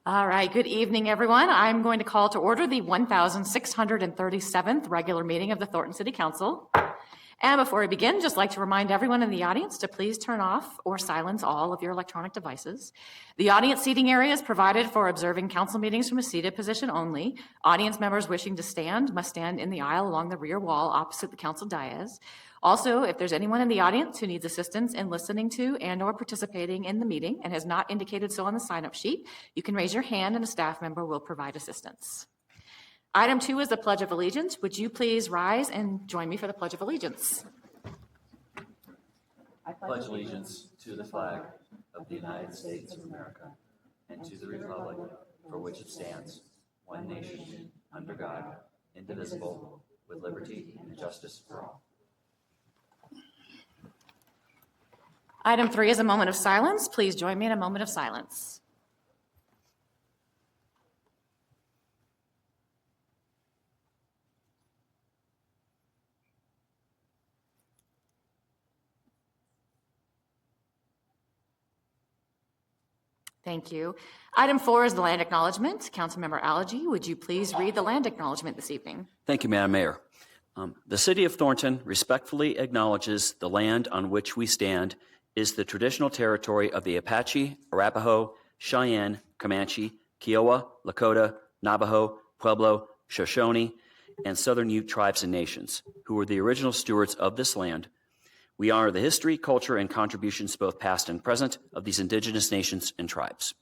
All right, good evening, everyone. I'm going to call to order the 1637th regular meeting of the Thornton City Council. And before we begin, just like to remind everyone in the audience to please turn off or silence all of your electronic devices. The audience seating area is provided for observing council meetings from a seated position only. Audience members wishing to stand must stand in the aisle along the rear wall opposite the council dais. Also, if there's anyone in the audience who needs assistance in listening to and or participating in the meeting and has not indicated so on the sign-up sheet, you can raise your hand and a staff member will provide assistance. Item 2 is the Pledge of Allegiance. Would you please rise and join me for the Pledge of Allegiance? I pledge allegiance to the flag of the United States of America and to the republic for which it stands, one nation, under God, indivisible, with liberty and justice for all. Item 3 is a moment of silence. Please join me in a moment of silence. Thank you. Item 4 is the land acknowledgement. Councilmember Allergy, would you please read the land acknowledgement this evening? Thank you, Madam Mayor. The City of Thornton respectfully acknowledges the land on which we stand is the traditional territory of the Apache, Arapaho, Cheyenne, Comanche, Kiowa, Lakota, Navajo, Pueblo, Shoshone, and Southern Ute tribes and nations, who were the original stewards of this land. We honor the history, culture, and contributions, both past and present, of these indigenous nations and tribes.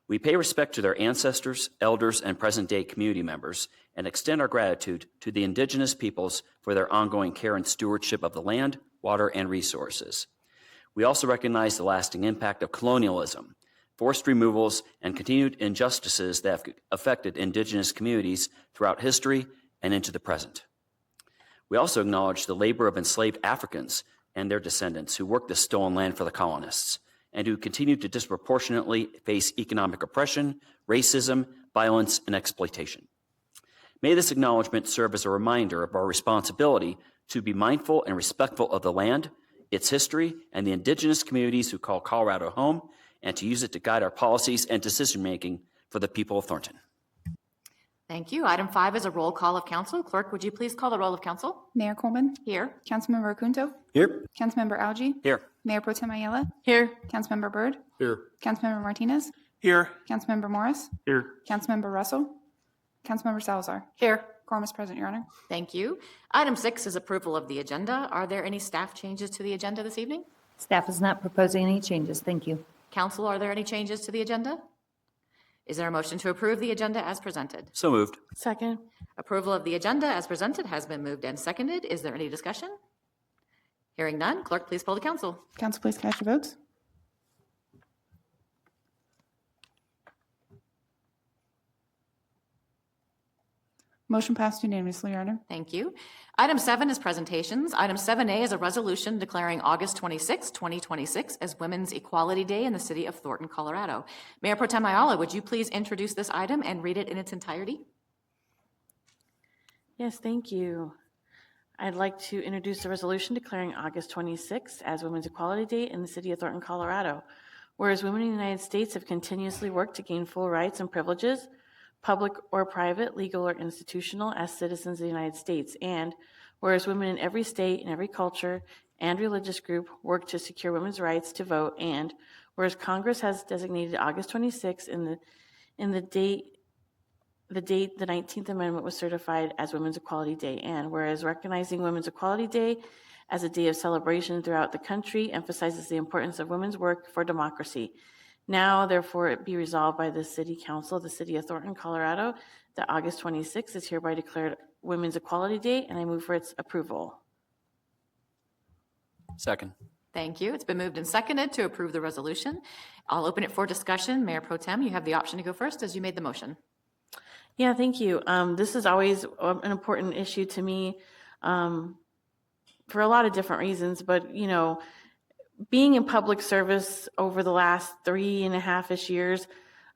We pay respect to their ancestors, elders, and present-day community members, and extend our gratitude to the indigenous peoples for their ongoing care and stewardship of the land, water, and resources. We also recognize the lasting impact of colonialism, forced removals, and continued injustices that have affected indigenous communities throughout history and into the present. We also acknowledge the labor of enslaved Africans and their descendants who worked the stolen land for the colonists and who continue to disproportionately face economic oppression, racism, violence, and exploitation. May this acknowledgement serve as a reminder of our responsibility to be mindful and respectful of the land, its history, and the indigenous communities who call Colorado home, and to use it to guide our policies and decision-making for the people of Thornton. Thank you. Item 5 is a roll call of council. Clerk, would you please call the roll of council? Mayor Coleman. Here. Councilmember Acunto. Here. Councilmember Algie. Here. Mayor Pro Tem Ayala. Here. Councilmember Byrd. Here. Councilmember Martinez. Here. Councilmember Morris. Here. Councilmember Russell. Councilmember Salazar. Here. Quorum is present, Your Honor. Thank you. Item 6 is approval of the agenda. Are there any staff changes to the agenda this evening? Staff is not proposing any changes. Thank you. Council, are there any changes to the agenda? Is there a motion to approve the agenda as presented? So moved. Second. Approval of the agenda as presented has been moved and seconded. Is there any discussion? Hearing none, clerk, please poll the council. Council, please cast your votes. Motion passed unanimously, Your Honor. Thank you. Item 7 is presentations. Item 7A is a resolution declaring August 26, 2026 as Women's Equality Day in the city of Thornton, Colorado. Mayor Pro Tem Ayala, would you please introduce this item and read it in its entirety? Yes, thank you. I'd like to introduce a resolution declaring August 26 as Women's Equality Day in the city of Thornton, Colorado. Whereas women in the United States have continuously worked to gain full rights and privileges, public or private, legal or institutional, as citizens of the United States. And whereas women in every state and every culture and religious group work to secure women's rights to vote, and whereas Congress has designated August 26 in the date the 19th Amendment was certified as Women's Equality Day, and whereas recognizing Women's Equality Day as a day of celebration throughout the country emphasizes the importance of women's work for democracy. Now, therefore, it be resolved by the City Council of the City of Thornton, Colorado, that August 26 is hereby declared Women's Equality Day, and I move for its approval. Second. Thank you. It's been moved and seconded to approve the resolution. I'll open it for discussion. Mayor Pro Tem, you have the option to go first as you made the motion. Yeah, thank you. This is always an important issue to me for a lot of different reasons, but, you know, being in public service over the last 3.5-ish years,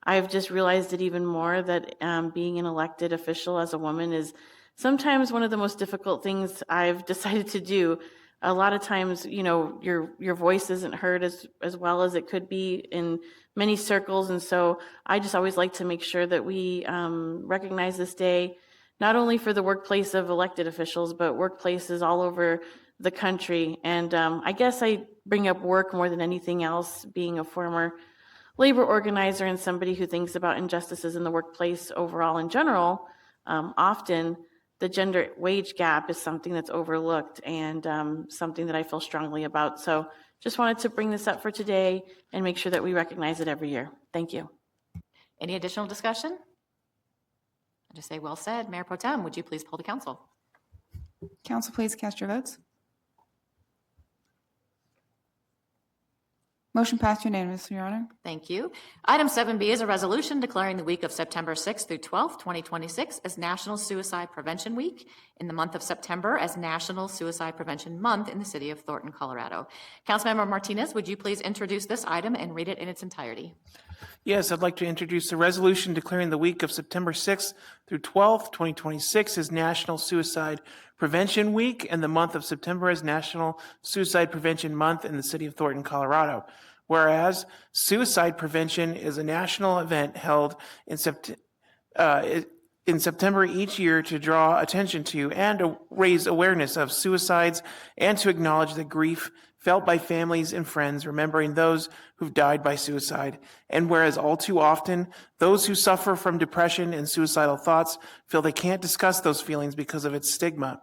I've just realized it even more that being an elected official as a woman is sometimes one of the most difficult things I've decided to do. a lot of times, your voice isn't heard as well as it could be in many circles. And so I just always like to make sure that we recognize this day, not only for the workplace of elected officials, but workplaces all over the country. And I guess I bring up work more than anything else, being a former labor organizer and somebody who thinks about injustices in the workplace overall in general. Often the gender wage gap is something that's overlooked and something that I feel strongly about. So just wanted to bring this up for today and make sure that we recognize it every year. Thank you. Any additional discussion? I just say well said. Mayor Pro Tem, would you please poll the council? Council, please cast your votes. Motion passed unanimously, Your Honor. Thank you. Item 7B is a resolution declaring the week of September 6th through 12th, 2026 as National Suicide Prevention Week, in the month of September as National Suicide Prevention Month in the city of Thornton, Colorado. Councilmember Martinez, would you please introduce this item and read it in its entirety? Yes, I'd like to introduce a resolution declaring the week of September 6th through 12th, 2026 as National Suicide Prevention Week and the month of September as National Suicide Prevention Month in the city of Thornton, Colorado. Whereas suicide prevention is a national event held in September each year to draw attention to and to raise awareness of suicides and to acknowledge the grief felt by families and friends remembering those who've died by suicide. And whereas all too often, those who suffer from depression and suicidal thoughts feel they can't discuss those feelings because of its stigma.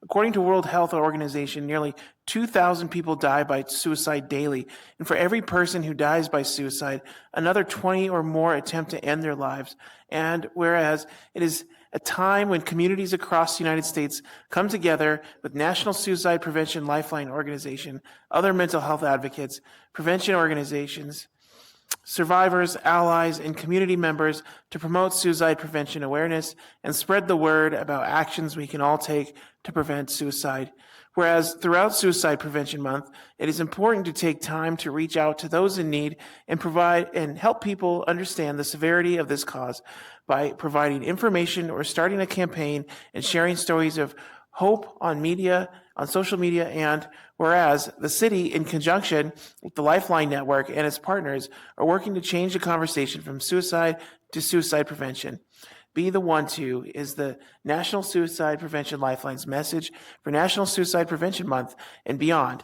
According to World Health Organization, nearly 2,000 people die by suicide daily. And for every person who dies by suicide, another 20 or more attempt to end their lives. And whereas it is a time when communities across the United States come together with National Suicide Prevention Lifeline Organization, other mental health advocates, prevention organizations, survivors, allies, and community members to promote suicide prevention awareness and spread the word about actions we can all take to prevent suicide. Whereas throughout Suicide Prevention Month, it is important to take time to reach out to those in need and provide and help people understand the severity of this cause by providing information or starting a campaign and sharing stories of hope on media, on social media, and whereas the city, in conjunction with the Lifeline Network and its partners, are working to change the conversation from suicide to suicide prevention. Be the One To is the National Suicide Prevention Lifeline's message for National Suicide Prevention Month and beyond,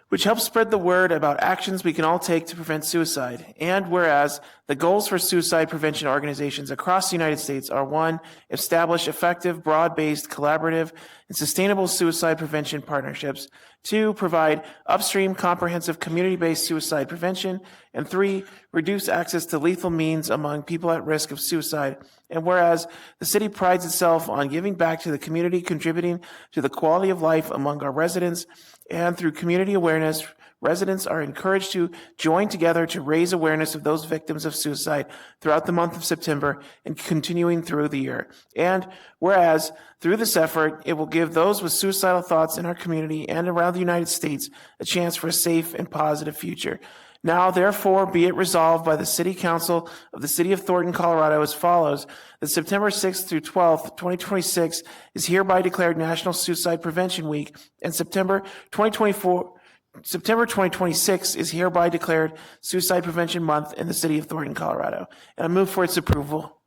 which helps spread the word about actions we can all take to prevent suicide. And whereas the goals for suicide prevention organizations across the United States are: 1, establish effective, broad-based, collaborative, and sustainable suicide prevention partnerships; 2, provide upstream, comprehensive, community-based suicide prevention; and 3, reduce access to lethal means among people at risk of suicide. And whereas the city prides itself on giving back to the community, contributing to the quality of life among our residents, and through community awareness, residents are encouraged to join together to raise awareness of those victims of suicide throughout the month of September and continuing through the year. And whereas through this effort, it will give those with suicidal thoughts in our community and around the United States a chance for a safe and positive future. Now, therefore, be it resolved by the City Council of the City of Thornton, Colorado as follows: that September 6th through 12th, 2026 is hereby declared National Suicide Prevention Week, and September 2026 is hereby declared Suicide Prevention Month in the City of Thornton, Colorado. And I move for its approval.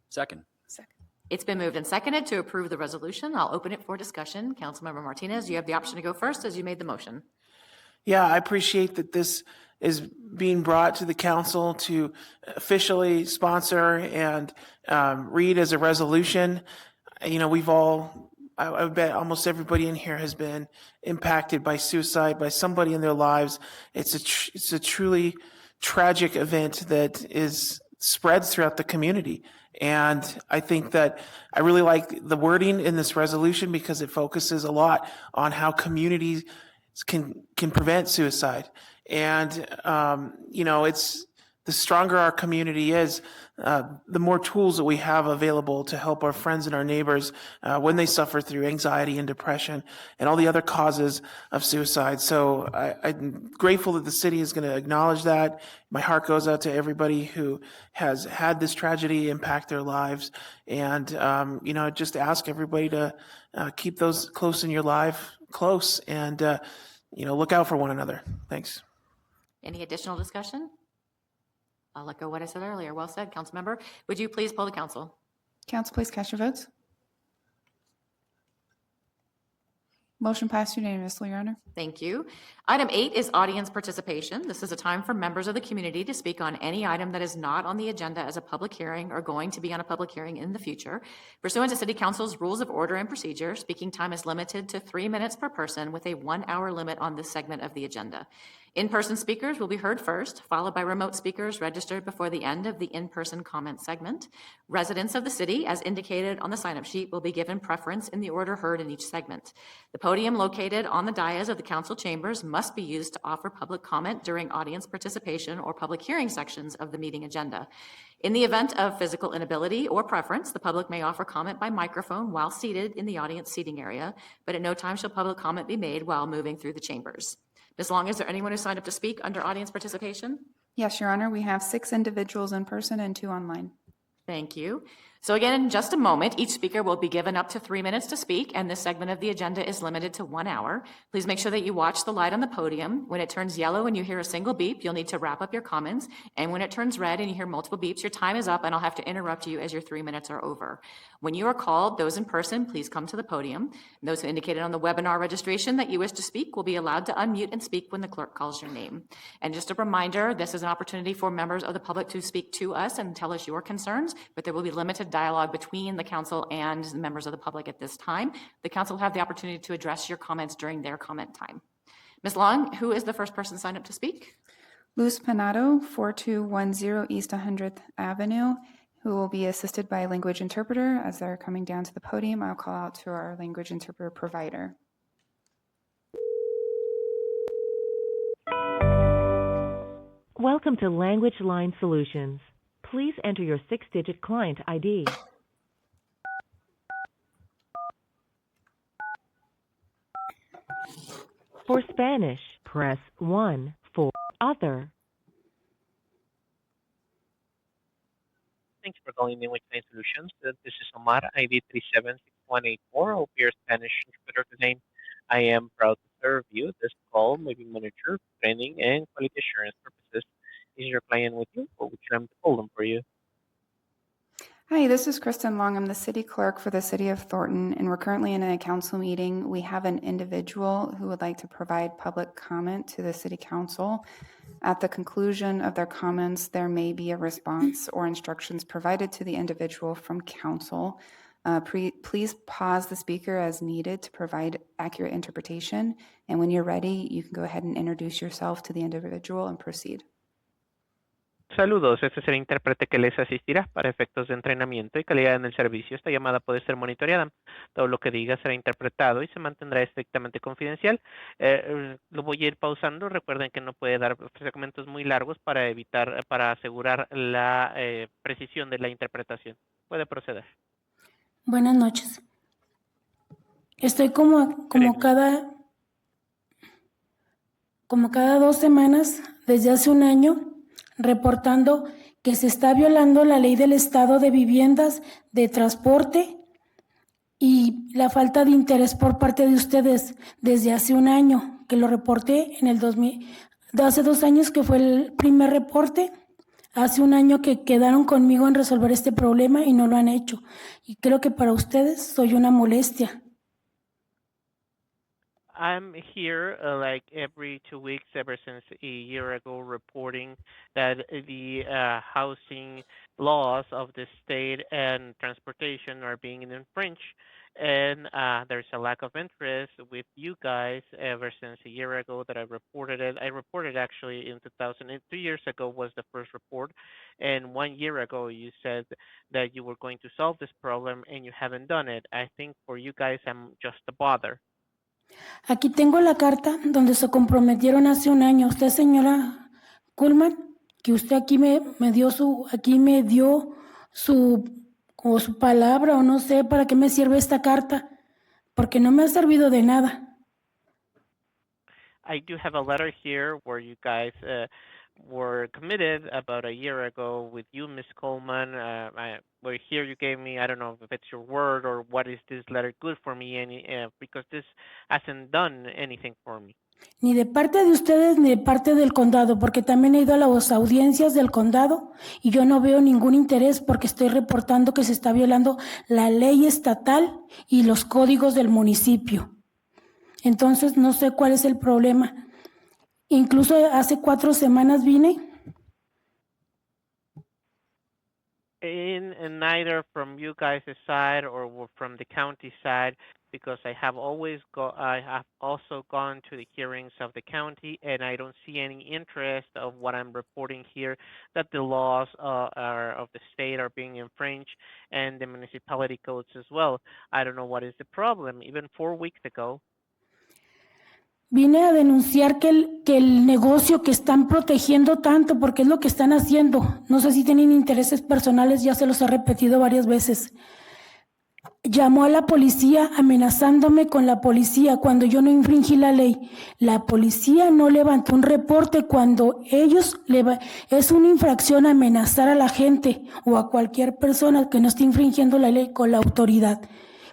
Second. It's been moved and seconded to approve the resolution. I'll open it for discussion. Councilmember Martinez, you have the option to go first as you made the motion. Yeah, I appreciate that this is being brought to the council to officially sponsor and read as a resolution. You know, I bet almost everybody in here has been impacted by suicide by somebody in their lives. It's a truly tragic event that spreads throughout the community. And I think that I really like the wording in this resolution because it focuses a lot on how communities can prevent suicide. And, you know, it's the stronger our community is, the more tools that we have available to help our friends and our neighbors when they suffer through anxiety and depression and all the other causes of suicide. So I'm grateful that the city is going to acknowledge that. My heart goes out to everybody who has had this tragedy impact their lives. And, just ask everybody to keep those close in your life close and, look out for one another. Thanks. Any additional discussion? I'll let go what I said earlier. Well said, Councilmember. Would you please poll the council? Council, please cast your votes. Motion passed unanimously, Your Honor. Thank you. Item 8 is audience participation. This is a time for members of the community to speak on any item that is not on the agenda as a public hearing or going to be on a public hearing in the future. Pursuant to City Council's rules of order and procedure, speaking time is limited to 3 minutes per person with a 1-hour limit on this segment of the agenda. In-person speakers will be heard first, followed by remote speakers registered before the end of the in-person comment segment. Residents of the city, as indicated on the sign-up sheet, will be given preference in the order heard in each segment. The podium located on the dais of the council chambers must be used to offer public comment during audience participation or public hearing sections of the meeting agenda. In the event of physical inability or preference, the public may offer comment by microphone while seated in the audience seating area, but at no time shall public comment be made while moving through the chambers. Ms. Long, is there anyone who signed up to speak under audience participation? Yes, Your Honor. We have 6 individuals in person and 2 online. Thank you. So again, in just a moment, each speaker will be given up to 3 minutes to speak, and this segment of the agenda is limited to 1 hour. Please make sure that you watch the light on the podium. When it turns yellow and you hear a single beep, you'll need to wrap up your comments. And when it turns red and you hear multiple beeps, your time is up, and I'll have to interrupt you as your 3 minutes are over. When you are called, those in person, please come to the podium. And those who indicated on the webinar registration that you wish to speak will be allowed to unmute and speak when the clerk calls your name. And just a reminder, this is an opportunity for members of the public to speak to us and tell us your concerns, but there will be limited dialogue between the council and the members of the public at this time. The council will have the opportunity to address your comments during their comment time. Ms. Long, who is the first person signed up to speak? Luz Panado, 4210 East 100th Avenue, who will be assisted by a language interpreter. As they're coming down to the podium, I'll call out to our language interpreter provider. Welcome to Language Line Solutions. Please enter your 6-digit client ID. For Spanish, press 1. For other. Thank you for calling Language Line Solutions. This is Omar, ID 376184. Hope you're Spanish interpreter today. I am proud to serve you. This call may be monitored for training and quality assurance purposes. Is your client with you, or would you like to hold them for you? Hi, this is Kristen Long. I'm the city clerk for the city of Thornton, and we're currently in a council meeting. We have an individual who would like to provide public comment to the city council. At the conclusion of their comments, there may be a response or instructions provided to the individual from council. Please pause the speaker as needed to provide accurate interpretation. And when you're ready, you can go ahead and introduce yourself to the individual and proceed. Saludos, este es el intérprete que les asistirá para efectos de entrenamiento y calidad en el servicio. Esta llamada puede ser monitoreada. Todo lo que diga será interpretado y se mantendrá estrictamente confidencial. Lo voy a ir pausando. Recuerden que no puede dar segmentos muy largos para asegurar la precisión de la interpretación. Puede proceder. Buenas noches. Estoy como cada 2 semanas, desde hace un año, reportando que se está violando la ley del Estado de viviendas, de transporte y la falta de interés por parte de ustedes desde hace un año, que lo reporté en el hace 2 años que fue el primer reporte, hace un año que quedaron conmigo en resolver este problema y no lo han hecho. Y creo que para ustedes soy una molestia. I'm here like every 2 weeks ever since a year ago reporting that the housing laws of the state and transportation are being infringed, and there's a lack of interest with you guys ever since a year ago that I reported it. I reported actually in 2 years ago was the first report, and 1 year ago you said that you were going to solve this problem and you haven't done it. I think for you guys I'm just a bother. Aquí tengo la carta donde se comprometieron hace un año. Usted, señora Kuhlman, que usted aquí me dio como su palabra o no sé para qué me sirve esta carta, porque no me ha servido de nada. I do have a letter here where you guys were committed about a year ago with you, Miss Coleman. Where here you gave me, I don't know if it's your word or what is this letter good for me, because this hasn't done anything for me. Ni de parte de ustedes ni de parte del condado, porque también he ido a las audiencias del condado y yo no veo ningún interés porque estoy reportando que se está violando la ley estatal y los códigos del municipio. Entonces no sé cuál es el problema. Incluso hace 4 semanas vine. And neither from you guys' side or from the county side, because I have also gone to the hearings of the county, and I don't see any interest of what I'm reporting here, that the laws of the state are being infringed, and the municipality codes as well. I don't know what is the problem. Even 4 weeks ago, Vine a denunciar que el negocio que están protegiendo tanto, porque es lo que están haciendo, no sé si tienen intereses personales, ya se los he repetido varias veces. Llamó a la policía amenazándome con la policía cuando yo no infringí la ley. La policía no levantó un reporte cuando es una infracción amenazar a la gente o a cualquier persona que no esté infringiendo la ley con la autoridad.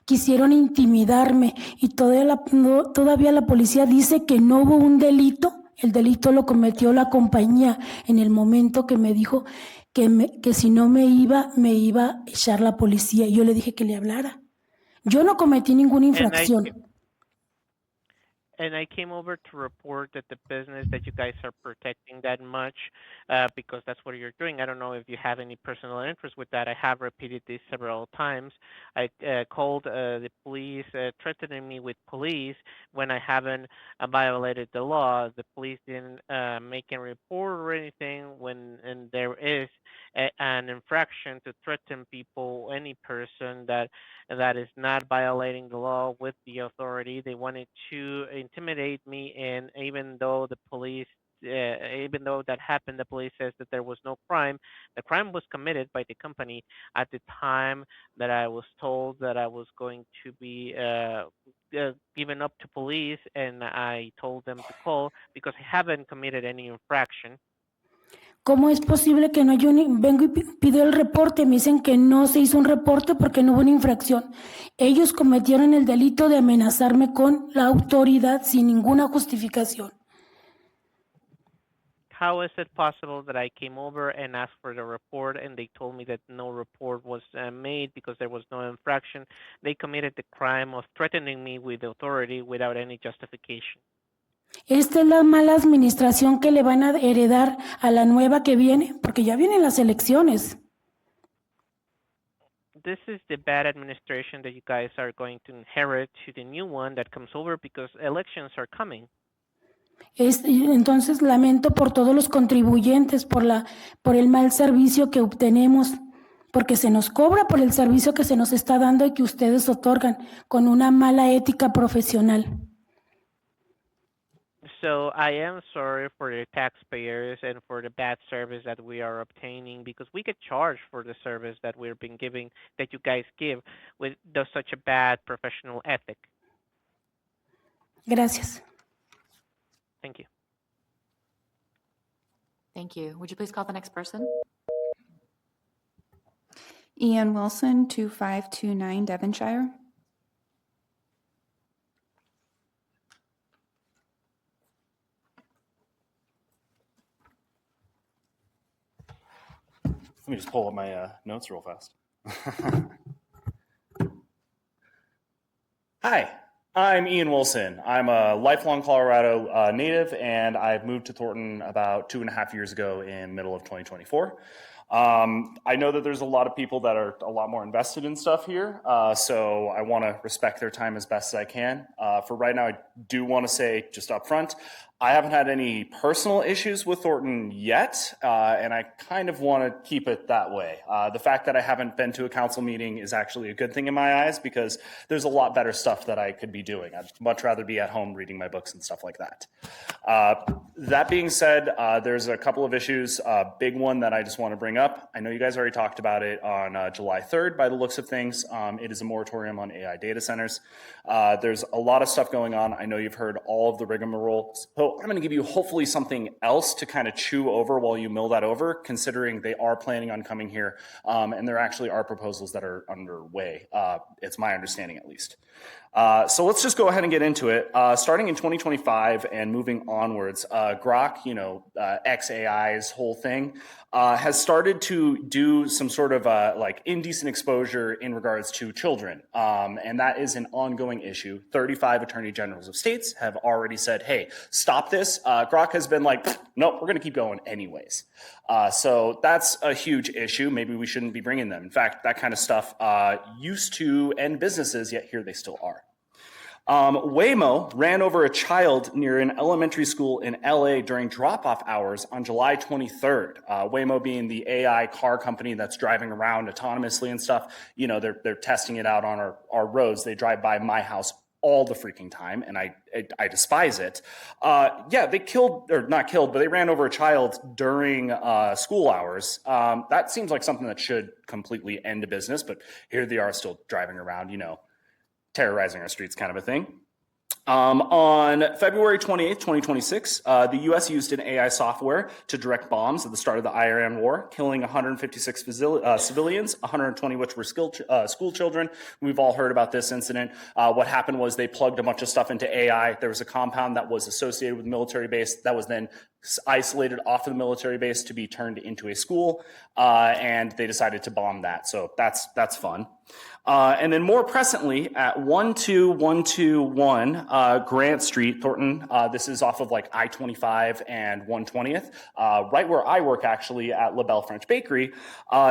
Quisieron intimidarme y todavía la policía dice que no hubo un delito. El delito lo cometió la compañía en el momento que me dijo que si no me iba a echar la policía. Yo le dije que le hablara. Yo no cometí ninguna infracción. And I came over to report that the business that you guys are protecting that much, because that's what you're doing. I don't know if you have any personal interest with that. I have repeated this several times. I called the police, threatening me with police when I haven't violated the law. The police didn't make a report or anything and there is an infraction to threaten people, any person that is not violating the law with the authority. They wanted to intimidate me, and even though the police, even though that happened, the police says that there was no crime. The crime was committed by the company at the time that I was told that I was going to be given up to police, and I told them to call because I haven't committed any infraction. ¿Cómo es posible que no vengo y pido el reporte? Me dicen que no se hizo un reporte porque no hubo una infracción. Ellos cometieron el delito de amenazarme con la autoridad sin ninguna justificación. How is it possible that I came over and asked for the report and they told me that no report was made because there was no infraction? They committed the crime of threatening me with authority without any justification. Esta es la mala administración que le van a heredar a la nueva que viene, porque ya vienen las elecciones. This is the bad administration that you guys are going to inherit to the new one that comes over because elections are coming. Entonces lamento por todos los contribuyentes, por el mal servicio que obtenemos, porque se nos cobra por el servicio que se nos está dando y que ustedes otorgan con una mala ética profesional. So I am sorry for the taxpayers and for the bad service that we are obtaining because we get charged for the service that we've been giving, that you guys give with such a bad professional ethic. Gracias. Thank you. Thank you. Would you please call the next person? Ian Wilson, 2529 Devonshire. Let me just pull up my notes real fast. Hi, I'm Ian Wilson. I'm a lifelong Colorado native, and I've moved to Thornton about 2.5 years ago in middle of 2024. I know that there's a lot of people that are a lot more invested in stuff here, so I want to respect their time as best as I can. For right now, I do want to say just up front, I haven't had any personal issues with Thornton yet, and I kind of want to keep it that way. The fact that I haven't been to a council meeting is actually a good thing in my eyes because there's a lot better stuff that I could be doing. I'd much rather be at home reading my books and stuff like that. That being said, there's a couple of issues. Big one that I just want to bring up. I know you guys already talked about it on July 3rd by the looks of things. It is a moratorium on AI data centers. There's a lot of stuff going on. I know you've heard all of the rigmarole. So I'm going to give you hopefully something else to kind of chew over while you mill that over, considering they are planning on coming here. And there actually are proposals that are underway. It's my understanding at least. So let's just go ahead and get into it. Starting in 2025 and moving onwards, Grok, XAI's whole thing, has started to do some sort of like indecent exposure in regards to children. And that is an ongoing issue. 35 attorney generals of states have already said, hey, stop this. Grok has been like, nope, we're going to keep going anyways. So that's a huge issue. Maybe we shouldn't be bringing them. In fact, that kind of stuff used to end businesses, yet here they still are. Waymo ran over a child near an elementary school in LA during drop-off hours on July 23rd. Waymo being the AI car company that's driving around autonomously and stuff. You know, they're testing it out on our roads. They drive by my house all the freaking time, and I despise it. Yeah, they not killed, but they ran over a child during school hours. That seems like something that should completely end a business, but here they are still driving around, terrorizing our streets kind of a thing. On February 28th, 2026, the U.S. used an AI software to direct bombs at the start of the Iran war, killing 156 civilians, 120 which were school children. We've all heard about this incident. What happened was they plugged a bunch of stuff into AI. There was a compound that was associated with the military base that was then isolated off of the military base to be turned into a school, and they decided to bomb that. So that's fun. And then more presently, at 12121 Grant Street, Thornton, this is off of like I-25 and 120th, right where I work actually at La Belle French Bakery,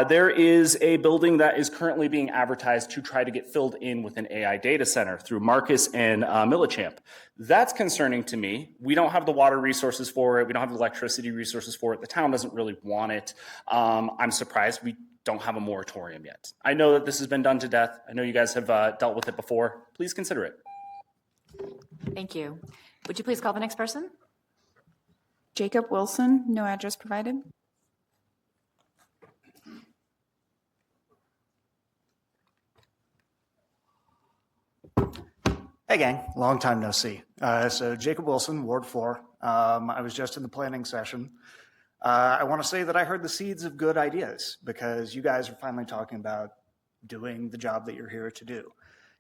there is a building that is currently being advertised to try to get filled in with an AI data center through Marcus and Millichamp. That's concerning to me. We don't have the water resources for it. We don't have the electricity resources for it. The town doesn't really want it. I'm surprised we don't have a moratorium yet. I know that this has been done to death. I know you guys have dealt with it before. Please consider it. Thank you. Would you please call the next person? Jacob Wilson, no address provided. Hey gang, long time no see. So Jacob Wilson, Ward 4. I was just in the planning session. I want to say that I heard the seeds of good ideas because you guys are finally talking about doing the job that you're here to do.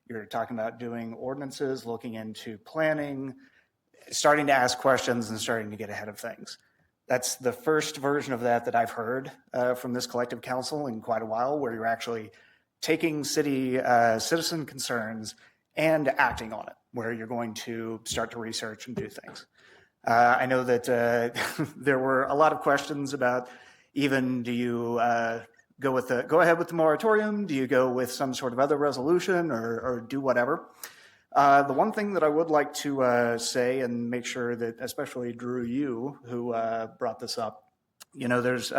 You're talking about doing ordinances, looking into planning, starting to ask questions and starting to get ahead of things. That's the first version of that I've heard from this collective council in quite a while, where you're actually taking citizen concerns and acting on it, where you're going to start to research and do things. I know that there were a lot of questions about even do you go ahead with the moratorium? Do you go with some sort of other resolution or do whatever? The one thing that I would like to say and make sure that, especially Drew, you who brought this up, there's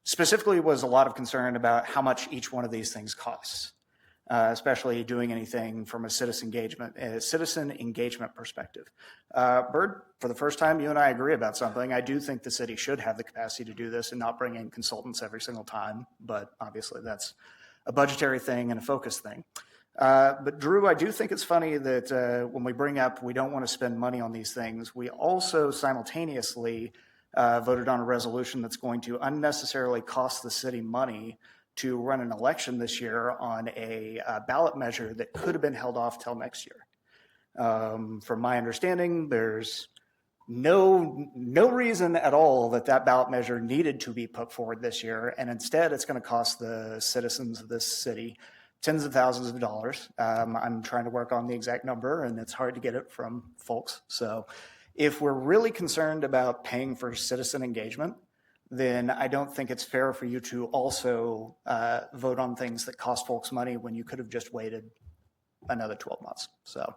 specifically was a lot of concern about how much each one of these things costs. Especially doing anything from a citizen engagement perspective. Bird, for the first time, you and I agree about something. I do think the city should have the capacity to do this and not bring in consultants every single time, but obviously that's a budgetary thing and a focus thing. But Drew, I do think it's funny that when we bring up we don't want to spend money on these things, we also simultaneously voted on a resolution that's going to unnecessarily cost the city money to run an election this year on a ballot measure that could have been held off till next year. From my understanding, there's no reason at all that ballot measure needed to be put forward this year, and instead it's going to cost the citizens of this city tens of thousands of dollars. I'm trying to work on the exact number, and it's hard to get it from folks. So if we're really concerned about paying for citizen engagement, then I don't think it's fair for you to also vote on things that cost folks money when you could have just waited another 12 months. So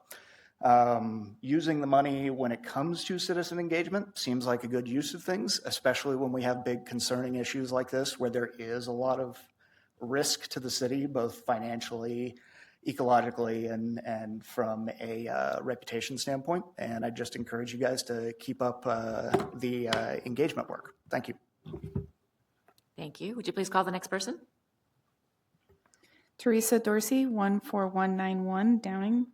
using the money when it comes to citizen engagement seems like a good use of things, especially when we have big concerning issues like this where there is a lot of risk to the city, both financially, ecologically, and from a reputation standpoint. And I just encourage you guys to keep up the engagement work. Thank you. Thank you. Would you please call the next person? Teresa Dorsey, 14191 Downing.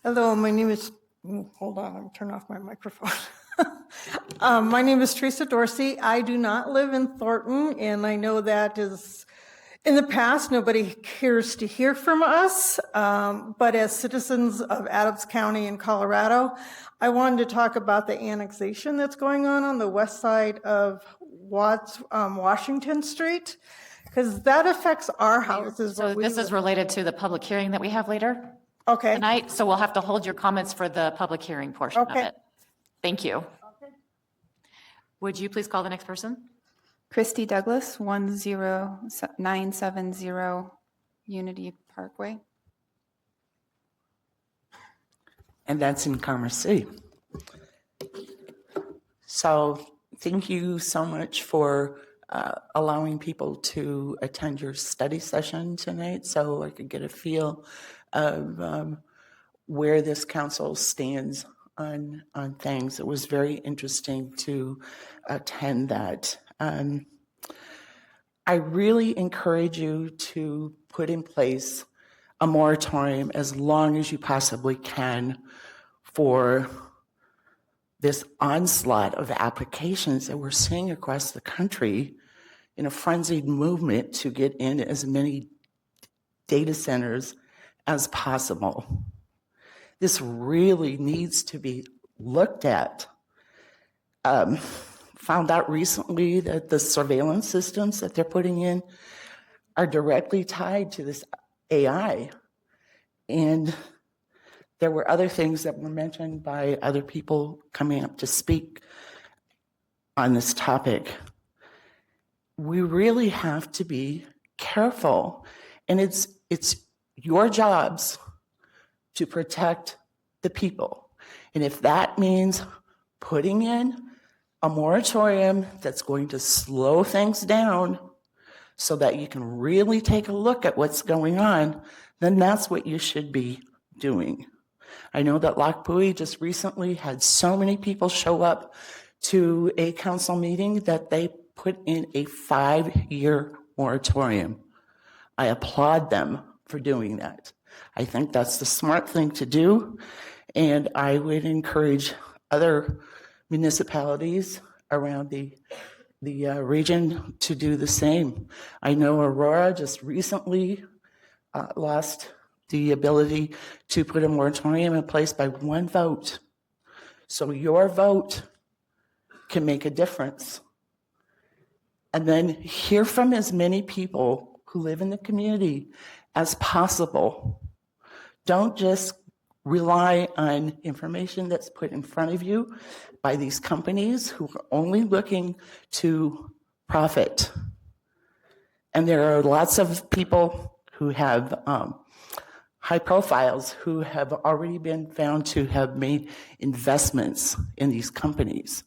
Hello, my name is, hold on, I'm turning off my microphone. My name is Teresa Dorsey. I do not live in Thornton, and I know that is, in the past, nobody cares to hear from us, but as citizens of Adams County in Colorado, I wanted to talk about the annexation that's going on the west side of Washington Street, because that affects our houses. So this is related to the public hearing that we have later Okay. tonight, so we'll have to hold your comments for the public hearing portion of Okay. it. Thank you. Would you please call the next person? Christy Douglas, 10970 Unity Parkway. And that's in Commerce City. So thank you so much for allowing people to attend your study session tonight so I could get a feel of where this council stands on things. It was very interesting to attend that. I really encourage you to put in place a moratorium as long as you possibly can for this onslaught of applications that we're seeing across the country in a frenzied movement to get in as many data centers as possible. This really needs to be looked at. Found out recently that the surveillance systems that they're putting in are directly tied to this AI. And there were other things that were mentioned by other people coming up to speak on this topic. We really have to be careful. And it's your jobs to protect the people. And if that means putting in a moratorium that's going to slow things down so that you can really take a look at what's going on, then that's what you should be doing. I know that Loch Pui just recently had so many people show up to a council meeting that they put in a 5-year moratorium. I applaud them for doing that. I think that's the smart thing to do, and I would encourage other municipalities around the region to do the same. I know Aurora just recently lost the ability to put a moratorium in place by one vote. So your vote can make a difference. And then hear from as many people who live in the community as possible. Don't just rely on information that's put in front of you by these companies who are only looking to profit. And there are lots of people who have high profiles who have already been found to have made investments in these companies.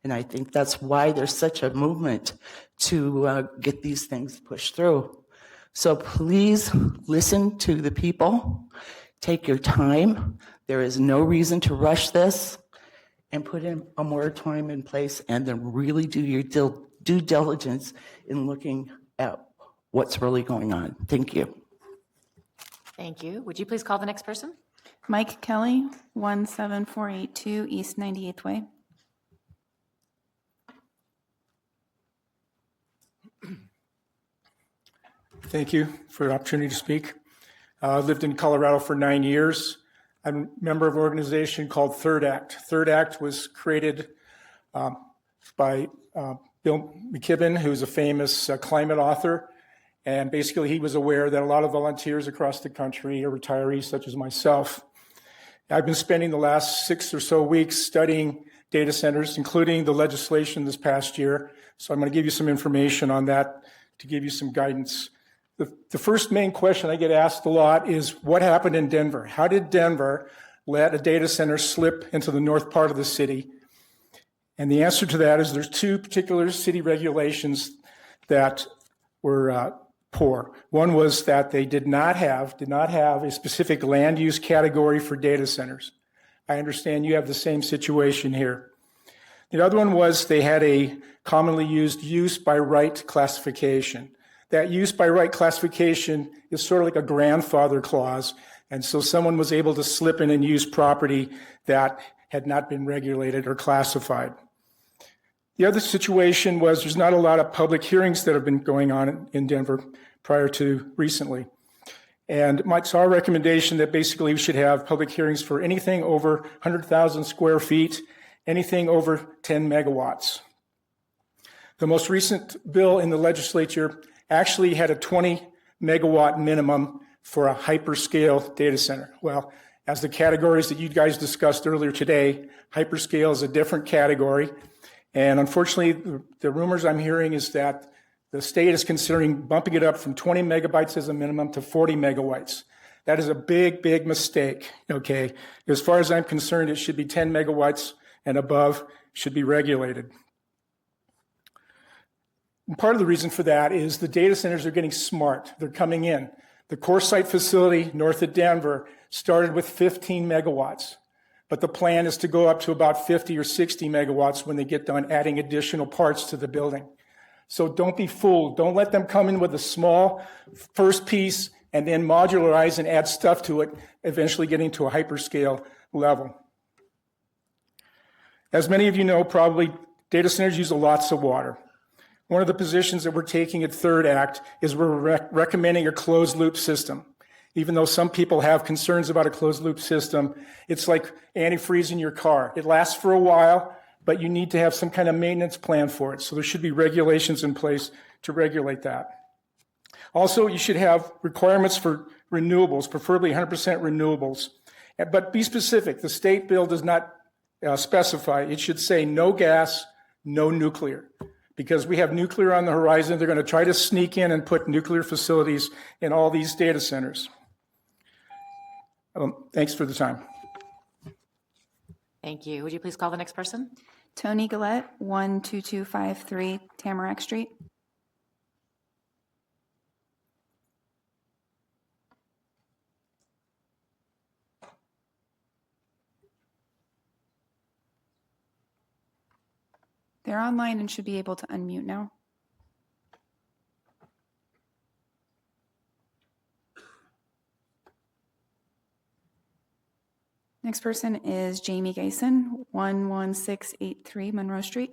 And I think that's why there's such a movement to get these things pushed through. So please listen to the people. Take your time. There is no reason to rush this, and put in a moratorium in place, and then really do your due diligence in looking at what's really going on. Thank you. Thank you. Would you please call the next person? Mike Kelly, 17482 East 98th Way. Thank you for the opportunity to speak. I lived in Colorado for 9 years. I'm a member of an organization called Third Act. Third Act was created by Bill McKibben, who's a famous climate author, And basically, he was aware that a lot of volunteers across the country are retirees, such as myself. I've been spending the last 6 or so weeks studying data centers, including the legislation this past year. So I'm going to give you some information on that to give you some guidance. The first main question I get asked a lot is, what happened in Denver? How did Denver let a data center slip into the north part of the city? And the answer to that is there's 2 particular city regulations that were poor. One was that they did not have a specific land use category for data centers. I understand you have the same situation here. The other one was they had a commonly used use by right classification. That use by right classification is sort of like a grandfather clause, and so someone was able to slip in and use property that had not been regulated or classified. The other situation was there's not a lot of public hearings that have been going on in Denver prior to recently. And it's our recommendation that basically we should have public hearings for anything over 100,000 square feet, anything over 10 megawatts. The most recent bill in the legislature actually had a 20 megawatt minimum for a hyperscale data center. Well, as the categories that you guys discussed earlier today, hyperscale is a different category. And unfortunately, the rumors I'm hearing is that the state is considering bumping it up from 20 megabytes as a minimum to 40 megawatts. That is a big, big mistake, okay? As far as I'm concerned, it should be 10 megawatts and above, should be regulated. And part of the reason for that is the data centers are getting smart. They're coming in. The core site facility north of Denver started with 15 megawatts, but the plan is to go up to about 50 or 60 megawatts when they get done adding additional parts to the building. So don't be fooled. Don't let them come in with a small first piece and then modularize and add stuff to it, eventually getting to a hyperscale level. As many of you know, probably data centers use lots of water. One of the positions that we're taking at Third Act is we're recommending a closed loop system. Even though some people have concerns about a closed loop system, it's like antifreeze in your car. It lasts for a while, but you need to have some kind of maintenance plan for it. So there should be regulations in place to regulate that. Also, you should have requirements for renewables, preferably 100% renewables. But be specific. The state bill does not specify. It should say no gas, no nuclear. Because we have nuclear on the horizon, they're going to try to sneak in and put nuclear facilities in all these data centers. Thanks for the time. Thank you. Would you please call the next person? Tony Gillette, 12253 Tamarack Street. They're online and should be able to unmute now. Next person is Jamie Gason, 11683 Monroe Street.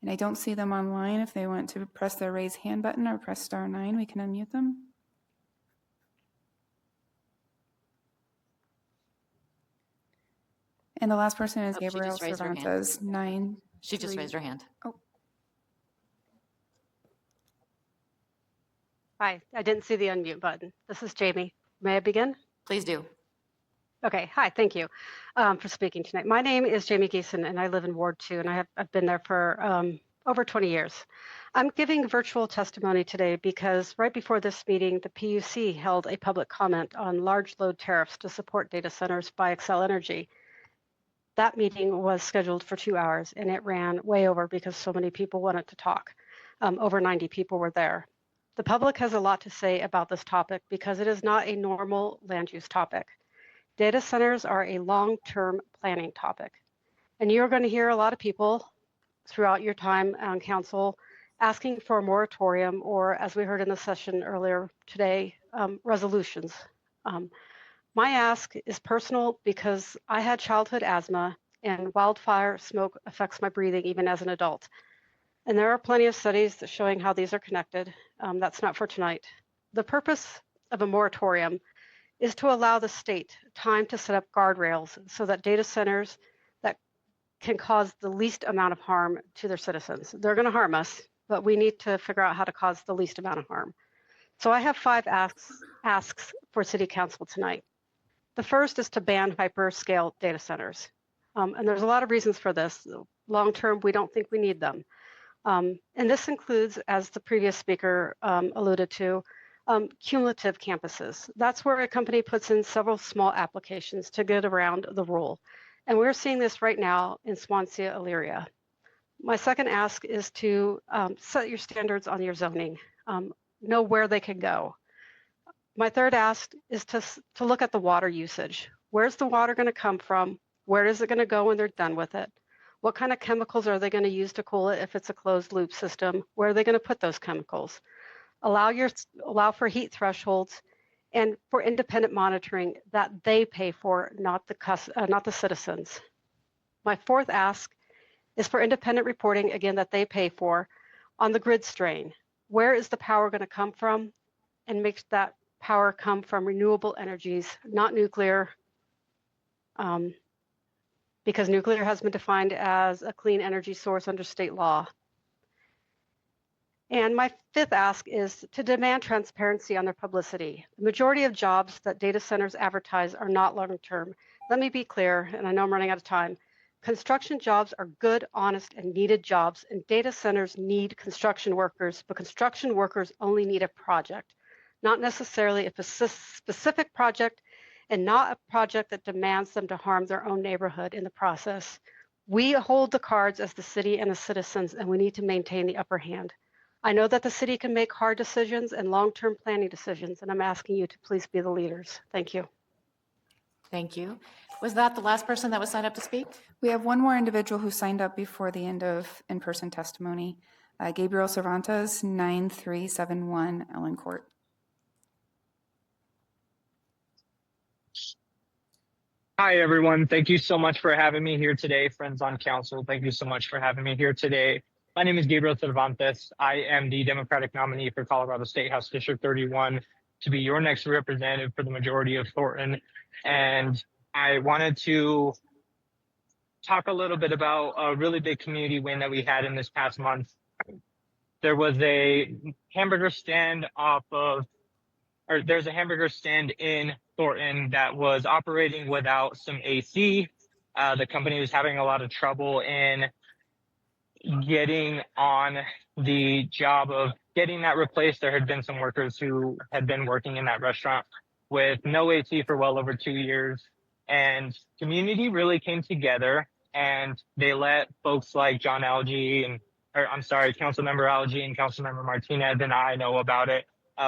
And I don't see them online. If they want to press their raise hand button or press *9, we can unmute them. And the last person is Gabrielle Cervantes, 9. She just raised her hand. Oh. Hi, I didn't see the unmute button. This is Jamie. May I begin? Please do. Okay, hi, thank you for speaking tonight. My name is Jamie Geeson, and I live in Ward 2, and I've been there for over 20 years. I'm giving virtual testimony today because right before this meeting, the PUC held a public comment on large load tariffs to support data centers by Xcel Energy. That meeting was scheduled for 2 hours, and it ran way over because so many people wanted to talk. Over 90 people were there. The public has a lot to say about this topic because it is not a normal land use topic. Data centers are a long-term planning topic. And you're going to hear a lot of people throughout your time on council asking for a moratorium or, as we heard in the session earlier today, resolutions. My ask is personal because I had childhood asthma and wildfire smoke affects my breathing even as an adult. And there are plenty of studies showing how these are connected. That's not for tonight. The purpose of a moratorium is to allow the state time to set up guardrails so that data centers that can cause the least amount of harm to their citizens. They're going to harm us, but we need to figure out how to cause the least amount of harm. So I have 5 asks for City Council tonight. The first is to ban hyperscale data centers. And there's a lot of reasons for this. Long term, we don't think we need them. And this includes, as the previous speaker alluded to, cumulative campuses. That's where a company puts in several small applications to get around the rule. And we're seeing this right now in Swansea, Elyria. My second ask is to set your standards on your zoning, know where they can go. My third ask is to look at the water usage. Where's the water going to come from? Where is it going to go when they're done with it? What kind of chemicals are they going to use to cool it if it's a closed loop system? Where are they going to put those chemicals? Allow for heat thresholds and for independent monitoring that they pay for, not the citizens. My fourth ask is for independent reporting, again, that they pay for on the grid strain. Where is the power going to come from? And make that power come from renewable energies, not nuclear, because nuclear has been defined as a clean energy source under state law. And my fifth ask is to demand transparency on their publicity. The majority of jobs that data centers advertise are not long-term. Let me be clear, and I know I'm running out of time. Construction jobs are good, honest, and needed jobs, and data centers need construction workers, but construction workers only need a project, not necessarily a specific project, and not a project that demands them to harm their own neighborhood in the process. We hold the cards as the city and the citizens, and we need to maintain the upper hand. I know that the city can make hard decisions and long-term planning decisions, and I'm asking you to please be the leaders. Thank you. Thank you. Was that the last person that was signed up to speak? We have one more individual who signed up before the end of in-person testimony. Gabriel Cervantes, 9371 Ellen Court. Hi, everyone. Thank you so much for having me here today. Friends on council, thank you so much for having me here today. My name is Gabriel Cervantes. I am the Democratic nominee for Colorado State House District 31 to be your next representative for the majority of Thornton. And I wanted to talk a little bit about a really big community win that we had in this past month. There was a hamburger stand there's a hamburger stand in Thornton that was operating without some AC. The company was having a lot of trouble in getting on the job of getting that replaced. There had been some workers who had been working in that restaurant with no AC for well over 2 years. And community really came together and they let folks like Councilmember Algie and Councilmember Martinez and I know about it.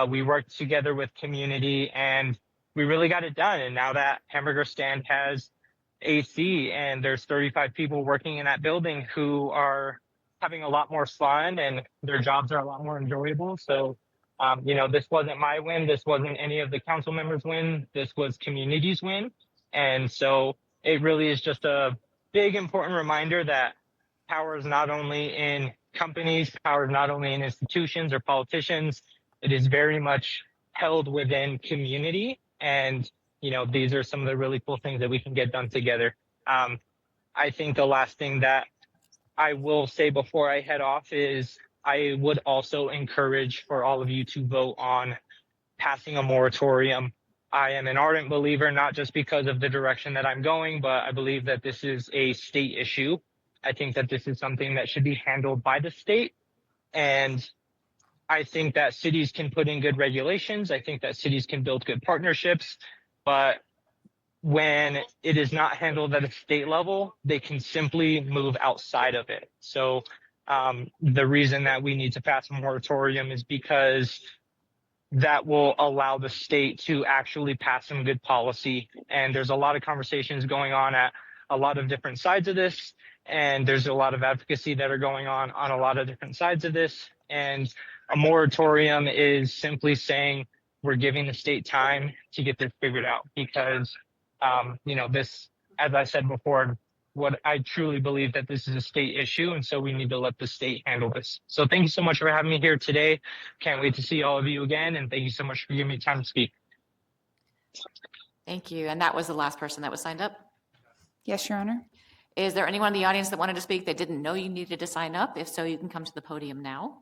We worked together with community and we really got it done. And now that hamburger stand has AC and there's 35 people working in that building who are having a lot more fun and their jobs are a lot more enjoyable. So, this wasn't my win. This wasn't any of the council members' win. This was community's win. And so it really is just a big, important reminder that power is not only in companies, power is not only in institutions or politicians. It is very much held within community. And, these are some of the really cool things that we can get done together. I think the last thing that I will say before I head off is I would also encourage for all of you to vote on passing a moratorium. I am an ardent believer, not just because of the direction that I'm going, but I believe that this is a state issue. I think that this is something that should be handled by the state. And I think that cities can put in good regulations. I think that cities can build good partnerships. But when it is not handled at a state level, they can simply move outside of it. So the reason that we need to pass a moratorium is because that will allow the state to actually pass some good policy. And there's a lot of conversations going on at a lot of different sides of this. And there's a lot of advocacy that are going on a lot of different sides of this. And a moratorium is simply saying we're giving the state time to get this figured out because this, as I said before, what I truly believe that this is a state issue. And so we need to let the state handle this. So thank you so much for having me here today. Can't wait to see all of you again. And thank you so much for giving me time to speak. Thank you. And that was the last person that was signed up? Yes, Your Honor. Is there anyone in the audience that wanted to speak that didn't know you needed to sign up? If so, you can come to the podium now.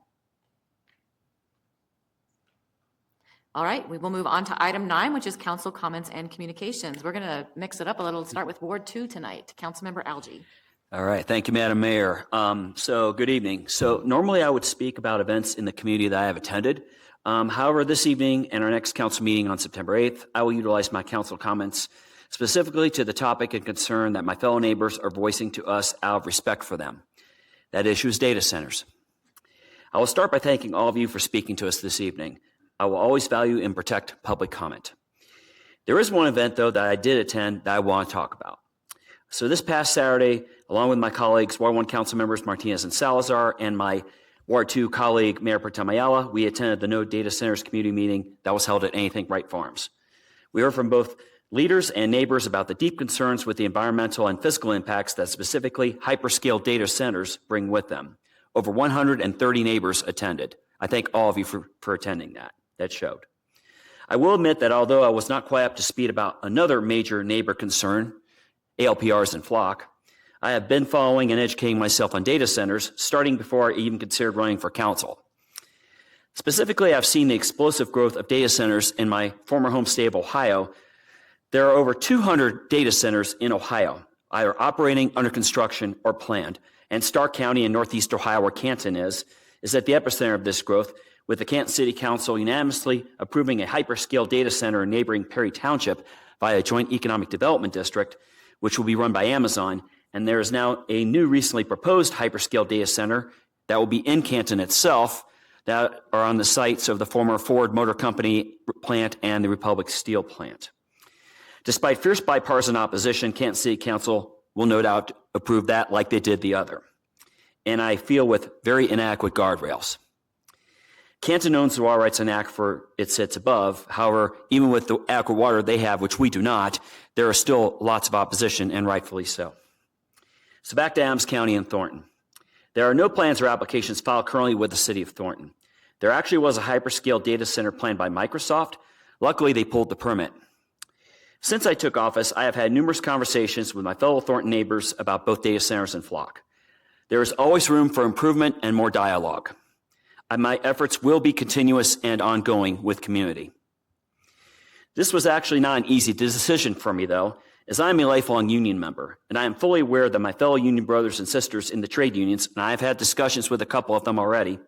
All right, we will move on to item 9, which is council comments and communications. We're going to mix it up a little. Start with Ward 2 tonight. Councilmember Algie. All right, thank you, Madam Mayor. So good evening. So normally I would speak about events in the community that I have attended. However, this evening and our next council meeting on September 8th, I will utilize my council comments specifically to the topic and concern that my fellow neighbors are voicing to us out of respect for them. That issue is data centers. I will start by thanking all of you for speaking to us this evening. I will always value and protect public comment. There is one event, though, that I did attend that I want to talk about. So this past Saturday, along with my colleagues, Ward 1 council members Martinez and Salazar, and my Ward 2 colleague, Mayor Pro Tem Ayala, we attended the No Data Centers community meeting that was held at Anything Right Farms. We heard from both leaders and neighbors about the deep concerns with the environmental and physical impacts that specifically hyperscale data centers bring with them. Over 130 neighbors attended. I thank all of you for attending that. That showed. I will admit that although I was not quite up to speed about another major neighbor concern, ALPRs and flock, I have been following and educating myself on data centers starting before I even considered running for council. Specifically, I've seen the explosive growth of data centers in my former home state of Ohio. There are over 200 data centers in Ohio, either operating, under construction, or planned, and Stark County in northeast Ohio, where Canton is at the epicenter of this growth, with the Canton City Council unanimously approving a hyperscale data center in neighboring Perry Township via a joint economic development district, which will be run by Amazon. And there is now a new recently proposed hyperscale data center that will be in Canton itself that are on the sites of the former Ford Motor Company plant and the Republic Steel plant. Despite fierce bipartisan opposition, Canton City Council will no doubt approve that like they did the other. And I feel with very inadequate guardrails. Canton owns the water rights and aquifer it sits above. However, even with the adequate water they have, which we do not, there are still lots of opposition, and rightfully so. So back to Adams County and Thornton. There are no plans or applications filed currently with the city of Thornton. There actually was a hyperscale data center planned by Microsoft. Luckily, they pulled the permit. Since I took office, I have had numerous conversations with my fellow Thornton neighbors about both data centers and flock. There is always room for improvement and more dialogue. My efforts will be continuous and ongoing with community. This was actually not an easy decision for me, though, as I am a lifelong union member, and I am fully aware that my fellow union brothers and sisters in the trade unions, and I have had discussions with a couple of them already,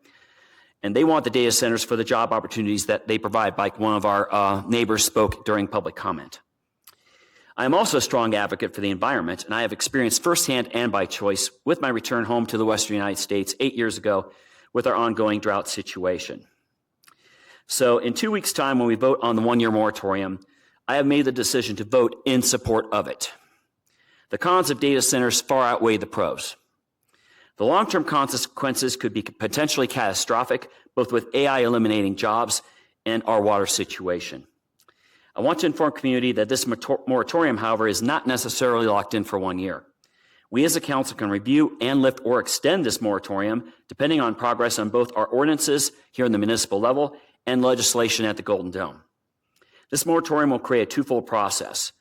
and they want the data centers for the job opportunities that they provide, like one of our neighbors spoke during public comment. I am also a strong advocate for the environment, and I have experienced firsthand and by choice with my return home to the Western United States 8 years ago with our ongoing drought situation. So in 2 weeks' time, when we vote on the one-year moratorium, I have made the decision to vote in support of it. The cons of data centers far outweigh the pros. The long-term consequences could be potentially catastrophic, both with AI eliminating jobs and our water situation. I want to inform community that this moratorium, however, is not necessarily locked in for 1 year. We as a council can review and lift or extend this moratorium depending on progress on both our ordinances here in the municipal level and legislation at the Golden Dome. This moratorium will create a twofold process.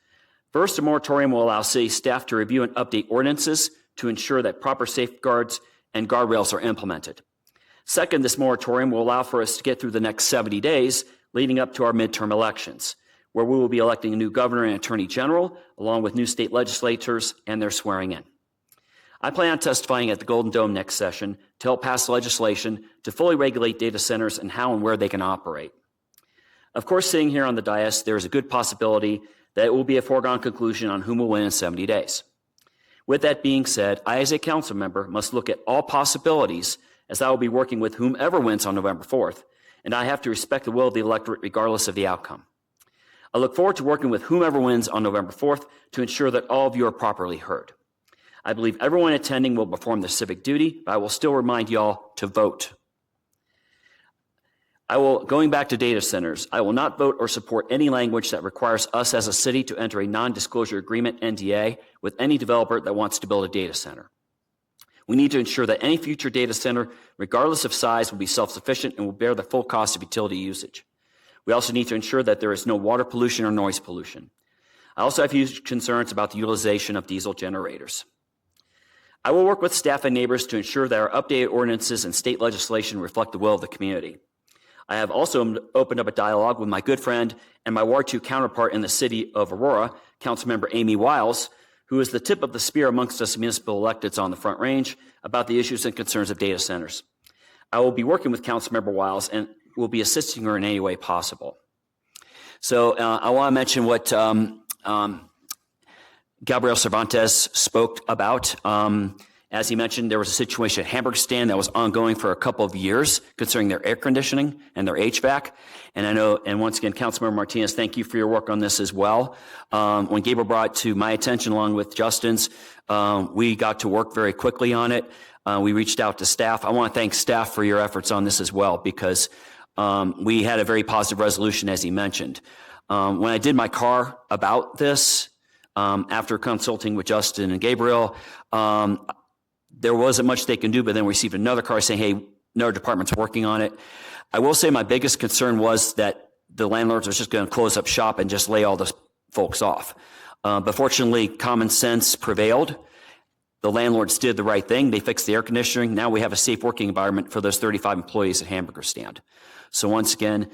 First, the moratorium will allow city staff to review and update ordinances to ensure that proper safeguards and guardrails are implemented. Second, this moratorium will allow for us to get through the next 70 days leading up to our midterm elections, where we will be electing a new governor and attorney general, along with new state legislators and their swearing in. I plan on testifying at the Golden Dome next session to help pass legislation to fully regulate data centers and how and where they can operate. Of course, sitting here on the dais, there is a good possibility that it will be a foregone conclusion on whom will win in 70 days. With that being said, I as a council member must look at all possibilities, as I will be working with whomever wins on November 4th, and I have to respect the will of the electorate regardless of the outcome. I look forward to working with whomever wins on November 4th to ensure that all of you are properly heard. I believe everyone attending will perform their civic duty, but I will still remind y'all to vote. Going back to data centers, I will not vote or support any language that requires us as a city to enter a non-disclosure agreement, NDA, with any developer that wants to build a data center. We need to ensure that any future data center, regardless of size, will be self-sufficient and will bear the full cost of utility usage. We also need to ensure that there is no water pollution or noise pollution. I also have huge concerns about the utilization of diesel generators. I will work with staff and neighbors to ensure that our updated ordinances and state legislation reflect the will of the community. I have also opened up a dialogue with my good friend and my Ward 2 counterpart in the city of Aurora, Councilmember Amy Wiles, who is the tip of the spear amongst us municipal electeds on the Front Range about the issues and concerns of data centers. I will be working with Councilmember Wiles and will be assisting her in any way possible. So I want to mention what Gabriel Cervantes spoke about. As he mentioned, there was a situation at Hamburg Stand that was ongoing for a couple of years concerning their air conditioning and their HVAC. And I know, and once again, Councilmember Martinez, thank you for your work on this as well. When Gabriel brought it to my attention along with Justin's, we got to work very quickly on it. We reached out to staff. I want to thank staff for your efforts on this as well, because we had a very positive resolution, as he mentioned. When I did my car about this, after consulting with Justin and Gabriel, there wasn't much they can do, but then we received another car saying, hey, another department's working on it. I will say my biggest concern was that the landlords was just going to close up shop and just lay all the folks off. But fortunately, common sense prevailed. The landlords did the right thing. They fixed the air conditioning. Now we have a safe working environment for those 35 employees at Hamburger Stand. So once again,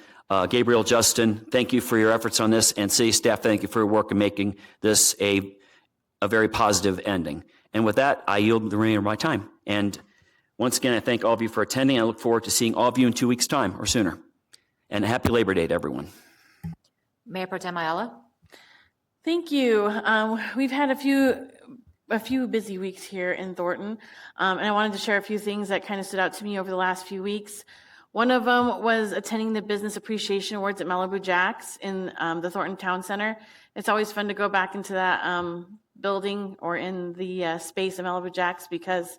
Gabriel, Justin, thank you for your efforts on this, and city staff, thank you for your work in making this a very positive ending. And with that, I yield the remainder of my time. And once again, I thank all of you for attending. I look forward to seeing all of you in 2 weeks' time or sooner. And a happy Labor Day to everyone. Mayor Pro Tem Ayala. Thank you. We've had a few busy weeks here in Thornton, and I wanted to share a few things that kind of stood out to me over the last few weeks. One of them was attending the Business Appreciation Awards at Malibu Jacks in the Thornton Town Center. It's always fun to go back into that building or in the space of Malibu Jacks, because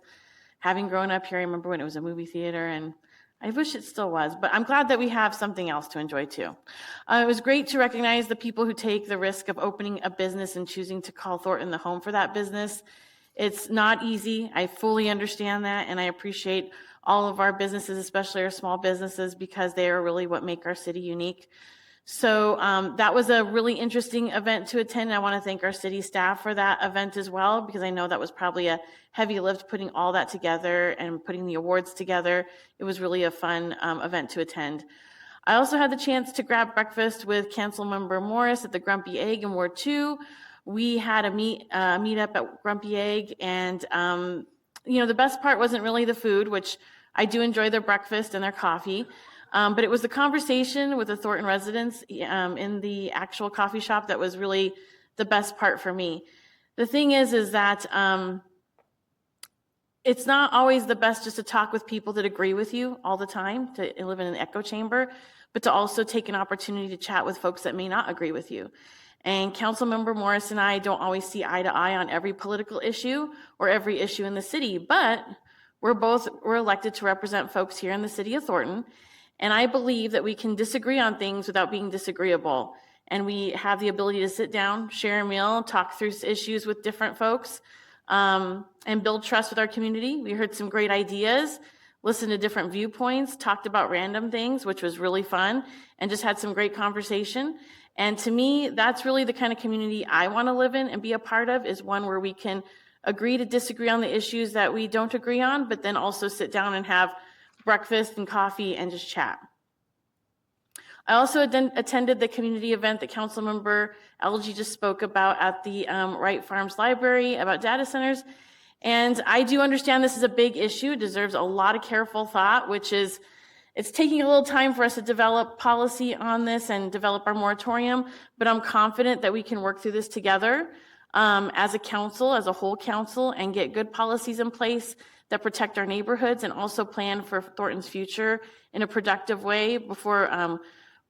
having grown up here, I remember when it was a movie theater, and I wish it still was, but I'm glad that we have something else to enjoy too. It was great to recognize the people who take the risk of opening a business and choosing to call Thornton the home for that business. It's not easy. I fully understand that, and I appreciate all of our businesses, especially our small businesses, because they are really what make our city unique. So that was a really interesting event to attend. I want to thank our city staff for that event as well, because I know that was probably a heavy lift putting all that together and putting the awards together. It was really a fun event to attend. I also had the chance to grab breakfast with Councilmember Morris at the Grumpy Egg in Ward 2. We had a meetup at Grumpy Egg, and the best part wasn't really the food, which I do enjoy their breakfast and their coffee. But it was the conversation with the Thornton residents in the actual coffee shop that was really the best part for me. The thing is that it's not always the best just to talk with people that agree with you all the time, to live in an echo chamber, but to also take an opportunity to chat with folks that may not agree with you. And Councilmember Morris and I don't always see eye to eye on every political issue or every issue in the city, but we're elected to represent folks here in the city of Thornton. And I believe that we can disagree on things without being disagreeable. And we have the ability to sit down, share a meal, talk through issues with different folks, and build trust with our community. We heard some great ideas, listened to different viewpoints, talked about random things, which was really fun, and just had some great conversation. And to me, that's really the kind of community I want to live in and be a part of, is one where we can agree to disagree on the issues that we don't agree on, but then also sit down and have breakfast and coffee and just chat. I also attended the community event that Councilmember LG just spoke about at the Wright Farms Library about data centers. And I do understand this is a big issue. It deserves a lot of careful thought, which is, it's taking a little time for us to develop policy on this and develop our moratorium, but I'm confident that we can work through this together as a council, as a whole council, and get good policies in place that protect our neighborhoods and also plan for Thornton's future in a productive way. Before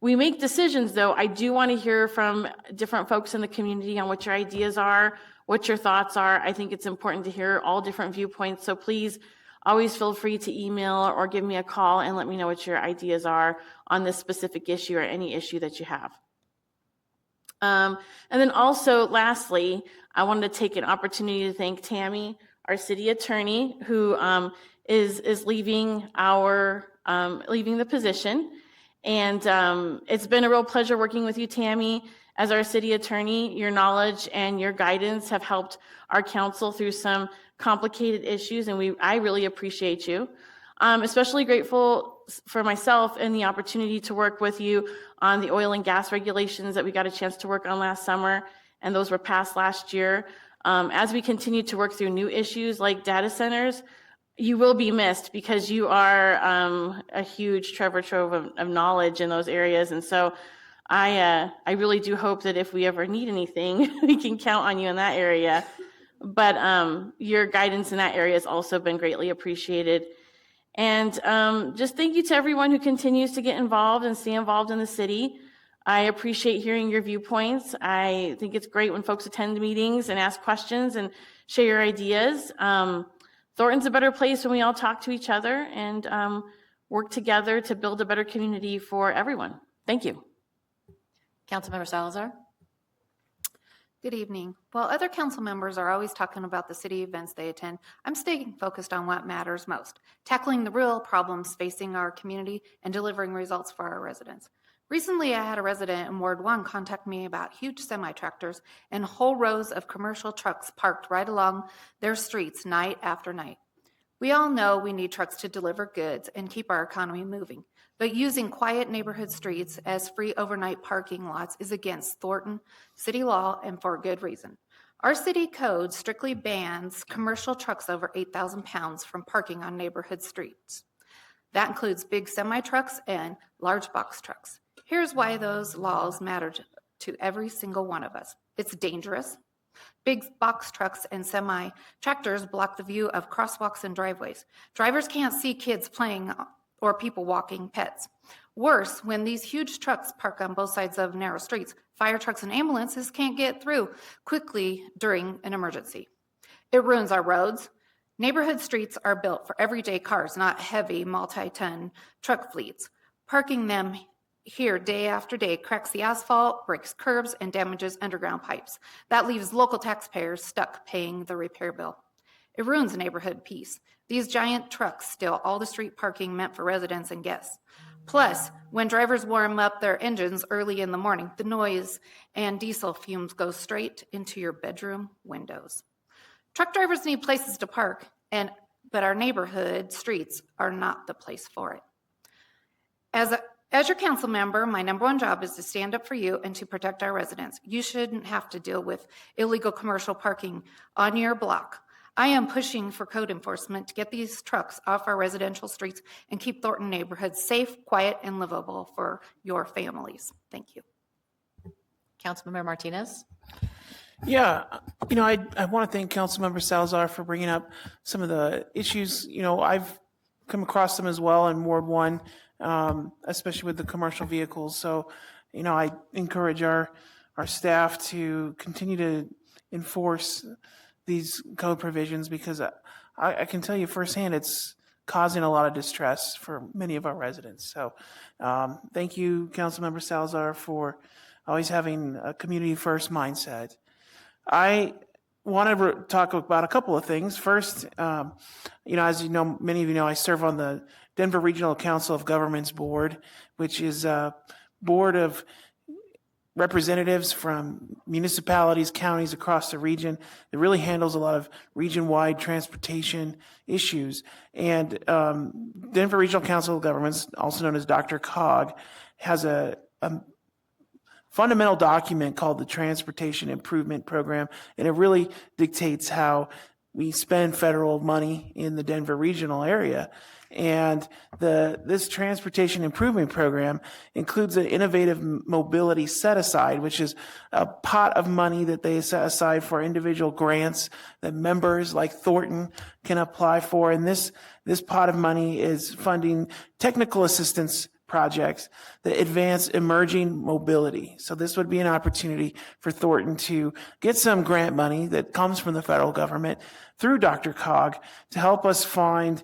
we make decisions, though, I do want to hear from different folks in the community on what your ideas are, what your thoughts are. I think it's important to hear all different viewpoints, so please always feel free to email or give me a call and let me know what your ideas are on this specific issue or any issue that you have. And then also, lastly, I wanted to take an opportunity to thank Tammy, our city attorney, who is leaving the position. And it's been a real pleasure working with you, Tammy, as our city attorney. Your knowledge and your guidance have helped our council through some complicated issues, and I really appreciate you. I'm especially grateful for myself and the opportunity to work with you on the oil and gas regulations that we got a chance to work on last summer, and those were passed last year. As we continue to work through new issues like data centers, you will be missed because you are a huge treasure trove of knowledge in those areas. And so I really do hope that if we ever need anything, we can count on you in that area. But your guidance in that area has also been greatly appreciated. And just thank you to everyone who continues to get involved and stay involved in the city. I appreciate hearing your viewpoints. I think it's great when folks attend meetings and ask questions and share your ideas. Thornton's a better place when we all talk to each other and work together to build a better community for everyone. Thank you. Councilmember Salazar. Good evening. While other council members are always talking about the city events they attend, I'm staying focused on what matters most, tackling the real problems facing our community and delivering results for our residents. Recently, I had a resident in Ward 1 contact me about huge semi-tractors and whole rows of commercial trucks parked right along their streets night after night. We all know we need trucks to deliver goods and keep our economy moving, but using quiet neighborhood streets as free overnight parking lots is against Thornton city law and for a good reason. Our city code strictly bans commercial trucks over 8,000 pounds from parking on neighborhood streets. That includes big semi-trucks and large box trucks. Here's why those laws matter to every single one of us. It's dangerous. Big box trucks and semi-tractors block the view of crosswalks and driveways. Drivers can't see kids playing or people walking pets. Worse, when these huge trucks park on both sides of narrow streets, fire trucks and ambulances can't get through quickly during an emergency. It ruins our roads. Neighborhood streets are built for everyday cars, not heavy multi-ton truck fleets. Parking them here day after day cracks the asphalt, breaks curbs, and damages underground pipes. That leaves local taxpayers stuck paying the repair bill. It ruins neighborhood peace. These giant trucks steal all the street parking meant for residents and guests. Plus, when drivers warm up their engines early in the morning, the noise and diesel fumes go straight into your bedroom windows. Truck drivers need places to park, but our neighborhood streets are not the place for it. As your council member, my number one job is to stand up for you and to protect our residents. You shouldn't have to deal with illegal commercial parking on your block. I am pushing for code enforcement to get these trucks off our residential streets and keep Thornton neighborhoods safe, quiet, and livable for your families. Thank you. Councilmember Martinez. Yeah, I want to thank Councilmember Salazar for bringing up some of the issues. I've come across them as well in Ward 1. Especially with the commercial vehicles. So, I encourage our staff to continue to enforce these code provisions because I can tell you firsthand it's causing a lot of distress for many of our residents. So, thank you, Councilmember Salazar, for always having a community first mindset. I want to talk about a couple of things. First, as many of you know, I serve on the Denver Regional Council of Governments Board, which is a board of representatives from municipalities, counties across the region. It really handles a lot of region-wide transportation issues. And Denver Regional Council of Governments, also known as DRCOG, has a fundamental document called the Transportation Improvement Program, and it really dictates how we spend federal money in the Denver regional area. And this Transportation Improvement Program includes an innovative mobility set-aside, which is a pot of money that they set aside for individual grants that members like Thornton can apply for. And this pot of money is funding technical assistance projects that advance emerging mobility. So this would be an opportunity for Thornton to get some grant money that comes from the federal government through DRCOG to help us find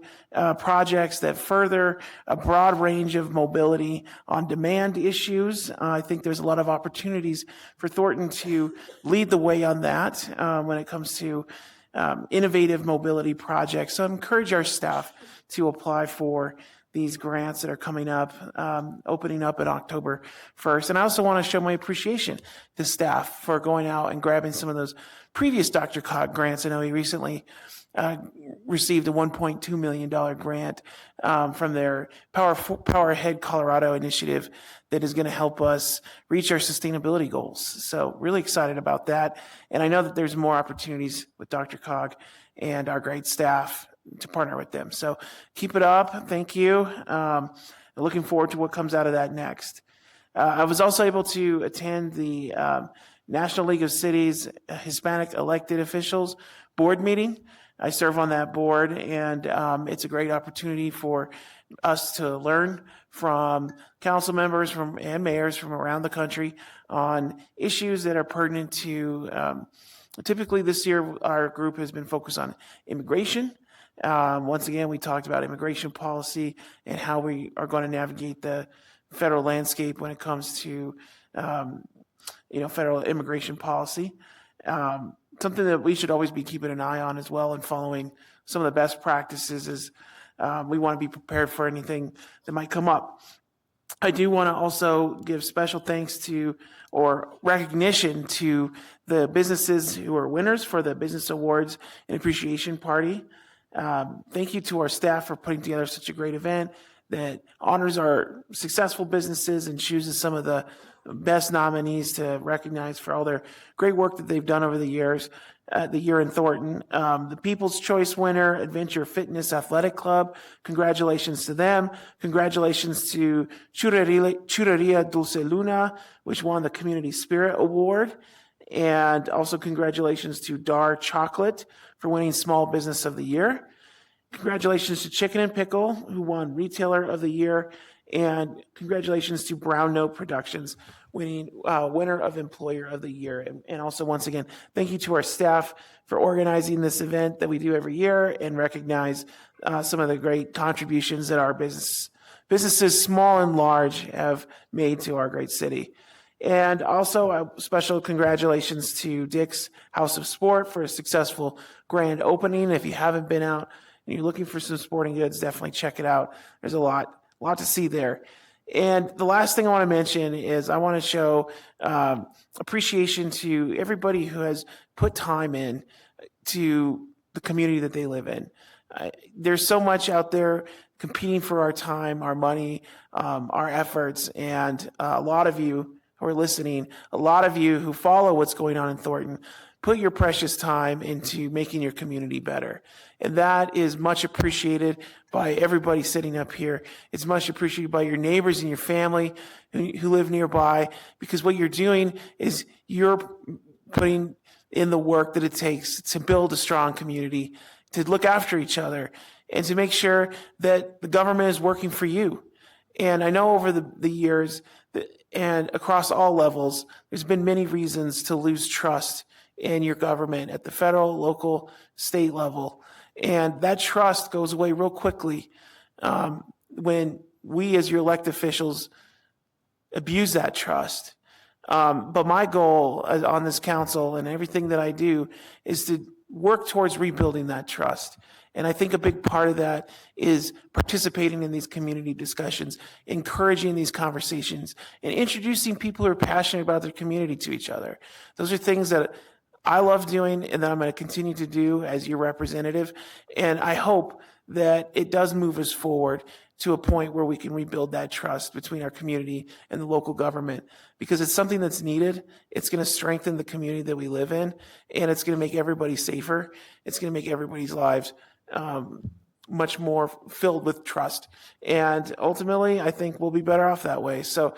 projects that further a broad range of mobility on demand issues. I think there's a lot of opportunities for Thornton to lead the way on that when it comes to innovative mobility projects. So I encourage our staff to apply for these grants that are coming up, opening up at October 1st. And I also want to show my appreciation to staff for going out and grabbing some of those previous DRCOG grants. I know he recently received a $1.2 million grant from their Power Ahead Colorado initiative that is going to help us reach our sustainability goals. So really excited about that. And I know that there's more opportunities with DRCOG and our great staff to partner with them. So keep it up. Thank you. Looking forward to what comes out of that next. I was also able to attend the National League of Cities Hispanic Elected Officials board meeting. I serve on that board, and it's a great opportunity for us to learn from council members and mayors from around the country on issues that are pertinent to, typically this year, our group has been focused on immigration. Once again, we talked about immigration policy and how we are going to navigate the federal landscape when it comes to, federal immigration policy. Something that we should always be keeping an eye on as well and following some of the best practices is we want to be prepared for anything that might come up. I do want to also give special thanks to or recognition to the businesses who are winners for the Business Awards and Appreciation Party. Thank you to our staff for putting together such a great event that honors our successful businesses and chooses some of the best nominees to recognize for all their great work that they've done over the years. The year in Thornton, the People's Choice winner, Adventure Fitness Athletic Club. Congratulations to them. Congratulations to Churreria Dulce Luna, which won the Community Spirit Award. And also congratulations to Dar Chocolate for winning Small Business of the Year. Congratulations to Chicken and Pickle, who won Retailer of the Year. And congratulations to Brown Note Productions, winning winner of Employer of the Year. And also, once again, thank you to our staff for organizing this event that we do every year and recognize some of the great contributions that our businesses, small and large, have made to our great city. And also a special congratulations to Dick's House of Sport for a successful grand opening. If you haven't been out and you're looking for some sporting goods, definitely check it out. There's a lot to see there. And the last thing I want to mention is I want to show appreciation to everybody who has put time in to the community that they live in. There's so much out there competing for our time, our money, our efforts, and a lot of you who are listening, a lot of you who follow what's going on in Thornton, put your precious time into making your community better. And that is much appreciated by everybody sitting up here. It's much appreciated by your neighbors and your family who live nearby, because what you're doing is you're putting in the work that it takes to build a strong community, to look after each other, and to make sure that the government is working for you. And I know over the years and across all levels, there's been many reasons to lose trust in your government at the federal, local, state level. And that trust goes away real quickly when we as your elected officials abuse that trust. But my goal on this council and everything that I do is to work towards rebuilding that trust. And I think a big part of that is participating in these community discussions, encouraging these conversations, and introducing people who are passionate about their community to each other. Those are things that I love doing and that I'm going to continue to do as your representative. And I hope that it does move us forward to a point where we can rebuild that trust between our community and the local government, because it's something that's needed. It's going to strengthen the community that we live in, and it's going to make everybody safer. It's going to make everybody's lives much more filled with trust. And ultimately, I think we'll be better off that way. So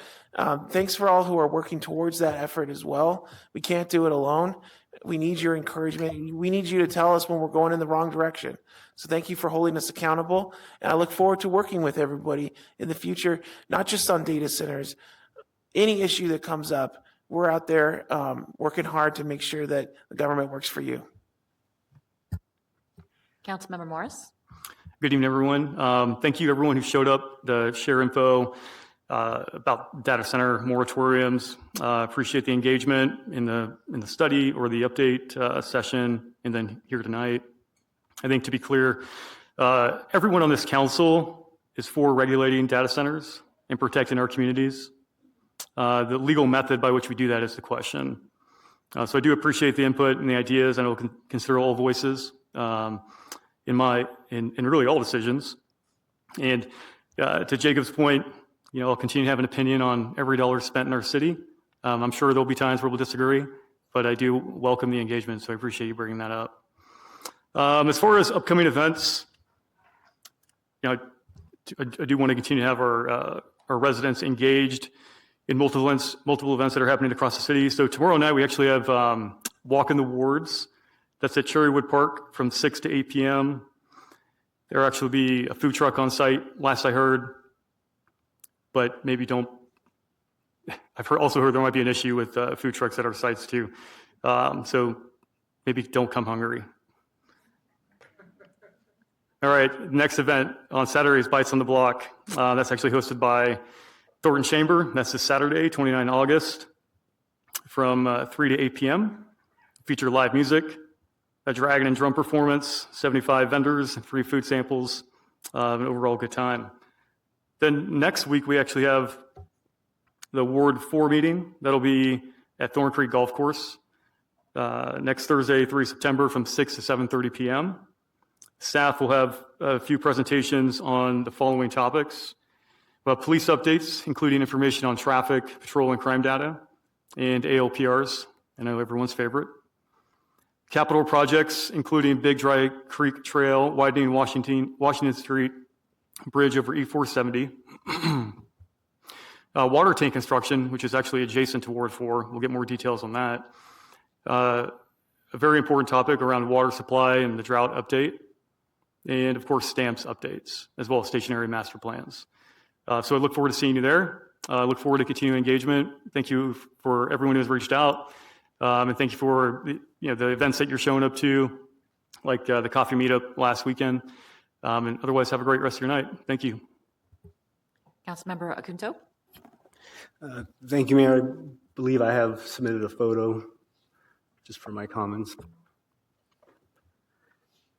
thanks for all who are working towards that effort as well. We can't do it alone. We need your encouragement. We need you to tell us when we're going in the wrong direction. So thank you for holding us accountable. And I look forward to working with everybody in the future, not just on data centers. Any issue that comes up, we're out there working hard to make sure that the government works for you. Councilmember Morris. Good evening, everyone. Thank you, everyone who showed up to share info about data center moratoriums. Appreciate the engagement in the study or the update session, and then here tonight. I think, to be clear, everyone on this council is for regulating data centers and protecting our communities. The legal method by which we do that is the question. So I do appreciate the input and the ideas, and I will consider all voices in really all decisions. And to Jacob's point, I'll continue to have an opinion on every dollar spent in our city. I'm sure there'll be times where we'll disagree, but I do welcome the engagement, so I appreciate you bringing that up. As far as upcoming events, I do want to continue to have our residents engaged in multiple events that are happening across the city. So tomorrow night we actually have Walk in the Wards. That's at Cherrywood Park from 6 to 8 p.m. There will actually be a food truck on site, last I heard, but maybe don't. I've also heard there might be an issue with food trucks at our sites too. So maybe don't come hungry. All right, next event on Saturday is Bites on the Block. That's actually hosted by Thornton Chamber. That's this Saturday, 29 August, from 3 to 8 p.m. Feature live music, a dragon and drum performance, 75 vendors, free food samples, an overall good time. Then next week, we actually have the Ward 4 meeting. That'll be at Thorn Creek Golf Course next Thursday, 3 September from 6 to 7:30 p.m. Staff will have a few presentations on the following topics. Police updates, including information on traffic, patrol, and crime data, and ALPRs, I know everyone's favorite. Capital projects, including Big Dry Creek Trail, widening Washington Street Bridge over E470. Water tank construction, which is actually adjacent to Ward 4. We'll get more details on that. A very important topic around water supply and the drought update. And of course, stamps updates, as well as stationary master plans. So I look forward to seeing you there. I look forward to continuing engagement. Thank you for everyone who has reached out. And thank you for the events that you're showing up to, like the coffee meetup last weekend. And otherwise, have a great rest of your night. Thank you. Councilmember Acunto. Thank you, Mayor. I believe I have submitted a photo just for my comments.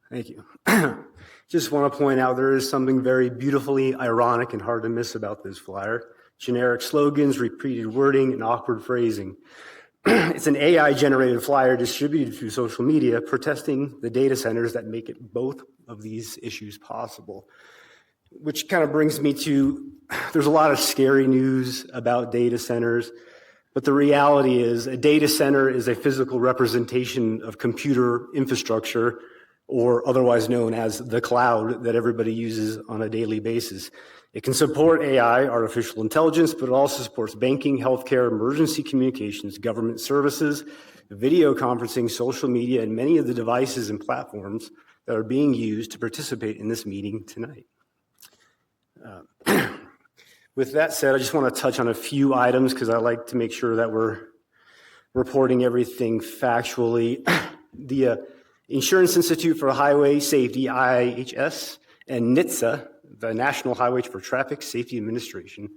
Thank you. Just want to point out there is something very beautifully ironic and hard to miss about this flyer. Generic slogans, repeated wording, and awkward phrasing. It's an AI-generated flyer distributed through social media protesting the data centers that make it both of these issues possible. Which kind of brings me to, there's a lot of scary news about data centers, but the reality is a data center is a physical representation of computer infrastructure, or otherwise known as the cloud, that everybody uses on a daily basis. It can support AI, artificial intelligence, but it also supports banking, healthcare, emergency communications, government services, video conferencing, social media, and many of the devices and platforms that are being used to participate in this meeting tonight. With that said, I just want to touch on a few items because I like to make sure that we're reporting everything factually. The Insurance Institute for Highway Safety, IIHS, and NHTSA, the National Highway for Traffic Safety Administration,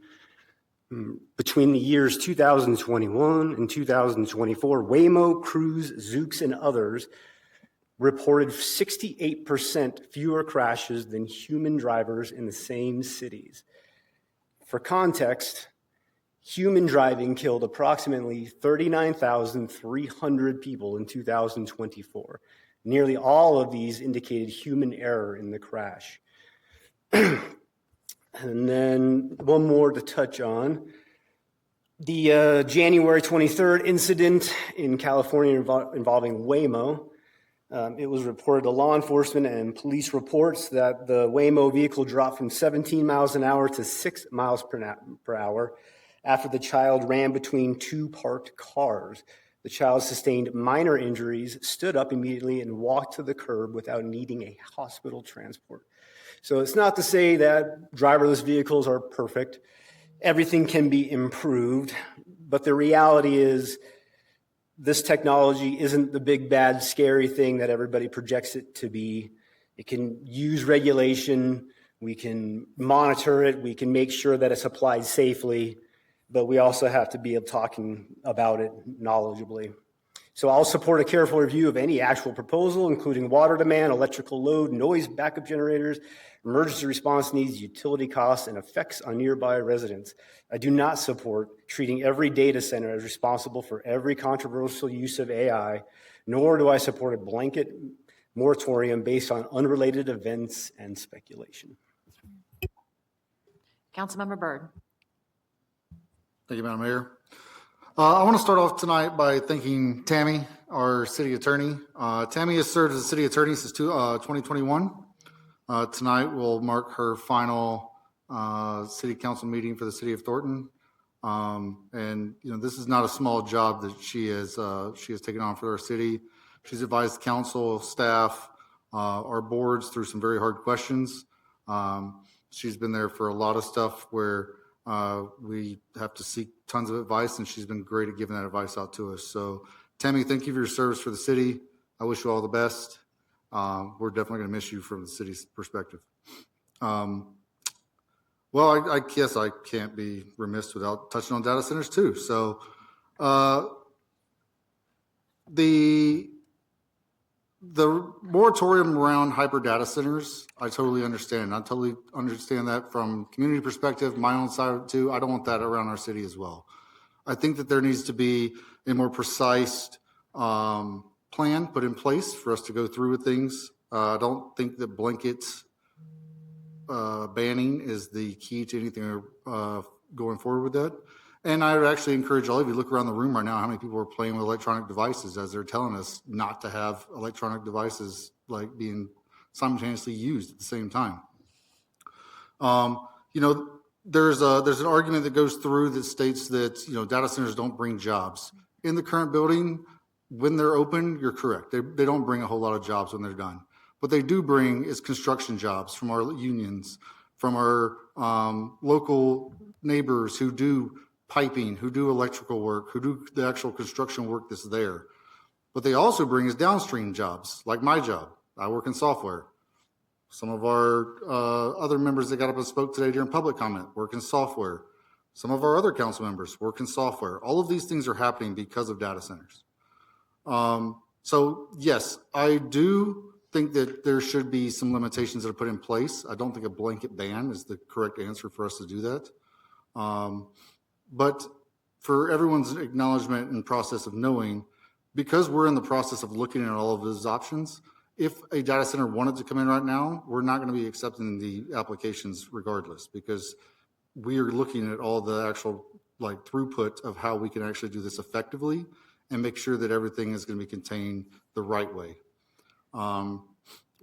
between the years 2021 and 2024, Waymo, Cruise, Zoox, and others reported 68% fewer crashes than human drivers in the same cities. For context, human driving killed approximately 39,300 people in 2024. Nearly all of these indicated human error in the crash. And then one more to touch on. The January 23rd incident in California involving Waymo, it was reported to law enforcement and police reports that the Waymo vehicle dropped from 17 miles an hour to 6 miles per hour after the child ran between two parked cars. The child sustained minor injuries, stood up immediately, and walked to the curb without needing a hospital transport. So it's not to say that driverless vehicles are perfect. Everything can be improved, but the reality is this technology isn't the big, bad, scary thing that everybody projects it to be. It can use regulation. We can monitor it. We can make sure that it's applied safely, but we also have to be talking about it knowledgeably. So I'll support a careful review of any actual proposal, including water demand, electrical load, noise backup generators, emergency response needs, utility costs, and effects on nearby residents. I do not support treating every data center as responsible for every controversial use of AI, nor do I support a blanket moratorium based on unrelated events and speculation. Councilmember Byrd. Thank you, Madam Mayor. I want to start off tonight by thanking Tammy, our city attorney. Tammy has served as a city attorney since 2021. Tonight will mark her final city council meeting for the city of Thornton. And this is not a small job that she has taken on for our city. She's advised council, staff, our boards through some very hard questions. She's been there for a lot of stuff where we have to seek tons of advice, and she's been great at giving that advice out to us. So, Tammy, thank you for your service for the city. I wish you all the best. We're definitely going to miss you from the city's perspective. Well, I guess I can't be remiss without touching on data centers too. So, the moratorium around hyper data centers, I totally understand. I totally understand that from community perspective, my own side too. I don't want that around our city as well. I think that there needs to be a more precise plan put in place for us to go through with things. I don't think that blanket banning is the key to anything going forward with that. And I would actually encourage all of you to look around the room right now how many people are playing with electronic devices as they're telling us not to have electronic devices like being simultaneously used at the same time. There's an argument that goes through that states that data centers don't bring jobs. In the current building, when they're open, you're correct. They don't bring a whole lot of jobs when they're done. What they do bring is construction jobs from our unions, from our local neighbors who do piping, who do electrical work, who do the actual construction work that's there. What they also bring is downstream jobs, like my job. I work in software. Some of our other members that got up and spoke today during public comment work in software. Some of our other council members work in software. All of these things are happening because of data centers. So yes, I do think that there should be some limitations that are put in place. I don't think a blanket ban is the correct answer for us to do that. But for everyone's acknowledgement and process of knowing, because we're in the process of looking at all of those options, if a data center wanted to come in right now, we're not going to be accepting the applications regardless, because we are looking at all the actual throughput of how we can actually do this effectively and make sure that everything is going to be contained the right way. One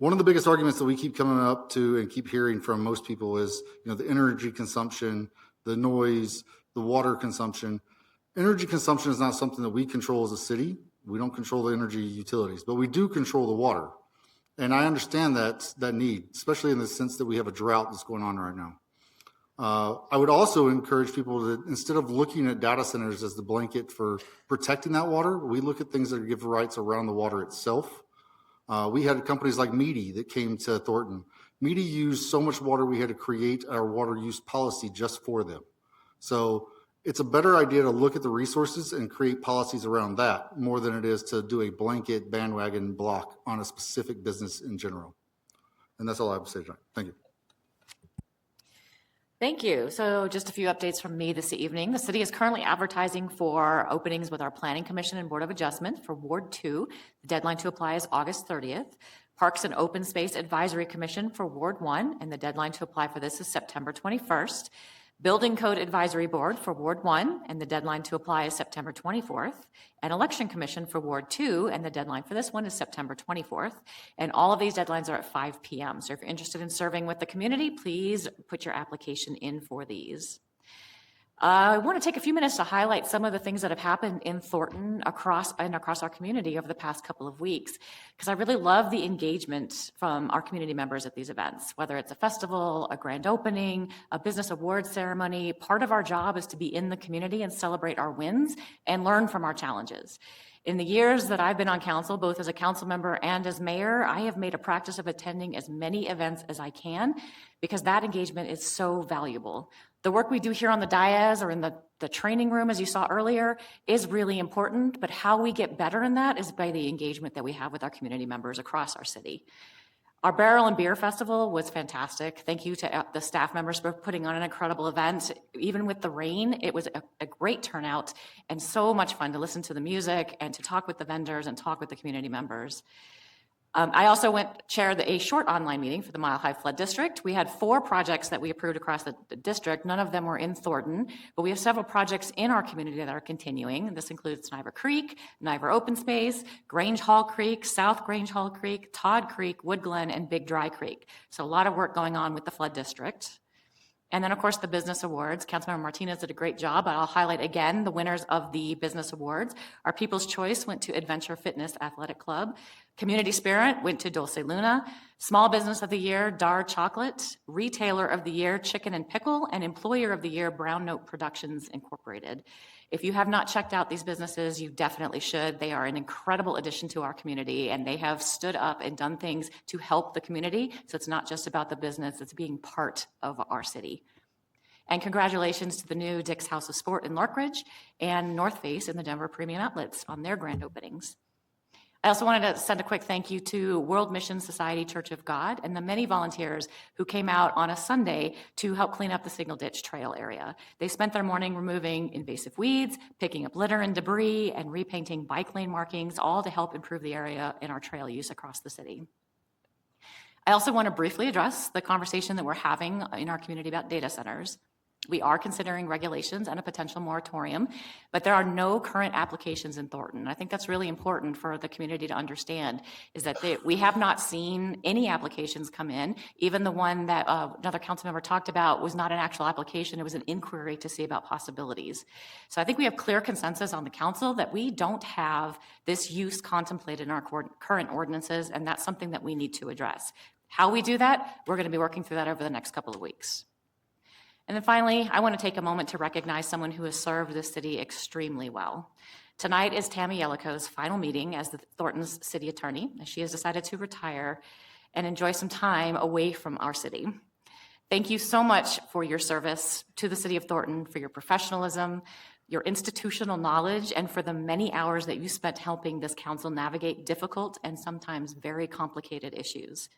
of the biggest arguments that we keep coming up to and keep hearing from most people is, the energy consumption, the noise, the water consumption. Energy consumption is not something that we control as a city. We don't control the energy utilities, but we do control the water. And I understand that need, especially in the sense that we have a drought that's going on right now. I would also encourage people to, instead of looking at data centers as the blanket for protecting that water, we look at things that give rights around the water itself. We had companies like Meady that came to Thornton. Meady used so much water, we had to create our water use policy just for them. So it's a better idea to look at the resources and create policies around that more than it is to do a blanket bandwagon block on a specific business in general. And that's all I have to say tonight. Thank you. Thank you. So just a few updates from me this evening. The city is currently advertising for openings with our Planning Commission and Board of Adjustment for Ward 2. The deadline to apply is August 30th. Parks and Open Space Advisory Commission for Ward 1, and the deadline to apply for this is September 21st. Building Code Advisory Board for Ward 1, and the deadline to apply is September 24th. And Election Commission for Ward 2, and the deadline for this one is September 24th. And all of these deadlines are at 5 p.m. So if you're interested in serving with the community, please put your application in for these. I want to take a few minutes to highlight some of the things that have happened in Thornton across our community over the past couple of weeks, because I really love the engagement from our community members at these events, whether it's a festival, a grand opening, a business awards ceremony. Part of our job is to be in the community and celebrate our wins and learn from our challenges. In the years that I've been on council, both as a council member and as mayor, I have made a practice of attending as many events as I can because that engagement is so valuable. The work we do here on the dais or in the training room, as you saw earlier, is really important, but how we get better in that is by the engagement that we have with our community members across our city. Our Barrel and Beer Festival was fantastic. Thank you to the staff members for putting on an incredible event. Even with the rain, it was a great turnout and so much fun to listen to the music and to talk with the vendors and talk with the community members. I also chaired a short online meeting for the Mile High Flood District. We had 4 projects that we approved across the district. None of them were in Thornton, but we have several projects in our community that are continuing. This includes Niver Creek, Niver Open Space, Grange Hall Creek, South Grange Hall Creek, Todd Creek, Wood Glen, and Big Dry Creek. So a lot of work going on with the Flood District. And then, of course, the Business Awards. Councilmember Martinez did a great job, but I'll highlight again the winners of the Business Awards. Our People's Choice went to Adventure Fitness Athletic Club. Community Spirit went to Dulce Luna. Small Business of the Year, Dar Chocolate. Retailer of the Year, Chicken and Pickle. And Employer of the Year, Brown Note Productions Incorporated. If you have not checked out these businesses, you definitely should. They are an incredible addition to our community, and they have stood up and done things to help the community. So it's not just about the business, it's being part of our city. And congratulations to the new Dick's House of Sport in Larkridge and North Face in the Denver Premium Outlets on their grand openings. I also wanted to send a quick thank you to World Mission Society Church of God and the many volunteers who came out on a Sunday to help clean up the Signal Ditch Trail area. They spent their morning removing invasive weeds, picking up litter and debris, and repainting bike lane markings, all to help improve the area and our trail use across the city. I also want to briefly address the conversation that we're having in our community about data centers. We are considering regulations and a potential moratorium, but there are no current applications in Thornton. I think that's really important for the community to understand, is that we have not seen any applications come in. Even the one that another council member talked about was not an actual application, it was an inquiry to see about possibilities. So I think we have clear consensus on the council that we don't have this use contemplated in our current ordinances, and that's something that we need to address. How we do that, we're going to be working through that over the next couple of weeks. And then finally, I want to take a moment to recognize someone who has served this city extremely well. Tonight is Tammy Yellico's final meeting as the Thornton's city attorney. She has decided to retire and enjoy some time away from our city. Thank you so much for your service to the city of Thornton, for your professionalism, your institutional knowledge, and for the many hours that you spent helping this council navigate difficult and sometimes very complicated issues.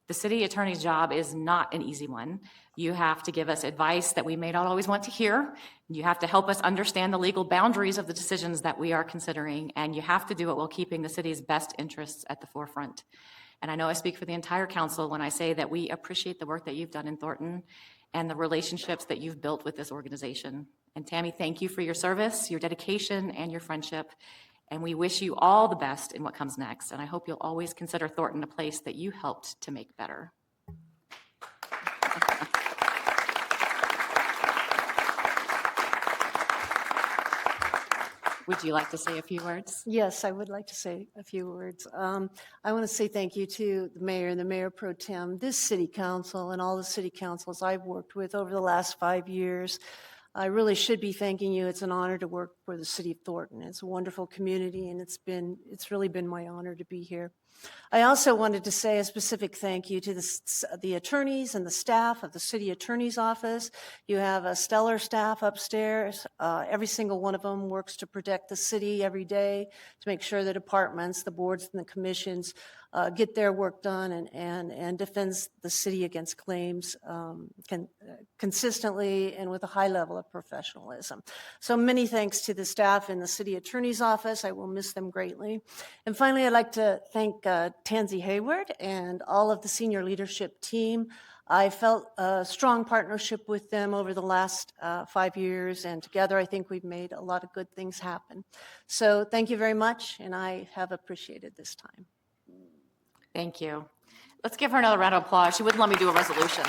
The city attorney's job is not an easy one. You have to give us advice that we may not always want to hear. You have to help us understand the legal boundaries of the decisions that we are considering, and you have to do it while keeping the city's best interests at the forefront. And I know I speak for the entire council when I say that we appreciate the work that you've done in Thornton and the relationships that you've built with this organization. And Tammy, thank you for your service, your dedication, and your friendship. And we wish you all the best in what comes next. And I hope you'll always consider Thornton a place that you helped to make better. Would you like to say a few words? Yes, I would like to say a few words. I want to say thank you to the mayor and the mayor pro tem, this city council, and all the city councils I've worked with over the last 5 years. I really should be thanking you. It's an honor to work for the city of Thornton. It's a wonderful community, and it's really been my honor to be here. I also wanted to say a specific thank you to the attorneys and the staff of the city attorney's office. You have a stellar staff upstairs. Every single one of them works to protect the city every day, to make sure the departments, the boards, and the commissions get their work done and defends the city against claims consistently and with a high level of professionalism. So many thanks to the staff in the city attorney's office. I will miss them greatly. And finally, I'd like to thank Tansy Hayward and all of the senior leadership team. I felt a strong partnership with them over the last 5 years, and together I think we've made a lot of good things happen. So thank you very much, and I have appreciated this time. Thank you. Let's give her another round of applause. She wouldn't let me do a resolution.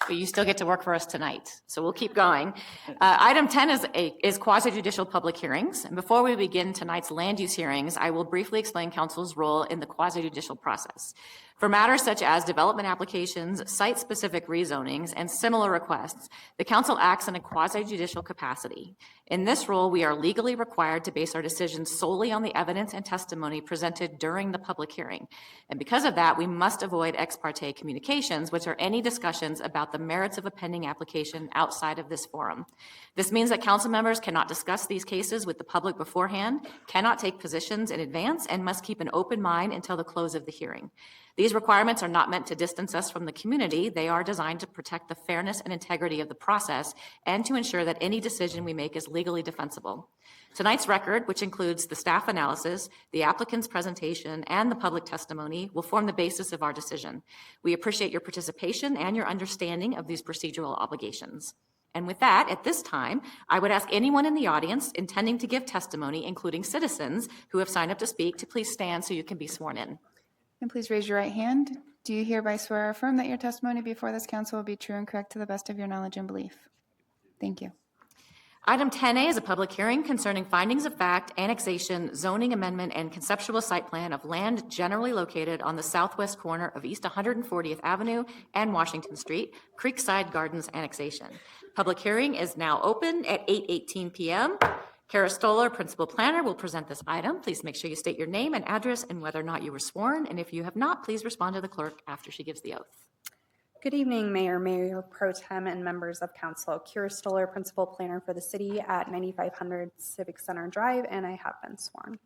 But you still get to work for us tonight, so we'll keep going. Item 10 is quasi-judicial public hearings. And before we begin tonight's land use hearings, I will briefly explain council's role in the quasi-judicial process. For matters such as development applications, site-specific rezonings, and similar requests, the council acts in a quasi-judicial capacity. In this role, we are legally required to base our decisions solely on the evidence and testimony presented during the public hearing. And because of that, we must avoid ex parte communications, which are any discussions about the merits of a pending application outside of this forum. This means that council members cannot discuss these cases with the public beforehand, cannot take positions in advance, and must keep an open mind until the close of the hearing. These requirements are not meant to distance us from the community. They are designed to protect the fairness and integrity of the process and to ensure that any decision we make is legally defensible. Tonight's record, which includes the staff analysis, the applicant's presentation, and the public testimony, will form the basis of our decision. We appreciate your participation and your understanding of these procedural obligations. And with that, at this time, I would ask anyone in the audience intending to give testimony, including citizens who have signed up to speak, to please stand so you can be sworn in. And please raise your right hand. Do you hereby swear or affirm that your testimony before this council will be true and correct to the best of your knowledge and belief? Thank you. Item 10A is a public hearing concerning findings of fact, annexation, zoning amendment, and conceptual site plan of land generally located on the southwest corner of East 140th Avenue and Washington Street, Creekside Gardens annexation. Public hearing is now open at 8:18 p.m. Kara Stoller, Principal Planner, will present this item. Please make sure you state your name and address and whether or not you were sworn. And if you have not, please respond to the clerk after she gives the oath. Good evening, Mayor, Mayor Pro Tem, and members of council. Kara Stoller, Principal Planner for the city at 9500 Civic Center Drive, and I have been sworn.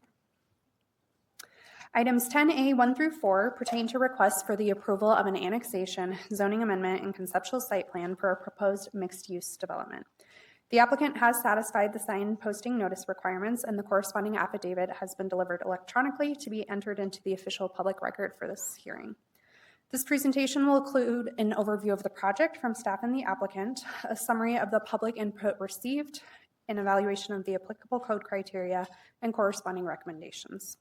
Items 10A 1 through 4 pertain to requests for the approval of an annexation, zoning amendment, and conceptual site plan for a proposed mixed-use development. The applicant has satisfied the sign posting notice requirements, and the corresponding affidavit has been delivered electronically to be entered into the official public record for this hearing. This presentation will include an overview of the project from staff and the applicant, a summary of the public input received, an evaluation of the applicable code criteria, and corresponding recommendations.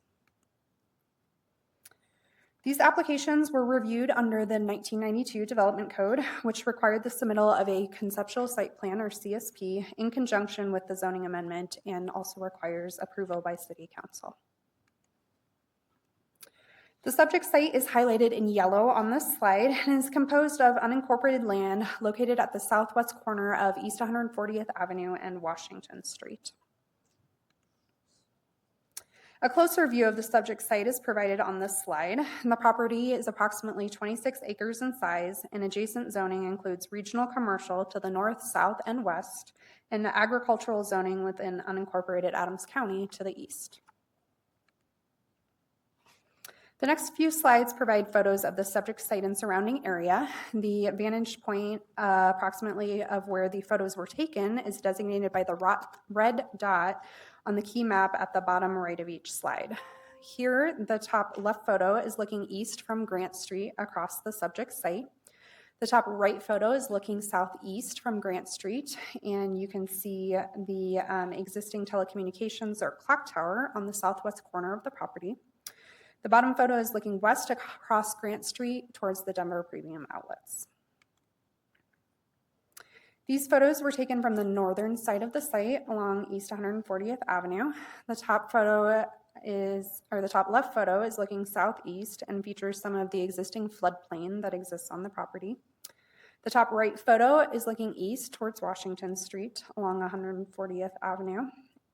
These applications were reviewed under the 1992 Development Code, which required the submittal of a conceptual site plan, or CSP, in conjunction with the zoning amendment, and also requires approval by City Council. The subject site is highlighted in yellow on this slide and is composed of unincorporated land located at the southwest corner of East 140th Avenue and Washington Street. A closer view of the subject site is provided on this slide. And the property is approximately 26 acres in size, and adjacent zoning includes regional commercial to the north, south, and west, and agricultural zoning within unincorporated Adams County to the east. The next few slides provide photos of the subject site and surrounding area. The vantage point approximately of where the photos were taken is designated by the red dot on the key map at the bottom right of each slide. Here, the top left photo is looking east from Grant Street across the subject site. The top right photo is looking southeast from Grant Street, and you can see the existing telecommunications or clock tower on the southwest corner of the property. The bottom photo is looking west across Grant Street towards the Denver Premium Outlets. These photos were taken from the northern side of the site along East 140th Avenue. The top left photo is looking southeast and features some of the existing floodplain that exists on the property. The top right photo is looking east towards Washington Street along 140th Avenue.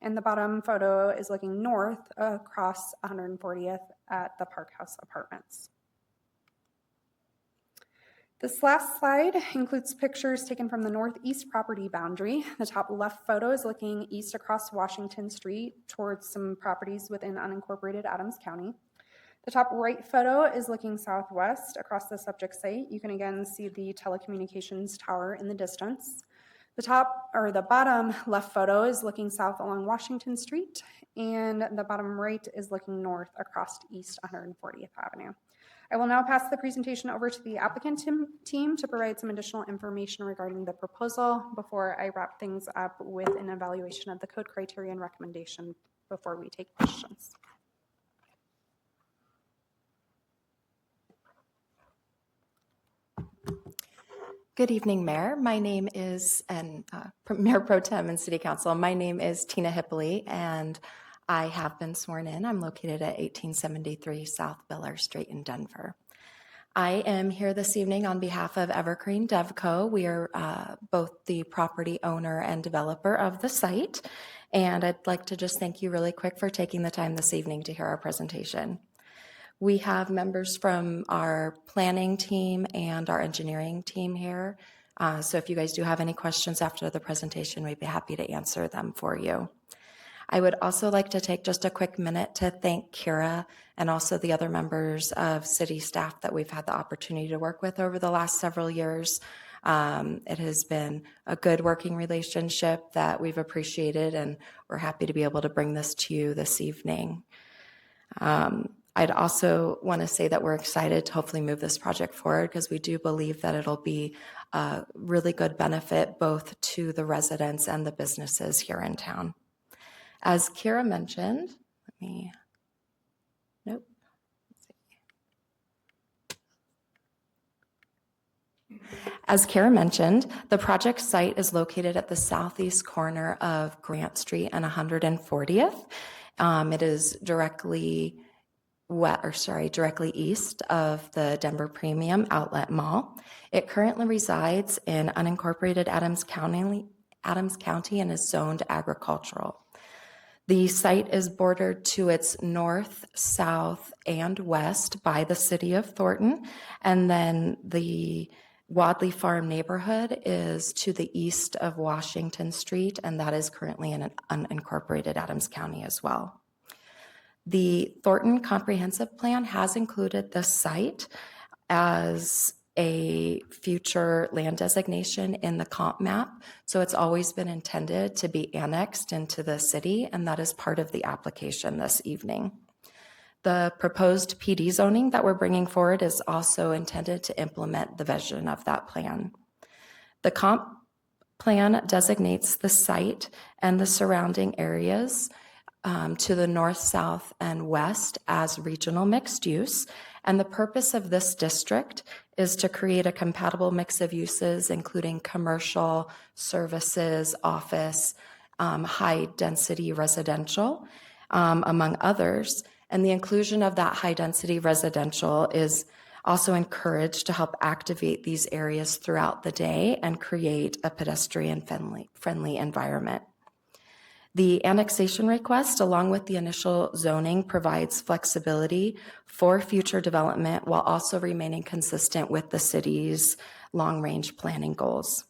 And the bottom photo is looking north across 140th at the Park House Apartments. This last slide includes pictures taken from the northeast property boundary. The top left photo is looking east across Washington Street towards some properties within unincorporated Adams County. The top right photo is looking southwest across the subject site. You can again see the telecommunications tower in the distance. The bottom left photo is looking south along Washington Street, and the bottom right is looking north across East 140th Avenue. I will now pass the presentation over to the applicant team to provide some additional information regarding the proposal before I wrap things up with an evaluation of the code criteria and recommendation before we take questions. Good evening, Mayor. My name is, Mayor Pro Tem and City Council. My name is Tina Hippley, and I have been sworn in. I'm located at 1873 South Biller Street in Denver. I am here this evening on behalf of Evergreen DevCo. We are both the property owner and developer of the site. And I'd like to just thank you really quick for taking the time this evening to hear our presentation. We have members from our planning team and our engineering team here. So if you guys do have any questions after the presentation, we'd be happy to answer them for you. I would also like to take just a quick minute to thank Kira and also the other members of city staff that we've had the opportunity to work with over the last several years. It has been a good working relationship that we've appreciated, and we're happy to be able to bring this to you this evening. I'd also want to say that we're excited to hopefully move this project forward because we do believe that it'll be a really good benefit both to the residents and the businesses here in town. As Kira mentioned, As Kara mentioned, the project site is located at the southeast corner of Grant Street and 140th. It is directly east of the Denver Premium Outlet Mall. It currently resides in unincorporated Adams County and is zoned agricultural. The site is bordered to its north, south, and west by the city of Thornton, and then the Wadley Farm neighborhood is to the east of Washington Street, and that is currently in an unincorporated Adams County as well. The Thornton Comprehensive Plan has included this site as a future land designation in the comp map, so it's always been intended to be annexed into the city, and that is part of the application this evening. The proposed PD zoning that we're bringing forward is also intended to implement the vision of that plan. The comp plan designates the site and the surrounding areas to the north, south, and west as regional mixed use. And the purpose of this district is to create a compatible mix of uses, including commercial, services, office, high-density residential, among others. And the inclusion of that high-density residential is also encouraged to help activate these areas throughout the day and create a pedestrian-friendly environment. The annexation request, along with the initial zoning, provides flexibility for future development while also remaining consistent with the city's long-range planning goals.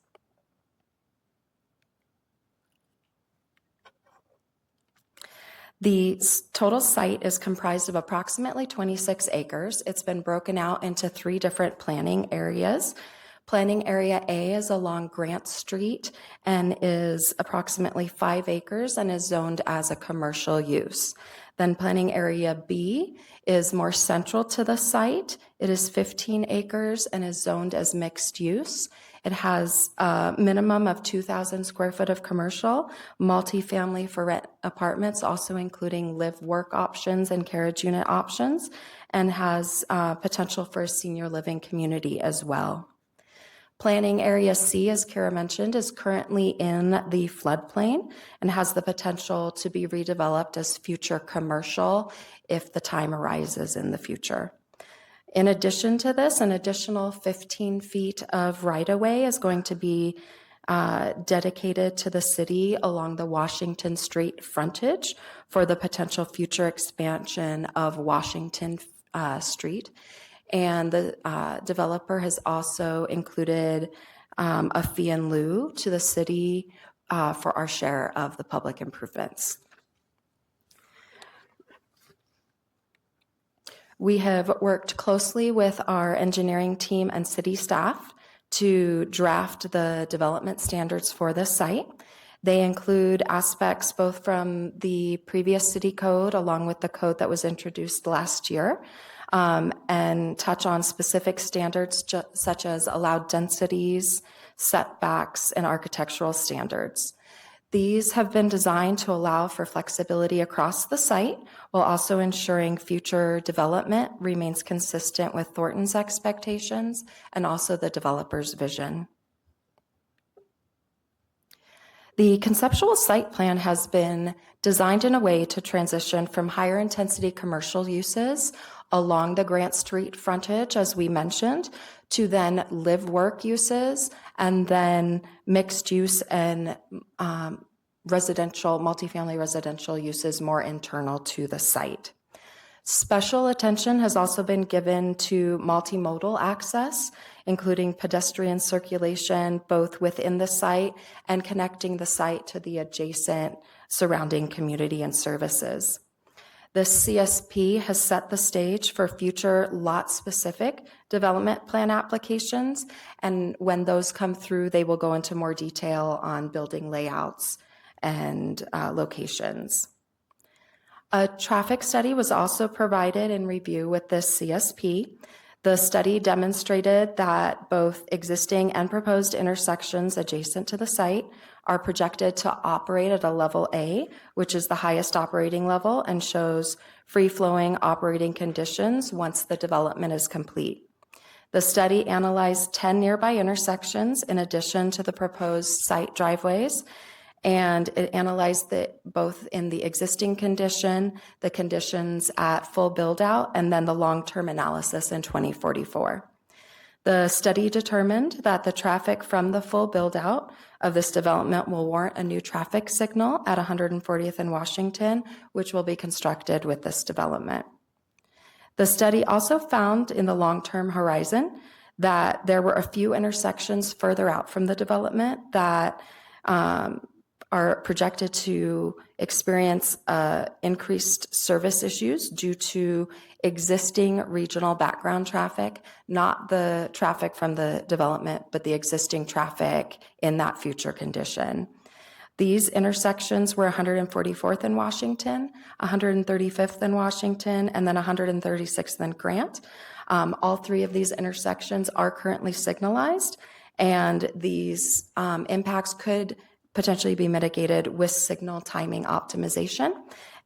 The total site is comprised of approximately 26 acres. It's been broken out into 3 different planning areas. Planning Area A is along Grant Street and is approximately 5 acres and is zoned as a commercial use. Then Planning Area B is more central to the site. It is 15 acres and is zoned as mixed use. It has a minimum of 2,000 square foot of commercial, multifamily for rent apartments, also including live-work options and carriage unit options, and has potential for a senior living community as well. Planning Area C, as Kara mentioned, is currently in the floodplain and has the potential to be redeveloped as future commercial if the time arises in the future. In addition to this, an additional 15 feet of right-of-way is going to be dedicated to the city along the Washington Street frontage for the potential future expansion of Washington Street. And the developer has also included a fee in lieu to the city for our share of the public improvements. We have worked closely with our engineering team and city staff to draft the development standards for this site. They include aspects both from the previous city code along with the code that was introduced last year, and touch on specific standards such as allowed densities, setbacks, and architectural standards. These have been designed to allow for flexibility across the site while also ensuring future development remains consistent with Thornton's expectations and also the developer's vision. The conceptual site plan has been designed in a way to transition from higher intensity commercial uses along the Grant Street frontage, as we mentioned, to then live-work uses, and then mixed use and multifamily residential uses more internal to the site. Special attention has also been given to multimodal access, including pedestrian circulation both within the site and connecting the site to the adjacent surrounding community and services. The CSP has set the stage for future lot-specific development plan applications, and when those come through, they will go into more detail on building layouts and locations. A traffic study was also provided in review with this CSP. The study demonstrated that both existing and proposed intersections adjacent to the site are projected to operate at a level A, which is the highest operating level, and shows free-flowing operating conditions once the development is complete. The study analyzed 10 nearby intersections in addition to the proposed site driveways, and it analyzed both in the existing condition, the conditions at full build-out, and then the long-term analysis in 2044. The study determined that the traffic from the full build-out of this development will warrant a new traffic signal at 140th and Washington, which will be constructed with this development. The study also found in the long-term horizon that there were a few intersections further out from the development that are projected to experience increased service issues due to existing regional background traffic, not the traffic from the development, but the existing traffic in that future condition. These intersections were 144th and Washington, 135th and Washington, and then 136th and Grant. All three of these intersections are currently signalized, and these impacts could potentially be mitigated with signal timing optimization.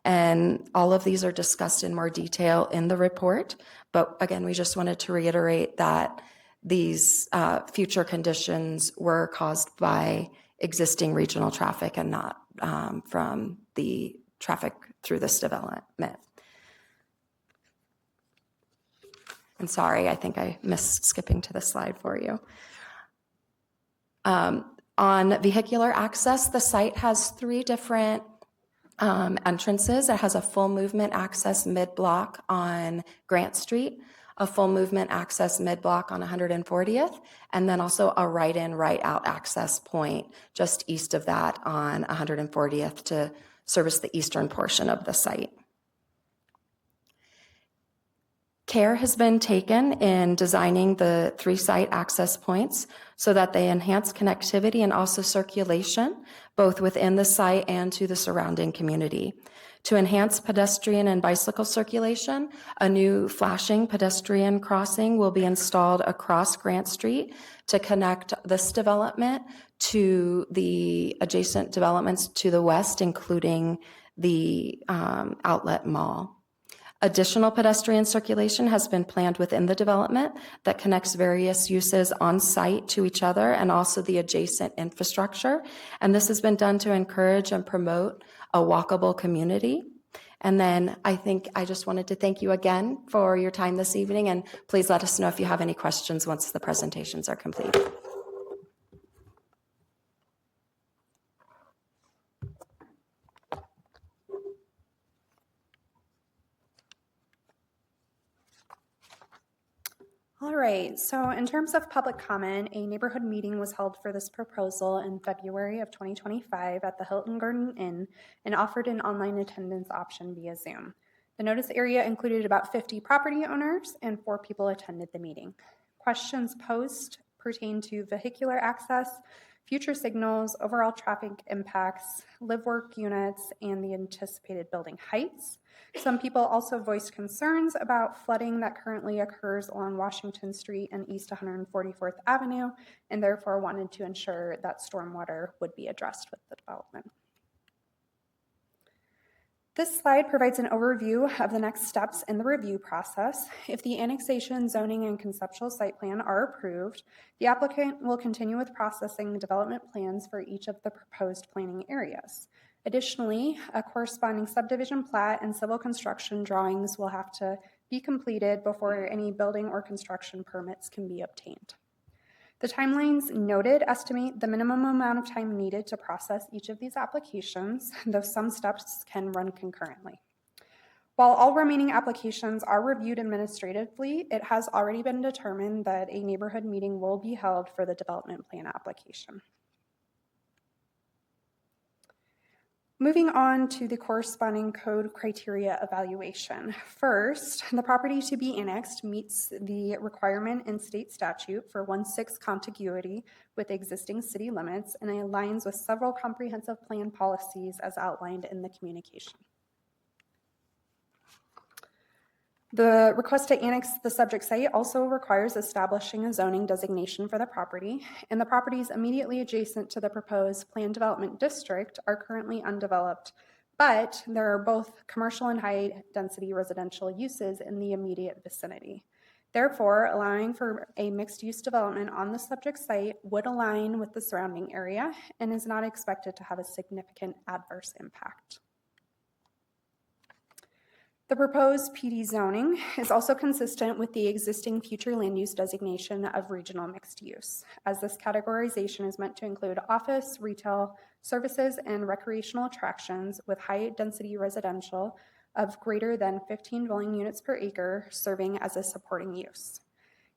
And all of these are discussed in more detail in the report. But again, we just wanted to reiterate that these future conditions were caused by existing regional traffic and not from the traffic through this development. And sorry, I think I missed skipping to the slide for you. On vehicular access, the site has three different entrances. It has a full movement access mid-block on Grant Street, a full movement access mid-block on 140th, and then also a right-in, right-out access point just east of that on 140th to service the eastern portion of the site. Care has been taken in designing the three site access points so that they enhance connectivity and also circulation, both within the site and to the surrounding community. To enhance pedestrian and bicycle circulation, a new flashing pedestrian crossing will be installed across Grant Street to connect this development to the adjacent developments to the west, including the outlet mall. Additional pedestrian circulation has been planned within the development that connects various uses on site to each other and also the adjacent infrastructure. And this has been done to encourage and promote a walkable community. And then I think I just wanted to thank you again for your time this evening, and please let us know if you have any questions once the presentations are complete. All right, so in terms of public comment, a neighborhood meeting was held for this proposal in February of 2025 at the Hilton Garden Inn and offered an online attendance option via Zoom. The notice area included about 50 property owners and 4 people attended the meeting. Questions posed pertain to vehicular access, future signals, overall traffic impacts, live-work units, and the anticipated building heights. Some people also voiced concerns about flooding that currently occurs along Washington Street and East 144th Avenue, and therefore wanted to ensure that stormwater would be addressed with the development. This slide provides an overview of the next steps in the review process. If the annexation, zoning, and conceptual site plan are approved, the applicant will continue with processing development plans for each of the proposed planning areas. Additionally, a corresponding subdivision plat and civil construction drawings will have to be completed before any building or construction permits can be obtained. The timelines noted estimate the minimum amount of time needed to process each of these applications, though some steps can run concurrently. While all remaining applications are reviewed administratively, it has already been determined that a neighborhood meeting will be held for the development plan application. Moving on to the corresponding code criteria evaluation. First, the property to be annexed meets the requirement in state statute for 1/6 contiguity with existing city limits and aligns with several comprehensive plan policies as outlined in the communication. The request to annex the subject site also requires establishing a zoning designation for the property, and the properties immediately adjacent to the proposed planned development district are currently undeveloped, but there are both commercial and high-density residential uses in the immediate vicinity. Therefore, allowing for a mixed-use development on the subject site would align with the surrounding area and is not expected to have a significant adverse impact. The proposed PD zoning is also consistent with the existing future land use designation of regional mixed use, as this categorization is meant to include office, retail, services, and recreational attractions with high-density residential of greater than 15 dwelling units per acre serving as a supporting use.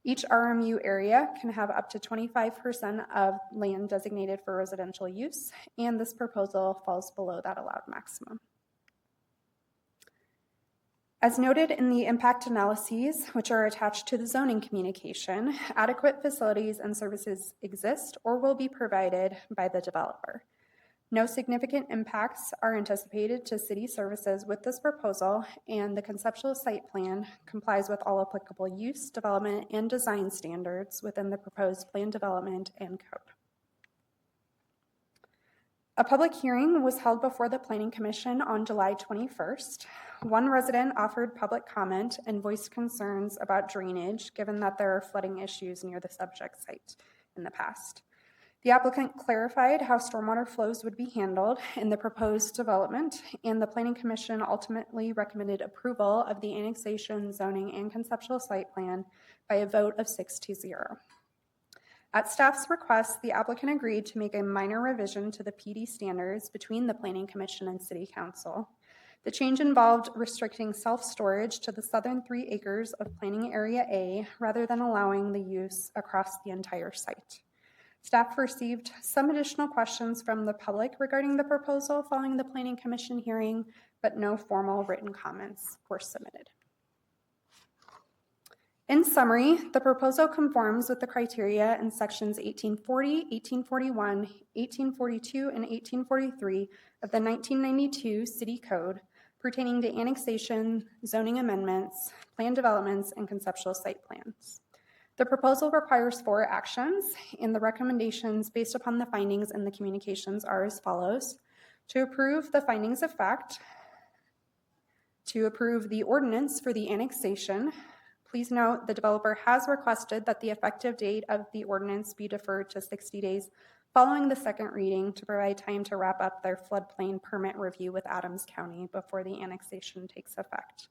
Each RMU area can have up to 25% of land designated for residential use, and this proposal falls below that allowed maximum. As noted in the impact analyses, which are attached to the zoning communication, adequate facilities and services exist or will be provided by the developer. No significant impacts are anticipated to city services with this proposal, and the conceptual site plan complies with all applicable use, development, and design standards within the proposed plan development and code. A public hearing was held before the Planning Commission on July 21st. One resident offered public comment and voiced concerns about drainage, given that there are flooding issues near the subject site in the past. The applicant clarified how stormwater flows would be handled in the proposed development, and the Planning Commission ultimately recommended approval of the annexation, zoning, and conceptual site plan by a vote of 6-0. At staff's request, the applicant agreed to make a minor revision to the PD standards between the Planning Commission and City Council. The change involved restricting self-storage to the southern 3 acres of Planning Area A rather than allowing the use across the entire site. Staff received some additional questions from the public regarding the proposal following the Planning Commission hearing, but no formal written comments were submitted. In summary, the proposal conforms with the criteria in sections 1840, 1841, 1842, and 1843 of the 1992 City Code pertaining to annexation, zoning amendments, plan developments, and conceptual site plans. The proposal requires 4 actions, and the recommendations based upon the findings in the communications are as follows: to approve the findings of fact, to approve the ordinance for the annexation. Please note the developer has requested that the effective date of the ordinance be deferred to 60 days following the second reading to provide time to wrap up their floodplain permit review with Adams County before the annexation takes effect.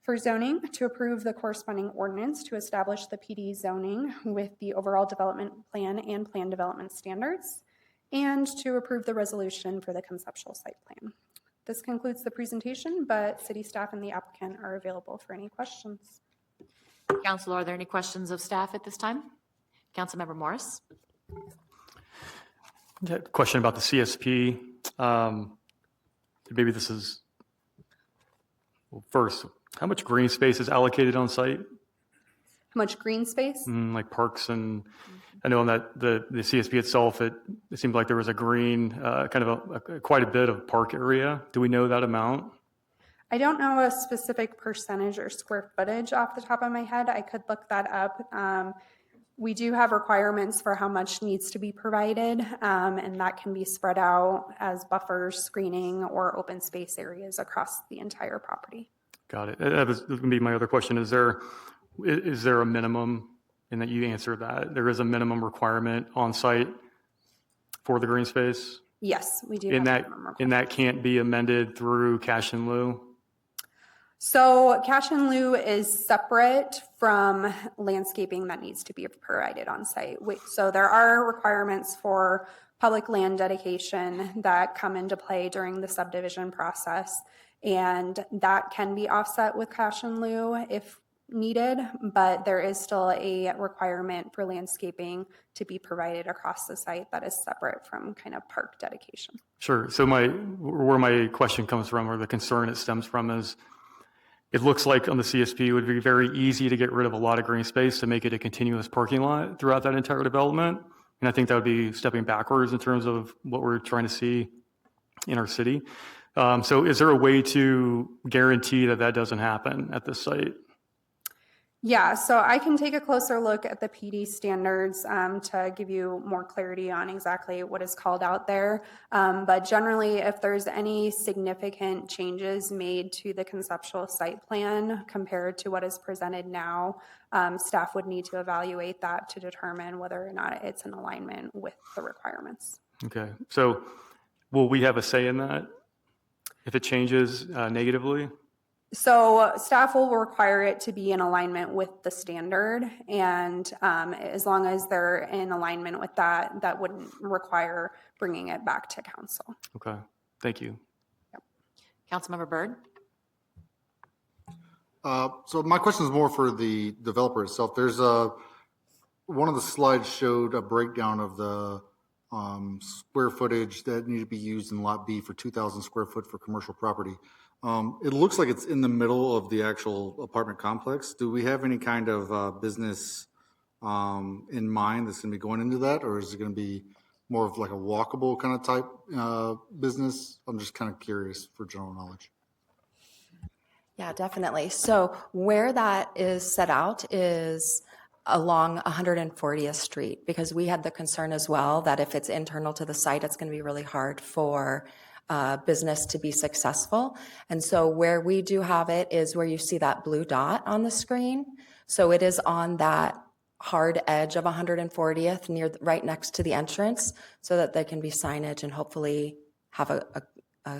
For zoning, to approve the corresponding ordinance to establish the PD zoning with the overall development plan and plan development standards, and to approve the resolution for the conceptual site plan. This concludes the presentation, but city staff and the applicant are available for any questions. Council, are there any questions of staff at this time? Councilmember Morris. Yeah, question about the CSP. Maybe this is, well, first, how much green space is allocated on site? How much green space? Like parks, and I know on that the CSP itself, it seemed like there was a green, kind of quite a bit of park area. Do we know that amount? I don't know a specific percentage or square footage off the top of my head. I could look that up. We do have requirements for how much needs to be provided, and that can be spread out as buffers, screening, or open space areas across the entire property. Got it. That was going to be my other question. Is there a minimum, in that you answered that, there is a minimum requirement on site for the green space? Yes, we do. And that can't be amended through cash in lieu? So cash in lieu is separate from landscaping that needs to be provided on site. So there are requirements for public land dedication that come into play during the subdivision process, and that can be offset with cash in lieu if needed, but there is still a requirement for landscaping to be provided across the site that is separate from kind of park dedication. Sure. So where my question comes from, or the concern it stems from, is it looks like on the CSP it would be very easy to get rid of a lot of green space to make it a continuous parking lot throughout that entire development. And I think that would be stepping backwards in terms of what we're trying to see in our city. So is there a way to guarantee that that doesn't happen at this site? Yeah, so I can take a closer look at the PD standards to give you more clarity on exactly what is called out there. But generally, if there's any significant changes made to the conceptual site plan compared to what is presented now, staff would need to evaluate that to determine whether or not it's in alignment with the requirements. Okay, so will we have a say in that if it changes negatively? So staff will require it to be in alignment with the standard, and as long as they're in alignment with that, that wouldn't require bringing it back to council. Okay, thank you. Yep. Councilmember Byrd? So my question is more for the developer itself. There's one of the slides showed a breakdown of the square footage that needed to be used in Lot B for 2,000 square foot for commercial property. It looks like it's in the middle of the actual apartment complex. Do we have any kind of business in mind that's going to be going into that, or is it going to be more of like a walkable kind of type business? I'm just kind of curious for general knowledge. Yeah, definitely. So where that is set out is along 140th Street, because we had the concern as well that if it's internal to the site, it's going to be really hard for business to be successful. And so where we do have it is where you see that blue dot on the screen. So it is on that hard edge of 140th, right next to the entrance, so that there can be signage and hopefully have a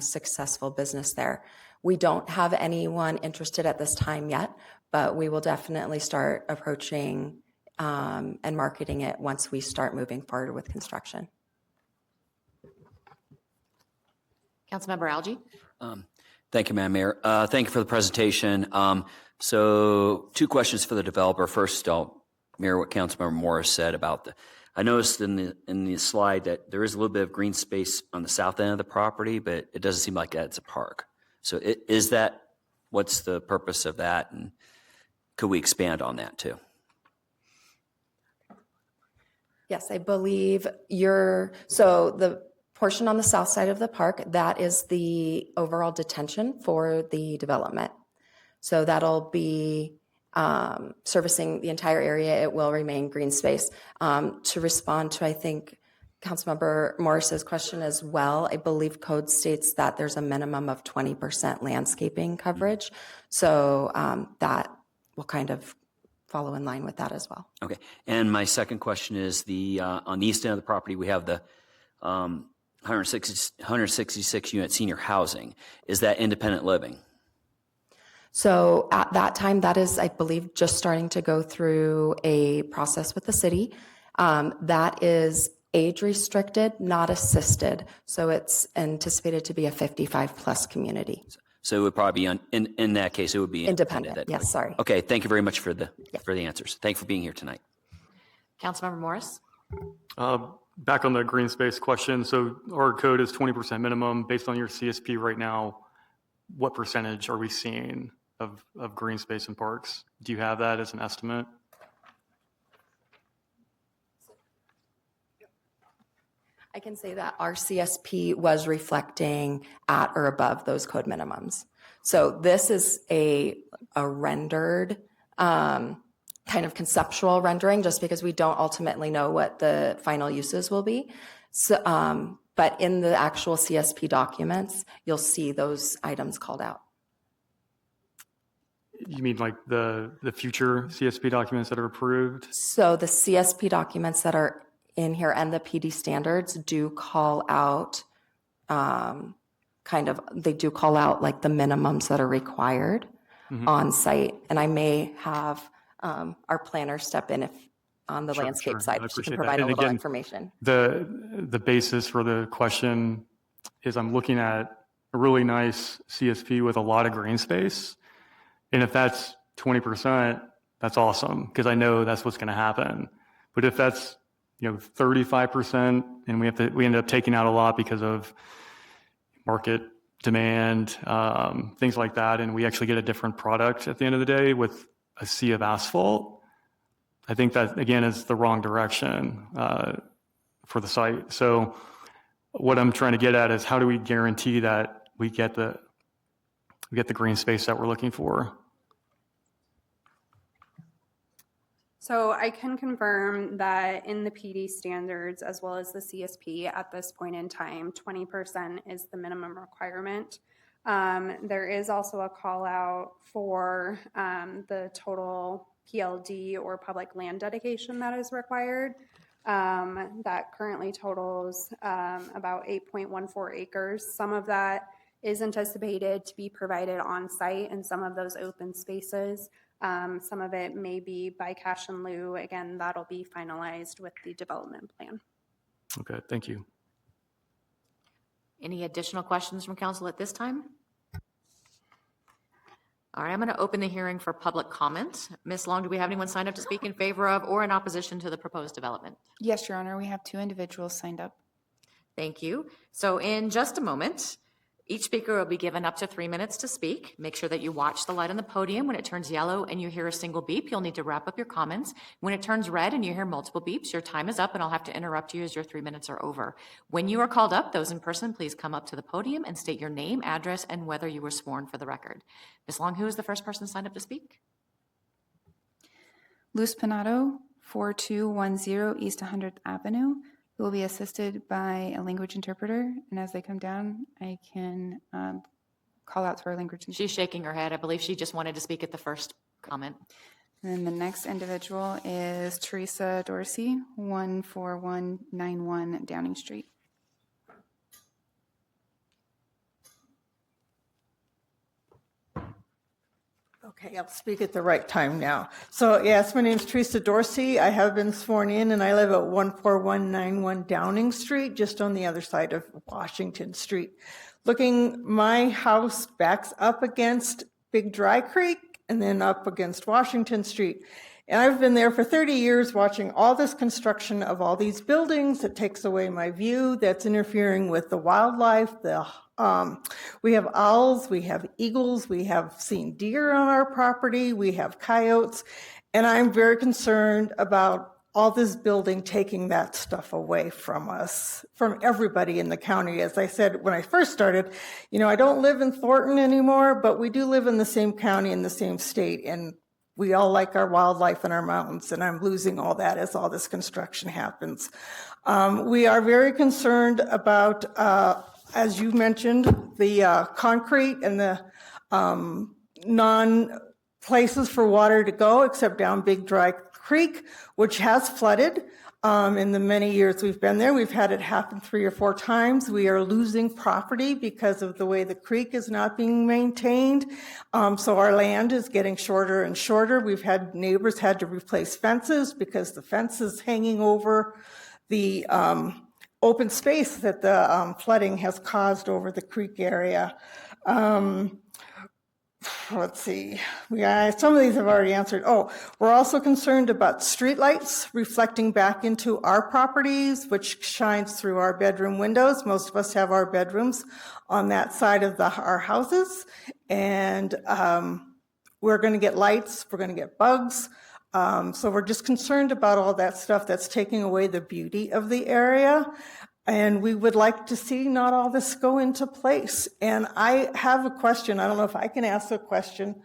successful business there. We don't have anyone interested at this time yet, but we will definitely start approaching and marketing it once we start moving forward with construction. Councilmember Algie? Thank you, Madam Mayor. Thank you for the presentation. So 2 questions for the developer. First, I'll mirror what Councilmember Morris said about I noticed in the slide that there is a little bit of green space on the south end of the property, but it doesn't seem like it's a park. So what's the purpose of that? And could we expand on that too? Yes, I believe so the portion on the south side of the park, that is the overall detention for the development. So that'll be servicing the entire area. It will remain green space. To respond to, I think, Councilmember Morris's question as well, I believe code states that there's a minimum of 20% landscaping coverage. So that will kind of follow in line with that as well. Okay. And my second question is on the east end of the property, we have the 166 unit senior housing. Is that independent living? So at that time, that is, I believe, just starting to go through a process with the city. That is age restricted, not assisted. So it's anticipated to be a 55 plus community. So it would probably be in that case, it would be independent. Yes, sorry. Okay, thank you very much for the answers. Thank you for being here tonight. Councilmember Morris? Back on the green space question. So our code is 20% minimum. Based on your CSP right now, what percentage are we seeing of green space in parks? Do you have that as an estimate? I can say that our CSP was reflecting at or above those code minimums. So this is a rendered kind of conceptual rendering, just because we don't ultimately know what the final uses will be. So, but in the actual CSP documents, you'll see those items called out. You mean like the future CSP documents that are approved? So the CSP documents that are in here and the PD standards do call out they do call out like the minimums that are required. on site. And I may have our planner step in if on the landscape Sure. side, I she can appreciate provide that. a And little again, information. The basis for the question is I'm looking at a really nice CSP with a lot of green space. And if that's 20%, that's awesome, because I know that's what's going to happen. But if that's 35% and we end up taking out a lot because of market demand, things like that, and we actually get a different product at the end of the day with a sea of asphalt, I think that, again, is the wrong direction for the site. So what I'm trying to get at is how do we guarantee that we get the green space that we're looking for? So I can confirm that in the PD standards as well as the CSP at this point in time, 20% is the minimum requirement. There is also a call out for the total PLD or public land dedication that is required. That currently totals about 8.14 acres. Some of that is anticipated to be provided on site in some of those open spaces. Some of it may be by cash in lieu. Again, that'll be finalized with the development plan. Okay, thank you. Any additional questions from council at this time? All right, I'm going to open the hearing for public comment. Ms. Long, do we have anyone signed up to speak in favor of or in opposition to the proposed development? Yes, Your Honor, we have 2 individuals signed up. Thank you. So in just a moment, each speaker will be given up to 3 minutes to speak. Make sure that you watch the light on the podium. When it turns yellow and you hear a single beep, you'll need to wrap up your comments. When it turns red and you hear multiple beeps, your time is up and I'll have to interrupt you as your 3 minutes are over. When you are called up, those in person, please come up to the podium and state your name, address, and whether you were sworn for the record. Ms. Long, who is the first person signed up to speak? Luz Pinato, 4210 East 100th Avenue. Who will be assisted by a language interpreter. And as they come down, I can call out to our language interpreter. She's shaking her head. I believe she just wanted to speak at the first comment. And then the next individual is Teresa Dorsey, 14191 Downing Street. Okay, I'll speak at the right time now. So yes, my name is Teresa Dorsey. I have been sworn in and I live at 14191 Downing Street, just on the other side of Washington Street. My house backs up against Big Dry Creek and then up against Washington Street. And I've been there for 30 years watching all this construction of all these buildings that takes away my view, that's interfering with the wildlife. We have owls, we have eagles, we have seen deer on our property, we have coyotes, and I'm very concerned about all this building taking that stuff away from us, from everybody in the county. As I said when I first started, I don't live in Thornton anymore, but we do live in the same county in the same state, and we all like our wildlife and our mountains, and I'm losing all that as all this construction happens. We are very concerned about, as you mentioned, the concrete and the non-places for water to go except down Big Dry Creek, which has flooded. In the many years we've been there, we've had it happen 3 or 4 times. We are losing property because of the way the creek is not being maintained. So our land is getting shorter and shorter. We've had neighbors had to replace fences because the fence is hanging over the open space that the flooding has caused over the creek area. Let's see, some of these I've already answered. We're also concerned about streetlights reflecting back into our properties, which shines through our bedroom windows. Most of us have our bedrooms on that side of our houses. And we're going to get lights, we're going to get bugs. So we're just concerned about all that stuff that's taking away the beauty of the area. And we would like to see not all this go into place. And I have a question. I don't know if I can ask a question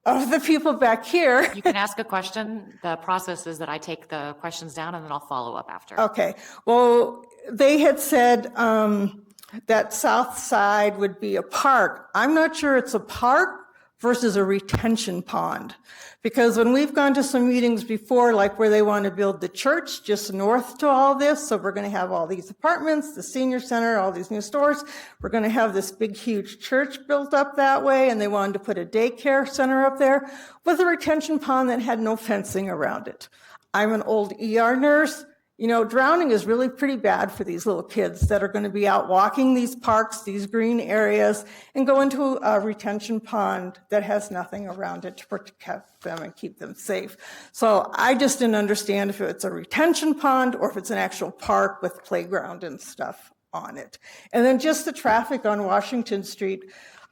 of the people back here. You can ask a question. The process is that I take the questions down and then I'll follow up after. Okay. Well, they had said that south side would be a park. I'm not sure it's a park, versus a retention pond. Because when we've gone to some meetings before, like where they want to build the church just north to all this, so we're going to have all these apartments, the senior center, all these new stores, we're going to have this big, huge church built up that way, and they wanted to put a daycare center up there with a retention pond that had no fencing around it. I'm an old ER nurse. You know, drowning is really pretty bad for these little kids that are going to be out walking these parks, these green areas, and go into a retention pond that has nothing around it to protect them and keep them safe. So I just didn't understand if it's a retention pond or if it's an actual park with playground and stuff on it. And then just the traffic on Washington Street.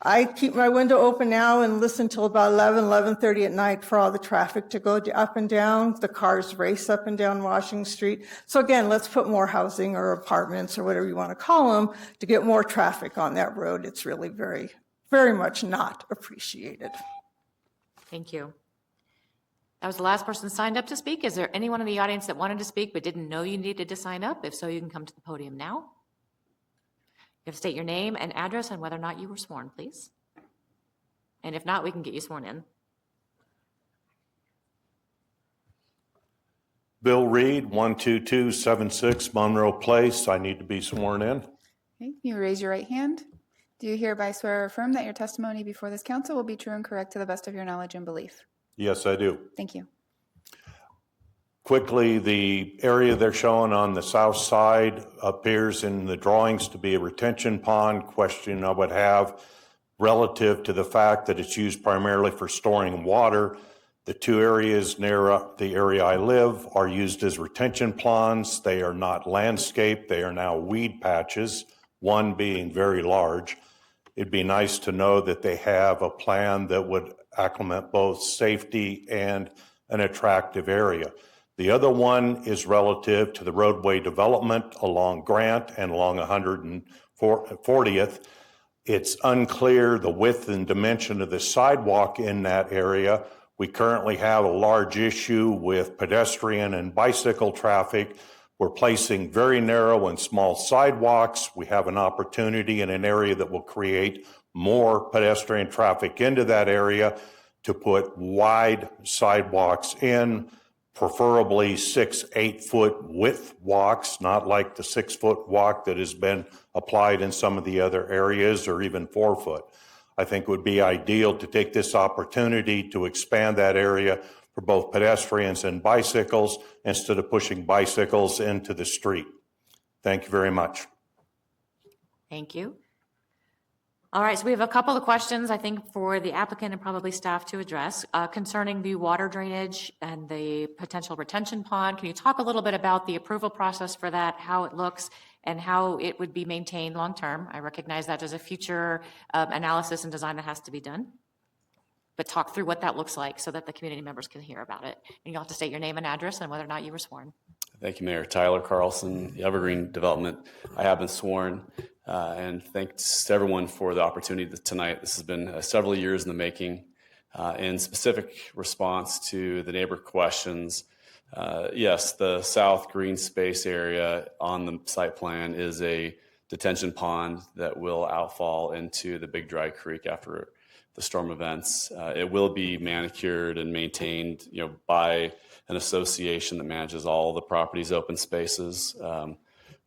I keep my window open now and listen till about 11:30 at night for all the traffic to go up and down. The cars race up and down Washington Street. So again, let's put more housing or apartments or whatever you want to call them to get more traffic on that road. It's really very, very much not appreciated. Thank you. That was the last person signed up to speak. Is there anyone in the audience that wanted to speak but didn't know you needed to sign up? If so, you can come to the podium now. You have to state your name and address and whether or not you were sworn, please. And if not, we can get you sworn in. Bill Reed, 12276 Monroe Place. I need to be sworn in. Okay, can you raise your right hand? Do you hereby swear or affirm that your testimony before this council will be true and correct to the best of your knowledge and belief? Yes, I do. Thank you. Quickly, the area they're showing on the south side appears in the drawings to be a retention pond. Question I would have relative to the fact that it's used primarily for storing water. The two areas near the area I live are used as retention ponds. They are not landscaped. They are now weed patches, one being very large. It'd be nice to know that they have a plan that would acclimate both safety and an attractive area. The other one is relative to the roadway development along Grant and along 140th. It's unclear the width and dimension of the sidewalk in that area. We currently have a large issue with pedestrian and bicycle traffic. We're placing very narrow and small sidewalks. We have an opportunity in an area that will create more pedestrian traffic into that area to put wide sidewalks in, preferably 6-8 foot width walks, not like the 6 foot walk that has been applied in some of the other areas, or even 4 foot. I think it would be ideal to take this opportunity to expand that area for both pedestrians and bicycles instead of pushing bicycles into the street. Thank you very much. Thank you. All right, so we have a couple of questions, I think, for the applicant and probably staff to address concerning the water drainage and the potential retention pond. Can you talk a little bit about the approval process for that, how it looks, and how it would be maintained long-term? I recognize that as a future analysis and design that has to be done. But talk through what that looks like so that the community members can hear about it. And you'll have to state your name and address and whether or not you were sworn. Thank you, Mayor. Tyler Carlson, the Evergreen Development. I have been sworn. And thanks to everyone for the opportunity tonight. This has been several years in the making. In specific response to the neighbor questions, yes, the south green space area on the site plan is a detention pond that will outfall into the Big Dry Creek after the storm events. It will be manicured and maintained, by an association that manages all the property's open spaces,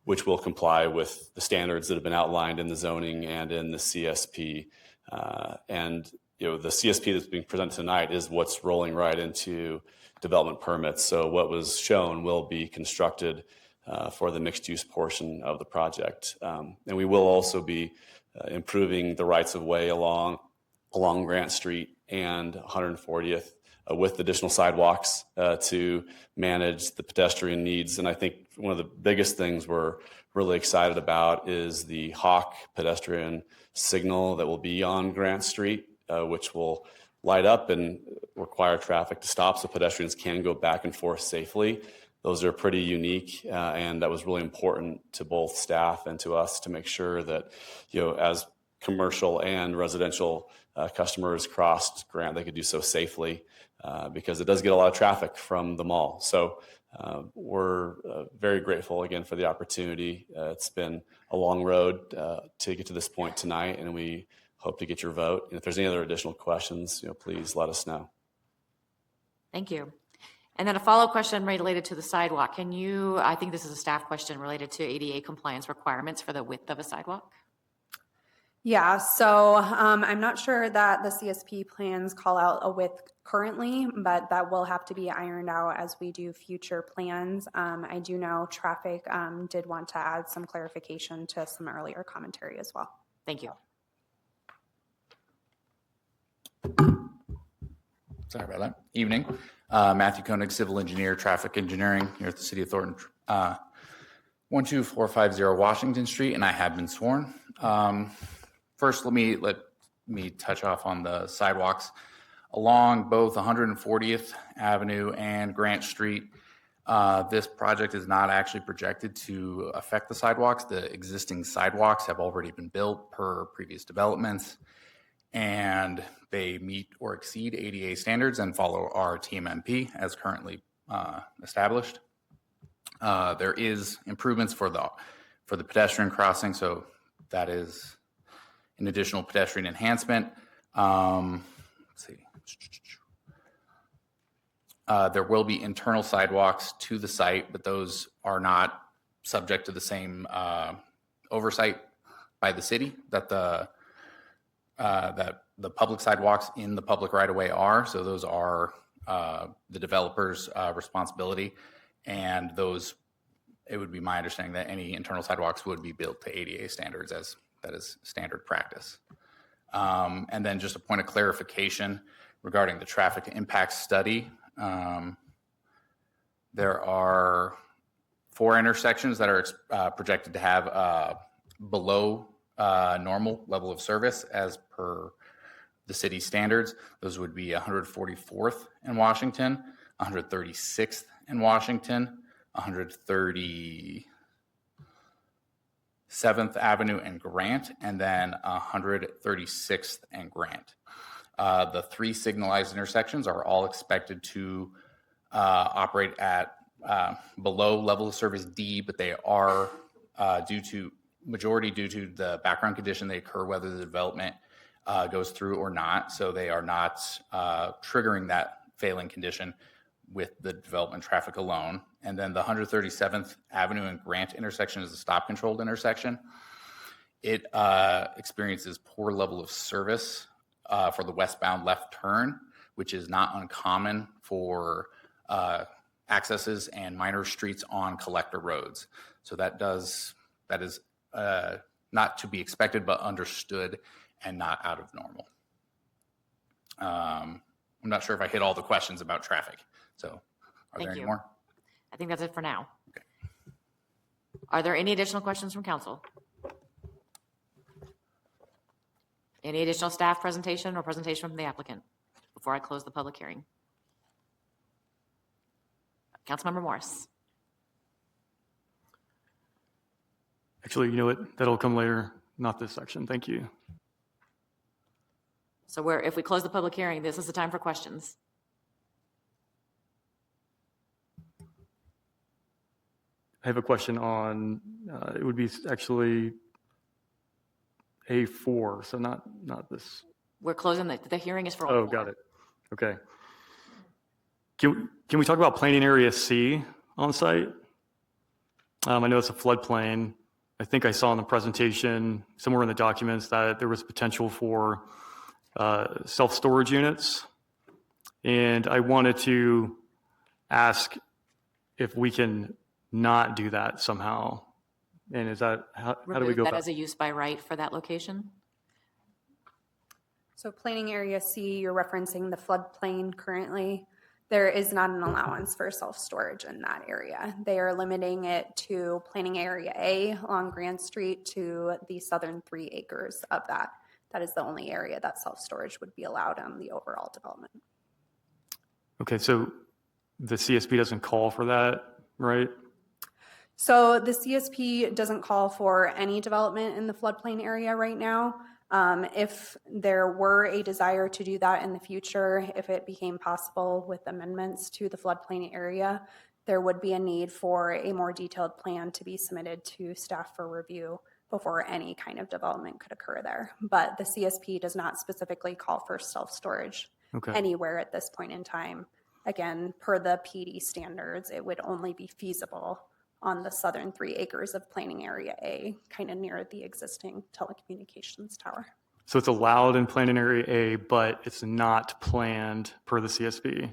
which will comply with the standards that have been outlined in the zoning and in the CSP. And the CSP that's being presented tonight is what's rolling right into development permits. So what was shown will be constructed for the mixed-use portion of the project. And we will also be improving the rights of way along Grant Street and 140th with additional sidewalks to manage the pedestrian needs. And I think one of the biggest things we're really excited about is the Hawk pedestrian signal that will be on Grant Street, which will light up and require traffic to stop so pedestrians can go back and forth safely. Those are pretty unique, and that was really important to both staff and to us to make sure that, as commercial and residential customers crossed Grant, they could do so safely because it does get a lot of traffic from the mall. So we're very grateful again for the opportunity. It's been a long road to get to this point tonight, and we hope to get your vote. And if there's any other additional questions, please let us know. Thank you. And then a follow-up question related to the sidewalk. Can you, I think this is a staff question related to ADA compliance requirements for the width of a sidewalk? Yeah, so I'm not sure that the CSP plans call out a width currently, but that will have to be ironed out as we do future plans. I do know traffic did want to add some clarification to some earlier commentary as well. Thank you. Sorry about that. Evening. Matthew Koenig, Civil Engineer, Traffic Engineering here at the City of Thornton. 12450 Washington Street, and I have been sworn. First, let me touch off on the sidewalks. Along both 140th Avenue and Grant Street, this project is not actually projected to affect the sidewalks. The existing sidewalks have already been built per previous developments, and they meet or exceed ADA standards and follow our TMMP as currently established. There is improvements for the pedestrian crossing, so that is an additional pedestrian enhancement. Let's see. There will be internal sidewalks to the site, but those are not subject to the same oversight by the city that the public sidewalks in the public right-of-way are. So those are the developer's responsibility, and those, it would be my understanding that any internal sidewalks would be built to ADA standards, as that is standard practice. And then just a point of clarification regarding the traffic impact study. There are 4 intersections that are projected to have below normal level of service as per the city standards. Those would be 144th in Washington, 136th in Washington, 137th Avenue and Grant, and then 136th and Grant. The 3 signalized intersections are all expected to operate at below level of service D, but they are due to the background condition, they occur whether the development goes through or not. So they are not triggering that failing condition with the development traffic alone. And then the 137th Avenue and Grant intersection is a stop controlled intersection. It experiences poor level of service for the westbound left turn, which is not uncommon for accesses and minor streets on collector roads. So that is not to be expected, but understood and not out of normal. I'm not sure if I hit all the questions about traffic. So are there any more? I think that's it for now. Okay. Are there any additional questions from council? Any additional staff presentation or presentation from the applicant before I close the public hearing? Councilmember Morris. Actually, you know what? That'll come later, not this section. Thank you. So if we close the public hearing, this is the time for questions. I have a question on, it would be actually A4, so not this. We're closing the hearing is for all. Oh, got it. Okay. Can we talk about planning area C on site? I know it's a floodplain. I think I saw in the presentation somewhere in the documents that there was potential for self-storage units. And I wanted to ask if we can not do that somehow. And is that, how do we go that about as a use by right for that location? So planning area C, you're referencing the floodplain currently. There is not an allowance for self-storage in that area. They are limiting it to planning area A along Grant Street to the southern 3 acres of that. That is the only area that self-storage would be allowed on the overall development. Okay, so the CSP doesn't call for that, right? So the CSP doesn't call for any development in the floodplain area right now. If there were a desire to do that in the future, if it became possible with amendments to the floodplain area, there would be a need for a more detailed plan to be submitted to staff for review before any kind of development could occur there. But the CSP does not specifically call for self-storage anywhere at this point in time. Again, per the PD standards, it would only be feasible on the southern 3 acres of planning area A, kind of near the existing telecommunications tower. So it's allowed in planning area A, but it's not planned per the CSP.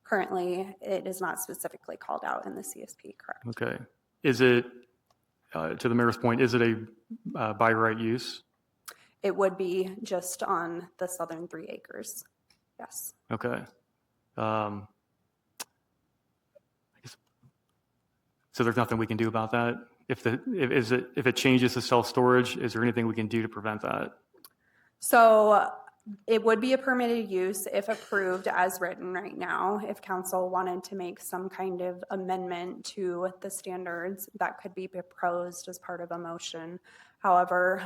Currently, it is not specifically called out in the CSP, correct? Okay. Is it, to the mayor's point, is it a by right use? It would be just on the southern 3 acres, yes. Okay. I guess, so there's nothing we can do about that? If it changes to self-storage, is there anything we can do to prevent that? So it would be a permitted use if approved as written right now. If council wanted to make some kind of amendment to the standards, that could be proposed as part of a motion. However,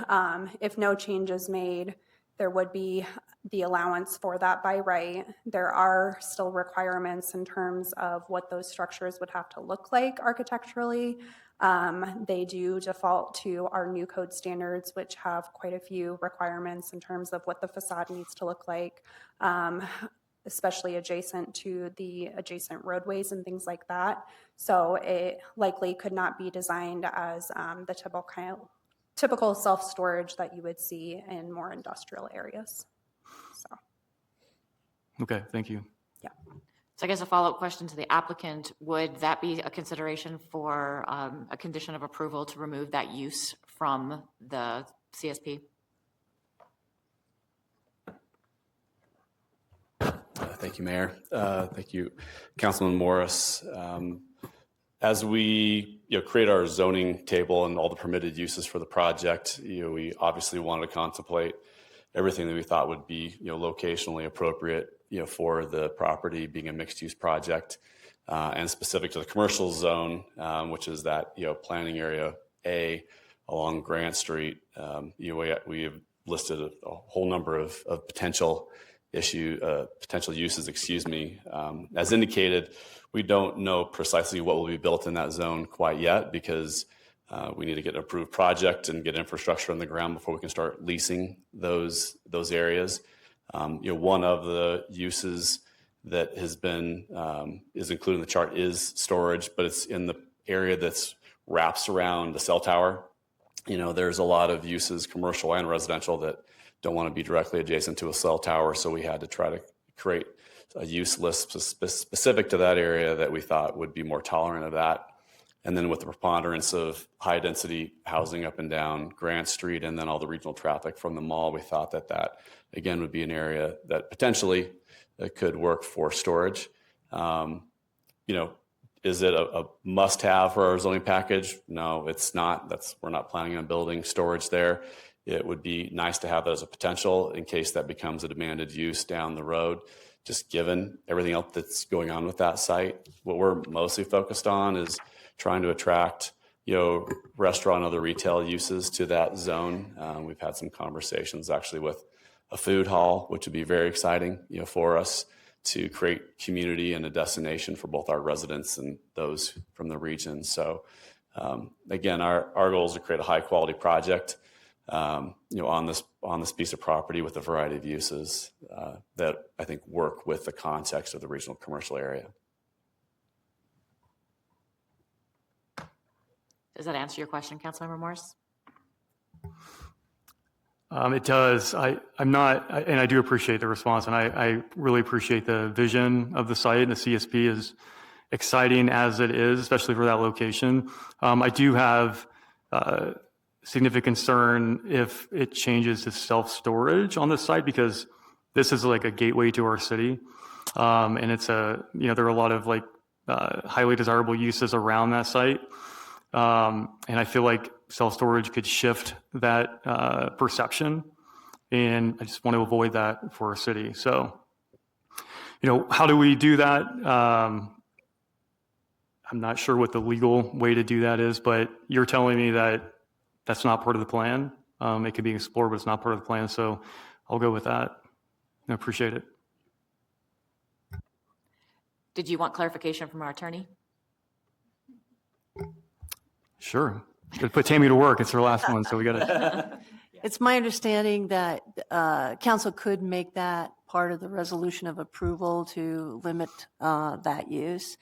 if no change is made, there would be the allowance for that by right. There are still requirements in terms of what those structures would have to look like architecturally. They do default to our new code standards, which have quite a few requirements in terms of what the facade needs to look like, especially adjacent to the adjacent roadways and things like that. So it likely could not be designed as the typical self-storage that you would see in more industrial areas. So. Okay, thank you. Yeah. So I guess a follow-up question to the applicant, would that be a consideration for a condition of approval to remove that use from the CSP? Thank you, Mayor. Thank you, Councilman Morris. As we create our zoning table and all the permitted uses for the project, we obviously wanted to contemplate everything that we thought would be locationally appropriate for the property being a mixed-use project, and specific to the commercial zone, which is that planning area A along Grant Street. We have listed a whole number of potential uses. As indicated, we don't know precisely what will be built in that zone quite yet because we need to get an approved project and get infrastructure on the ground before we can start leasing those areas. One of the uses that has been is included in the chart is storage, but it's in the area that's wraps around the cell tower. There's a lot of uses, commercial and residential, that don't want to be directly adjacent to a cell tower, so we had to try to create a use list specific to that area that we thought would be more tolerant of that. And then with the preponderance of high density housing up and down Grant Street and then all the regional traffic from the mall, we thought that again would be an area that potentially could work for storage. Is it a must-have for our zoning package? No, it's not. We're not planning on building storage there. It would be nice to have that as a potential in case that becomes a demanded use down the road, just given everything else that's going on with that site. What we're mostly focused on is trying to attract, restaurant and other retail uses to that zone. We've had some conversations actually with a food hall, which would be very exciting, for us to create community and a destination for both our residents and those from the region. So, again, our goal is to create a high quality project, on this piece of property with a variety of uses that I think work with the context of the regional commercial area. Does that answer your question, Councilmember Morris? It does. I'm not, and I do appreciate the response, and I really appreciate the vision of the site, and the CSP is exciting as it is, especially for that location. I do have significant concern if it changes to self-storage on the site, because this is like a gateway to our city, and it's there are a lot of highly desirable uses around that site. And I feel like self-storage could shift that perception, and I just want to avoid that for our city. So, how do we do that? I'm not sure what the legal way to do that is, but you're telling me that that's not part of the plan. It could be explored, but it's not part of the plan. So I'll go with that. I appreciate it. Did you want clarification from our attorney? Sure. Gotta put Tammy to work. It's her last one, so we got to. It's my understanding that council could make that part of the resolution of approval to limit that use.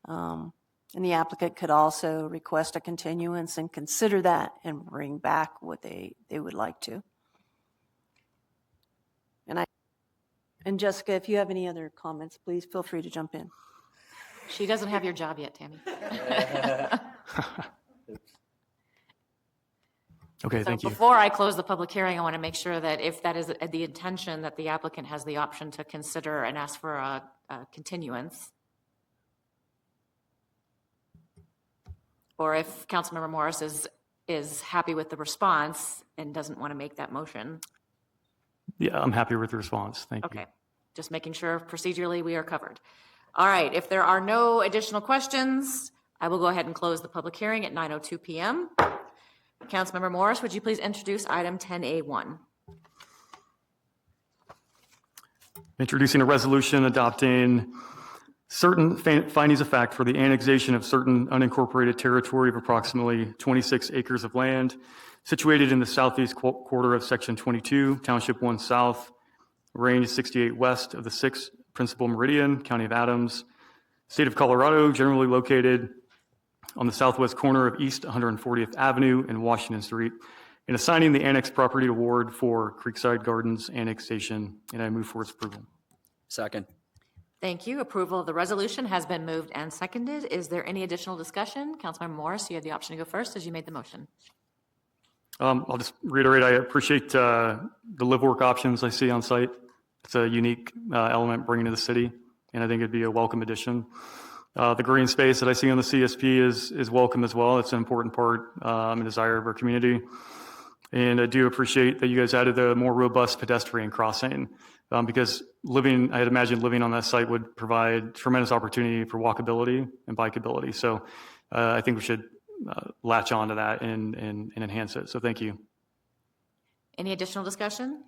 And the applicant could also request a continuance and consider that and bring back what they would like to. And Jessica, if you have any other comments, please feel free to jump in. She doesn't have your job yet, Tammy. Okay, So thank you. before I close the public hearing, I want to make sure that if that is the intention, that the applicant has the option to consider and ask for a continuance. Or if Councilmember Morris is happy with the response and doesn't want to make that motion. Yeah, I'm happy with the response. Thank you. Okay, just making sure procedurally we are covered. All right, if there are no additional questions, I will go ahead and close the public hearing at 9:02 p.m. Councilmember Morris, would you please introduce item 10A1? Introducing a resolution adopting certain findings of fact for the annexation of certain unincorporated territory of approximately 26 acres of land situated in the southeast quarter of Section 22, Township 1 South, Range 68 west of the 6th Principal Meridian, County of Adams, State of Colorado, generally located on the southwest corner of East 140th Avenue and Washington Street, and assigning the annexed property award for Creekside Gardens annexation, and I move for its approval. Second. Thank you. Approval of the resolution has been moved and seconded. Is there any additional discussion? Councilmember Morris, you have the option to go first as you made the motion. I'll just reiterate, I appreciate the live work options I see on site. It's a unique element bringing to the city, and I think it'd be a welcome addition. The green space that I see on the CSP is welcome as well. It's an important part and desire of our community. And I do appreciate that you guys added the more robust pedestrian crossing because I'd imagine living on that site would provide tremendous opportunity for walkability and bikeability. So I think we should latch on to that and enhance it. So thank you. Any additional discussion?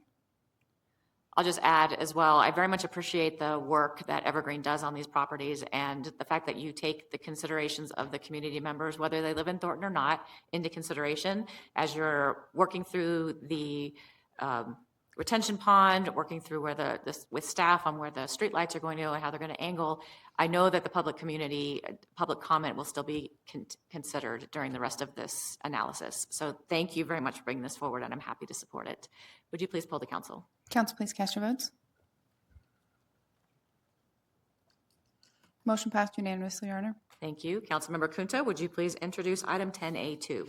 I'll just add as well, I very much appreciate the work that Evergreen does on these properties and the fact that you take the considerations of the community members, whether they live in Thornton or not, into consideration as you're working through the retention pond, working through where with staff on where the street lights are going to go and how they're going to angle. I know that the public comment will still be considered during the rest of this analysis. So thank you very much for bringing this forward, and I'm happy to support it. Would you please poll the council? Council, please cast your votes. Motion passed unanimously, Your Honor. Thank you. Councilmember Kunta, would you please introduce item 10A2?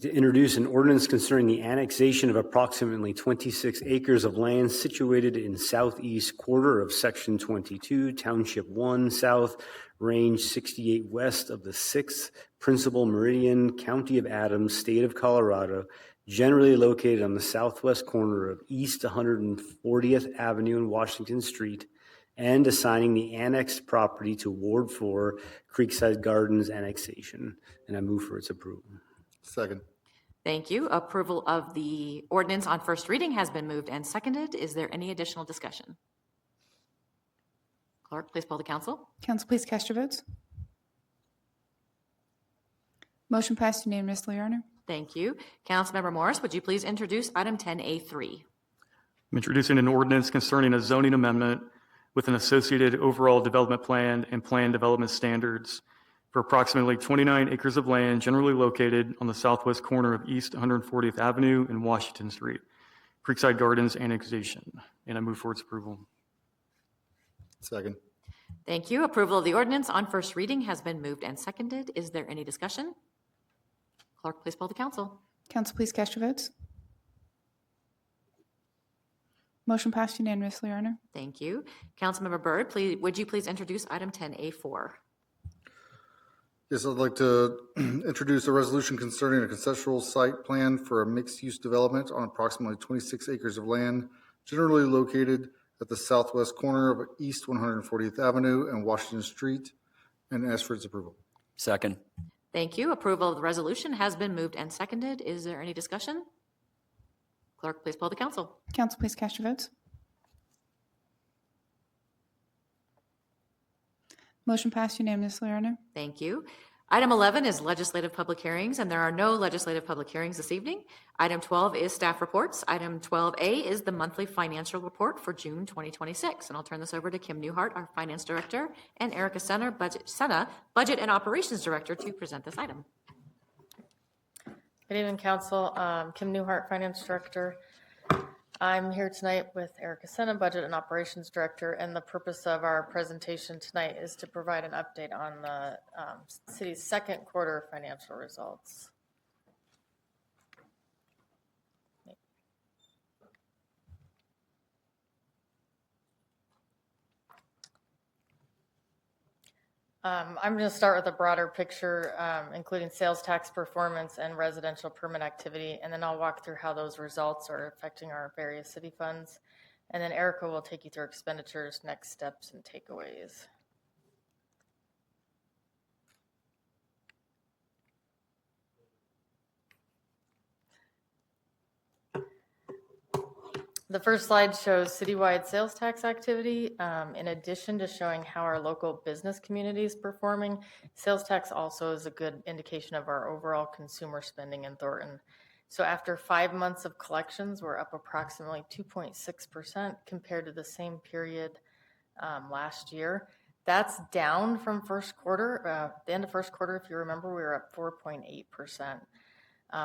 To introduce an ordinance concerning the annexation of approximately 26 acres of land situated in southeast quarter of Section 22, Township 1 South, Range 68 west of the 6th Principal Meridian, County of Adams, State of Colorado, generally located on the southwest corner of East 140th Avenue and Washington Street, and assigning the annexed property to Ward 4 Creekside Gardens annexation. And I move for its approval. Second. Thank you. Approval of the ordinance on first reading has been moved and seconded. Is there any additional discussion? Clerk, please poll the council. Council, please cast your votes. Motion passed unanimously, Your Honor. Thank you. Councilmember Morris, would you please introduce item 10A3? I'm introducing an ordinance concerning a zoning amendment with an associated overall development plan and plan development standards for approximately 29 acres of land generally located on the southwest corner of East 140th Avenue and Washington Street, Creekside Gardens annexation. And I move for its approval. Second. Thank you. Approval of the ordinance on first reading has been moved and seconded. Is there any discussion? Clerk, please poll the council. Council, please cast your votes. Motion passed unanimously, Your Honor. Thank you. Councilmember Byrd, would you please introduce item 10A4? Yes, I'd like to introduce a resolution concerning a conceptual site plan for a mixed-use development on approximately 26 acres of land, generally located at the southwest corner of East 140th Avenue and Washington Street, and ask for its approval. Second. Thank you. Approval of the resolution has been moved and seconded. Is there any discussion? Clerk, please poll the council. Council, please cast your votes. Motion passed unanimously, Your Honor. Thank you. Item 11 is legislative public hearings, and there are no legislative public hearings this evening. Item 12 is staff reports. Item 12A is the monthly financial report for June 2026. And I'll turn this over to Kim Newhart, our Finance Director, and Erica Senna, Budget and Operations Director, to present this item. Good evening, Council. Kim Newhart, Finance Director. I'm here tonight with Erica Senna, Budget and Operations Director, and the purpose of our presentation tonight is to provide an update on the city's second quarter financial results. I'm going to start with a broader picture, including sales tax performance and residential permit activity, and then I'll walk through how those results are affecting our various city funds. And then Erica will take you through expenditures, next steps, and takeaways. The first slide shows citywide sales tax activity. In addition to showing how our local business community is performing, sales tax also is a good indication of our overall consumer spending in Thornton. So after 5 months of collections, we're up approximately 2.6% compared to the same period last year. That's down from first quarter. The end of first quarter, if you remember, we were up 4.8%.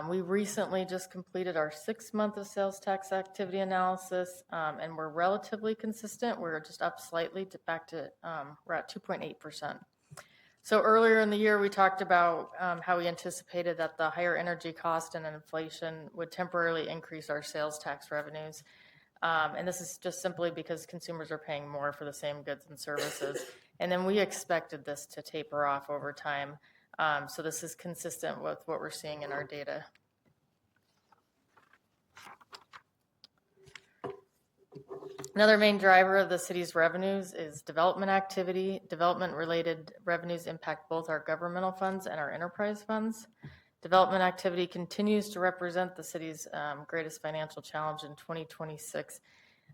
We recently just completed our 6th month of sales tax activity analysis, and we're relatively consistent. We're just up slightly we're at 2.8%. So earlier in the year, we talked about how we anticipated that the higher energy cost and inflation would temporarily increase our sales tax revenues. And this is just simply because consumers are paying more for the same goods and services. And then we expected this to taper off over time. So this is consistent with what we're seeing in our data. Another main driver of the city's revenues is development activity. Development-related revenues impact both our governmental funds and our enterprise funds. Development activity continues to represent the city's greatest financial challenge in 2026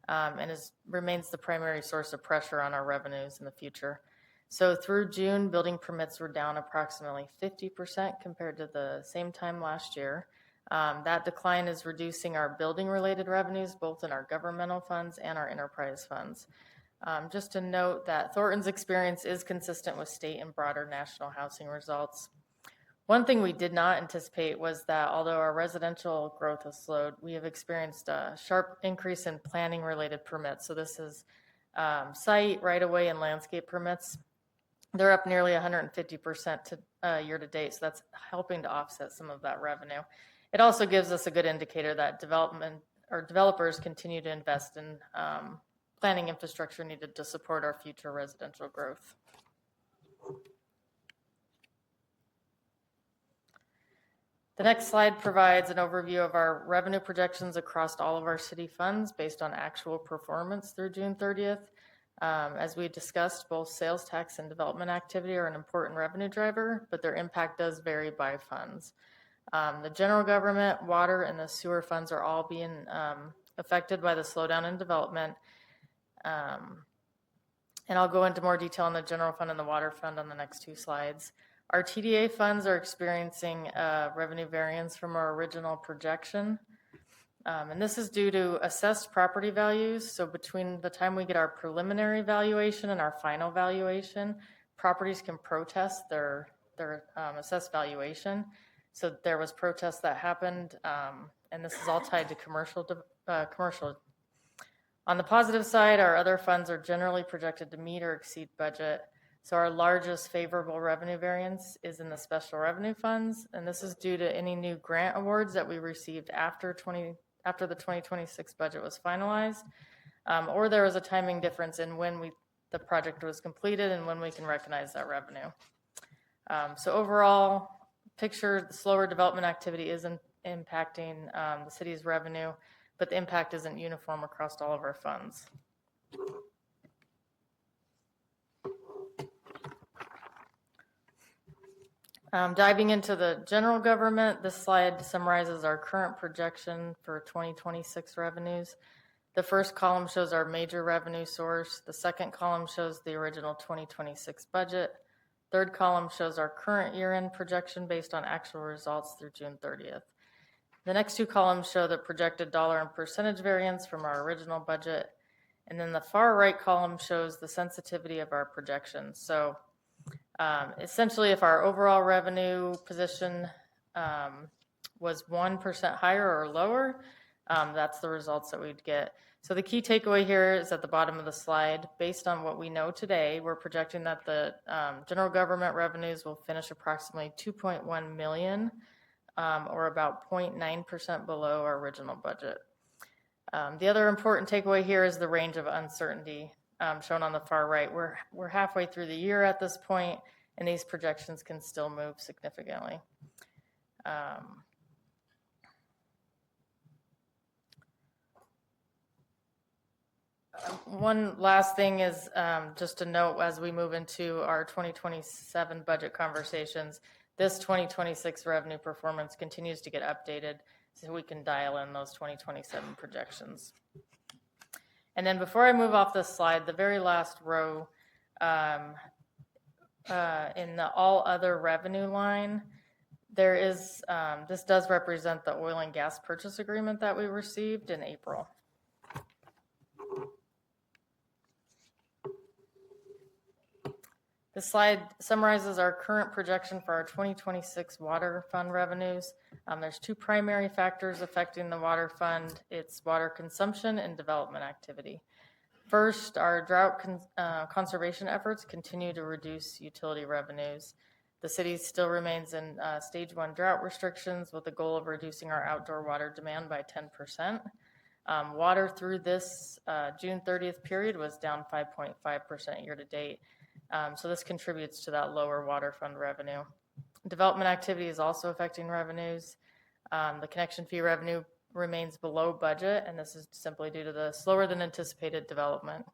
and remains the primary source of pressure on our revenues in the future. So through June, building permits were down approximately 50% compared to the same time last year. That decline is reducing our building-related revenues, both in our governmental funds and our enterprise funds. Just to note that Thornton's experience is consistent with state and broader national housing results. One thing we did not anticipate was that although our residential growth has slowed, we have experienced a sharp increase in planning-related permits. So this is site, right-of-way, and landscape permits. They're up nearly 150% to year to date, so that's helping to offset some of that revenue. It also gives us a good indicator that developers continue to invest in planning infrastructure needed to support our future residential growth. The next slide provides an overview of our revenue projections across all of our city funds based on actual performance through June 30th. As we discussed, both sales tax and development activity are an important revenue driver, but their impact does vary by funds. The general government, water, and the sewer funds are all being affected by the slowdown in development. And I'll go into more detail on the general fund and the water fund on the next 2 slides. Our TDA funds are experiencing revenue variance from our original projection. And this is due to assessed property values. So between the time we get our preliminary valuation and our final valuation, properties can protest their assessed valuation. So there was protest that happened, and this is all tied to commercial. On the positive side, our other funds are generally projected to meet or exceed budget. So our largest favorable revenue variance is in the special revenue funds, and this is due to any new grant awards that we received after the 2026 budget was finalized, or there was a timing difference in when the project was completed and when we can recognize that revenue. So overall, the slower development activity isn't impacting the city's revenue, but the impact isn't uniform across all of our funds. Diving into the general government, this slide summarizes our current projection for 2026 revenues. The first column shows our major revenue source. The second column shows the original 2026 budget. Third column shows our current year-end projection based on actual results through June 30th. The next two columns show the projected dollar and percentage variance from our original budget. And then the far right column shows the sensitivity of our projections. So essentially, if our overall revenue position was 1% higher or lower, that's the results that we'd get. So the key takeaway here is at the bottom of the slide. Based on what we know today, we're projecting that the general government revenues will finish approximately $2.1 million, or about 0.9% below our original budget. The other important takeaway here is the range of uncertainty shown on the far right. We're halfway through the year at this point, and these projections can still move significantly. One last thing is just to note as we move into our 2027 budget conversations, this 2026 revenue performance continues to get updated so we can dial in those 2027 projections. And then before I move off this slide, the very last row in the all other revenue line, there is, this does represent the oil and gas purchase agreement that we received in April. This slide summarizes our current projection for our 2026 water fund revenues. There's two primary factors affecting the water fund. It's water consumption and development activity. First, our drought conservation efforts continue to reduce utility revenues. The city still remains in stage 1 drought restrictions with the goal of reducing our outdoor water demand by 10%. Water through this June 30th period was down 5.5% year to date. So this contributes to that lower water fund revenue. Development activity is also affecting revenues. The connection fee revenue remains below budget, and this is simply due to the slower than anticipated development.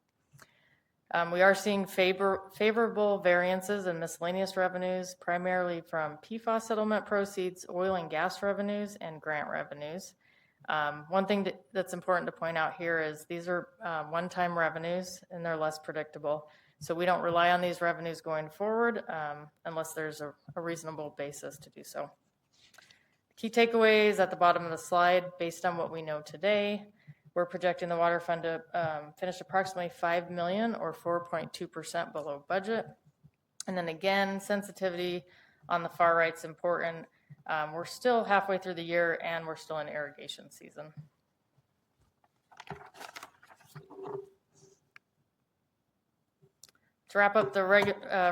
We are seeing favorable variances in miscellaneous revenues, primarily from PFAS settlement proceeds, oil and gas revenues, and grant revenues. One thing that's important to point out here is these are one-time revenues, and they're less predictable. So we don't rely on these revenues going forward unless there's a reasonable basis to do so. Key takeaways at the bottom of the slide, based on what we know today, we're projecting the water fund to finish approximately $5 million or 4.2% below budget. And then again, sensitivity on the far right is important. We're still halfway through the year and we're still in irrigation season. To wrap up the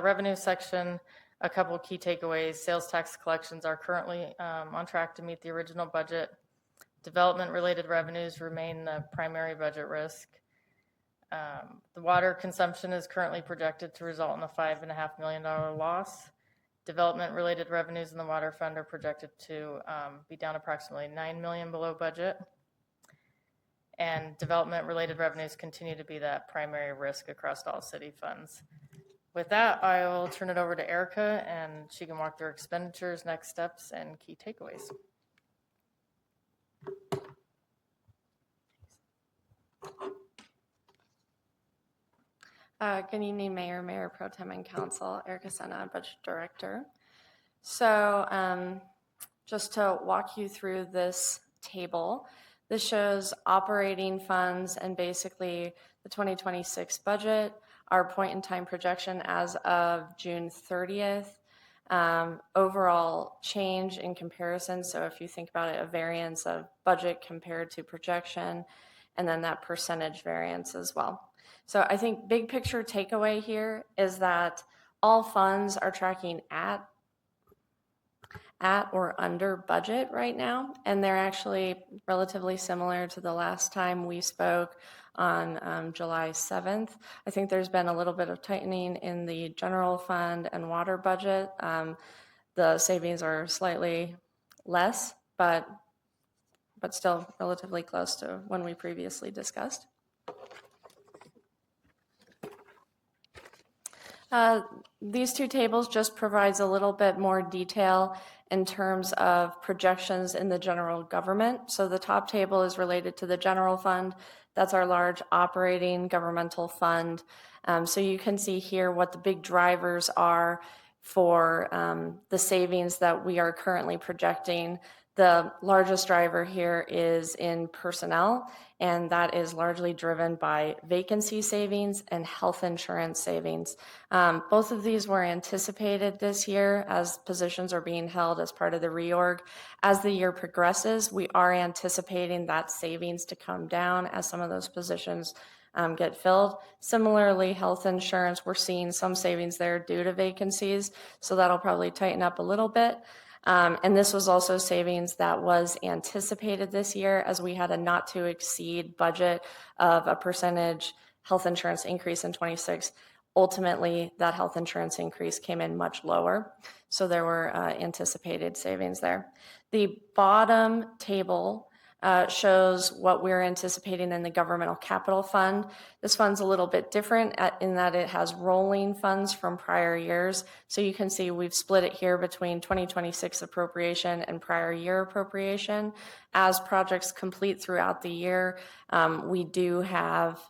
revenue section, a couple of key takeaways. Sales tax collections are currently on track to meet the original budget. Development-related revenues remain the primary budget risk. The water consumption is currently projected to result in a $5.5 million loss. Development-related revenues in the water fund are projected to be down approximately $9 million below budget. And development-related revenues continue to be that primary risk across all city funds. With that, I will turn it over to Erica, and she can walk through expenditures, next steps, and key takeaways. Good evening, Mayor, Mayor Pro Tem, and Council. Erica Senna, Budget Director. So just to walk you through this table, this shows operating funds and basically the 2026 budget, our point-in-time projection as of June 30th, overall change in comparison. So if you think about it, a variance of budget compared to projection, and then that percentage variance as well. So I think big picture takeaway here is that all funds are tracking at or under budget right now, and they're actually relatively similar to the last time we spoke on July 7th. I think there's been a little bit of tightening in the general fund and water budget. The savings are slightly less, but still relatively close to when we previously discussed. These two tables just provides a little bit more detail in terms of projections in the general government. So the top table is related to the general fund. That's our large operating governmental fund. So you can see here what the big drivers are for the savings that we are currently projecting. The largest driver here is in personnel, and that is largely driven by vacancy savings and health insurance savings. Both of these were anticipated this year as positions are being held as part of the reorg. As the year progresses, we are anticipating that savings to come down as some of those positions get filled. Similarly, health insurance, we're seeing some savings there due to vacancies, so that'll probably tighten up a little bit. And this was also savings that was anticipated this year, as we had a not to exceed budget of a percentage health insurance increase in 26. Ultimately, that health insurance increase came in much lower, so there were anticipated savings there. The bottom table shows what we're anticipating in the governmental capital fund. This fund's a little bit different in that it has rolling funds from prior years. So you can see we've split it here between 2026 appropriation and prior year appropriation. As projects complete throughout the year, we do have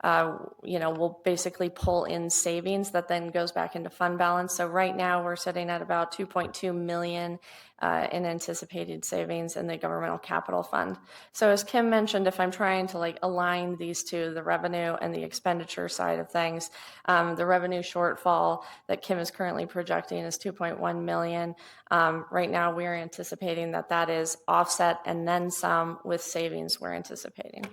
we'll basically pull in savings that then goes back into fund balance. So right now we're sitting at about 2.2 million in anticipated savings in the governmental capital fund. So as Kim mentioned, if I'm trying to align these two, the revenue and the expenditure side of things, the revenue shortfall that Kim is currently projecting is 2.1 million. Right now we are anticipating that that is offset and then some with savings we're anticipating.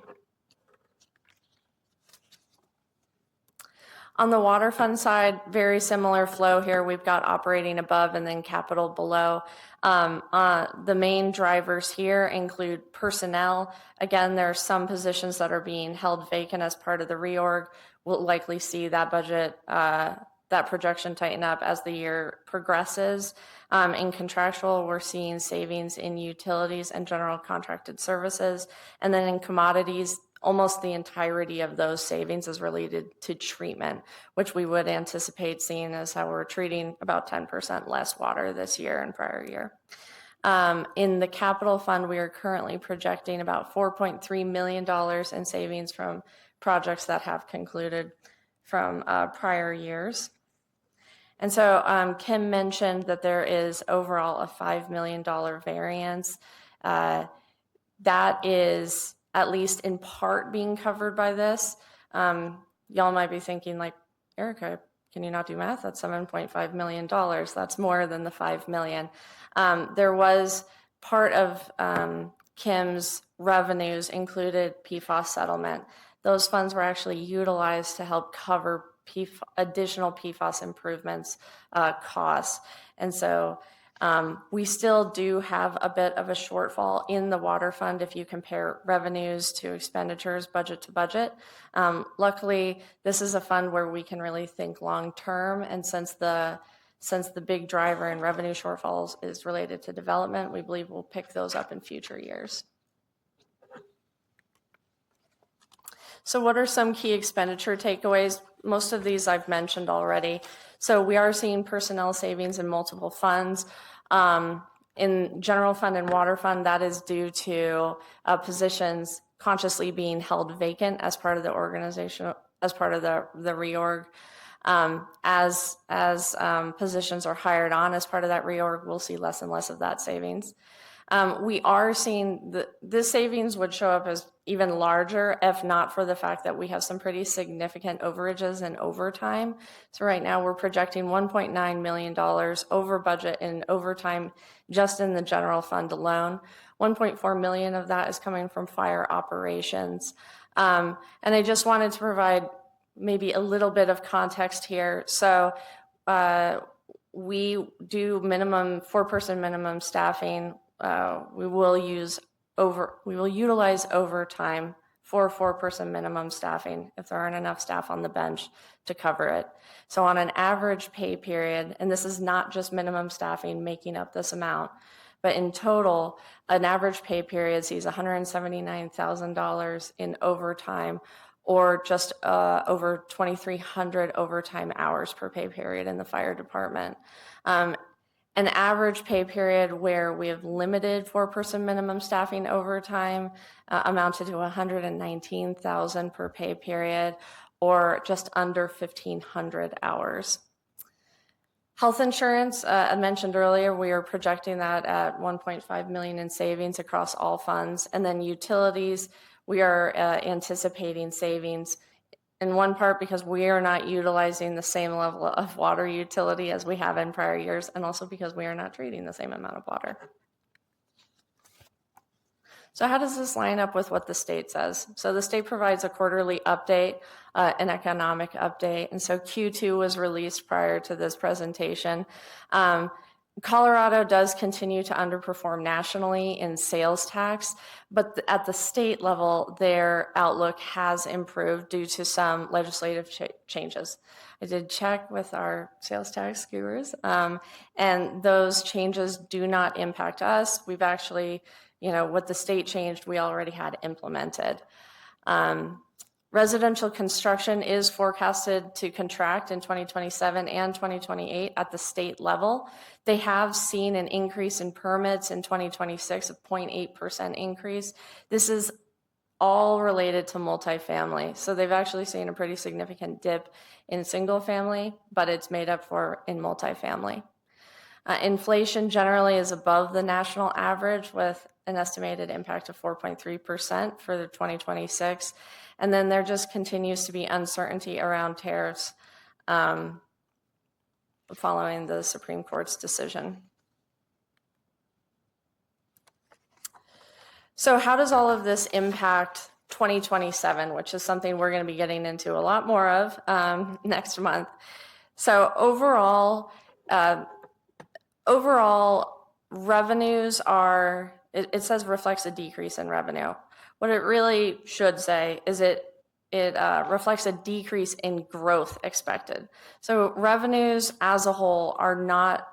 On the water fund side, very similar flow here. We've got operating above and then capital below. The main drivers here include personnel. Again, there are some positions that are being held vacant as part of the reorg. We'll likely see that budget, that projection tighten up as the year progresses. In contractual, we're seeing savings in utilities and general contracted services. And then in commodities, almost the entirety of those savings is related to treatment, which we would anticipate seeing as how we're treating about 10% less water this year and prior year. In the capital fund, we are currently projecting about $4.3 million in savings from projects that have concluded from prior years. And so Kim mentioned that there is overall a $5 million variance. That is at least in part being covered by this. Y'all might be thinking like, Erica, can you not do math? That's $7.5 million. That's more than the $5 million. There was part of Kim's revenues included PFAS settlement. Those funds were actually utilized to help cover additional PFAS improvements costs. And so we still do have a bit of a shortfall in the water fund if you compare revenues to expenditures, budget to budget. Luckily, this is a fund where we can really think long term, and since the big driver in revenue shortfalls is related to development, we believe we'll pick those up in future years. So what are some key expenditure takeaways? Most of these I've mentioned already. So we are seeing personnel savings in multiple funds. In general fund and water fund, that is due to positions consciously being held vacant as part of the organization, as part of the reorg. As positions are hired on as part of that reorg, we'll see less and less of that savings. We are seeing this savings would show up as even larger if not for the fact that we have some pretty significant overages and overtime. So right now we're projecting $1.9 million over budget in overtime just in the general fund alone. 1.4 million of that is coming from fire operations. And I just wanted to provide maybe a little bit of context here. So we do minimum 4-person minimum staffing. We will utilize overtime for 4-person minimum staffing if there aren't enough staff on the bench to cover it. So on an average pay period, and this is not just minimum staffing making up this amount, but in total, an average pay period sees $179,000 in overtime, or just over 2,300 overtime hours per pay period in the fire department. An average pay period where we have limited 4-person minimum staffing overtime amounted to $119,000 per pay period, or just under 1,500 hours. Health insurance, I mentioned earlier, we are projecting that at 1.5 million in savings across all funds. And then utilities, we are anticipating savings in one part because we are not utilizing the same level of water utility as we have in prior years, and also because we are not treating the same amount of water. So how does this line up with what the state says? So the state provides a quarterly update, an economic update, and so Q2 was released prior to this presentation. Colorado does continue to underperform nationally in sales tax, but at the state level, their outlook has improved due to some legislative changes. I did check with our sales tax gurus, and those changes do not impact us. We've actually, what the state changed, we already had implemented. Residential construction is forecasted to contract in 2027 and 2028 at the state level. They have seen an increase in permits in 2026, a 0.8% increase. This is all related to multifamily. So they've actually seen a pretty significant dip in single family, but it's made up for in multifamily. Inflation generally is above the national average with an estimated impact of 4.3% for 2026. And then there just continues to be uncertainty around tariffs following the Supreme Court's decision. So how does all of this impact 2027, which is something we're going to be getting into a lot more of next month? So overall revenues are, it says reflects a decrease in revenue. What it really should say is it reflects a decrease in growth expected. So revenues as a whole are not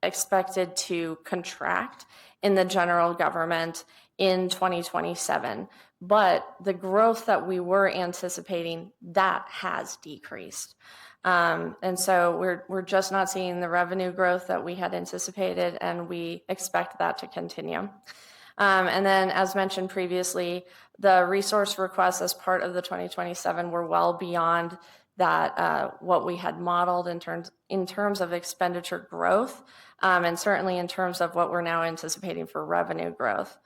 expected to contract in the general government in 2027, but the growth that we were anticipating, that has decreased. And so we're just not seeing the revenue growth that we had anticipated, and we expect that to continue. And then, as mentioned previously, the resource requests as part of the 2027 were well beyond that, what we had modeled in terms of expenditure growth, and certainly in terms of what we're now anticipating for revenue growth.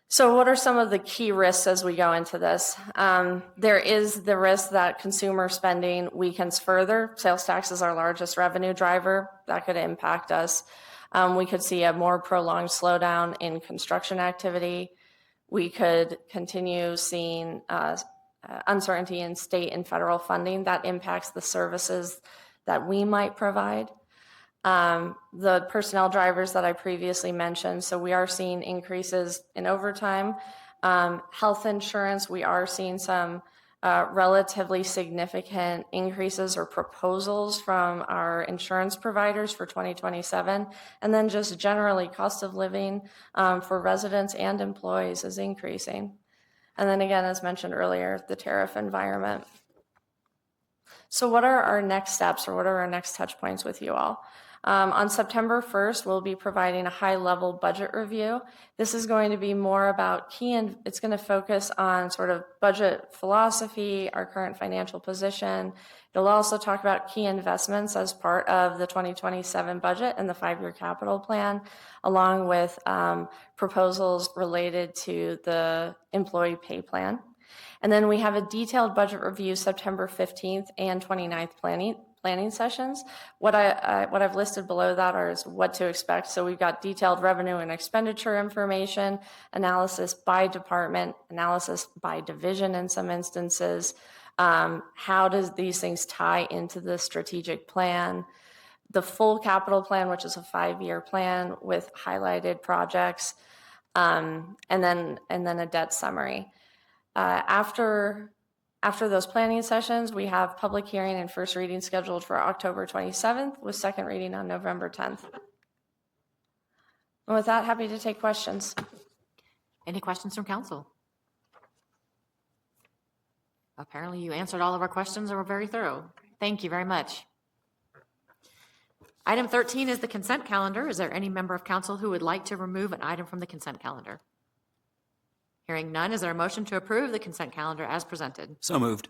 So what are some of the key risks as we go into this? There is the risk that consumer spending weakens further. Sales tax is our largest revenue driver. That could impact us. We could see a more prolonged slowdown in construction activity. We could continue seeing uncertainty in state and federal funding that impacts the services that we might provide. The personnel drivers that I previously mentioned, so we are seeing increases in overtime. Health insurance, we are seeing some relatively significant increases or proposals from our insurance providers for 2027. And then just generally cost of living for residents and employees is increasing. And then again, as mentioned earlier, the tariff environment. So what are our next steps, or what are our next touch points with you all? On September 1st, we'll be providing a high-level budget review. This is going to be more about it's going to focus on sort of budget philosophy, our current financial position. It'll also talk about key investments as part of the 2027 budget and the 5-year capital plan, along with proposals related to the employee pay plan. And then we have a detailed budget review September 15th and 29th planning sessions. What I've listed below that is what to expect. So we've got detailed revenue and expenditure information, analysis by department, analysis by division in some instances. How does these things tie into the strategic plan? The full capital plan, which is a 5-year plan with highlighted projects, and then a debt summary. After those planning sessions, we have public hearing and first reading scheduled for October 27th with second reading on November 10th. And with that, happy to take questions. Any questions from council? Apparently you answered all of our questions and were very thorough. Thank you very much. Item 13 is the consent calendar. Is there any member of council who would like to remove an item from the consent calendar? Hearing none, is there a motion to approve the consent calendar as presented? So moved.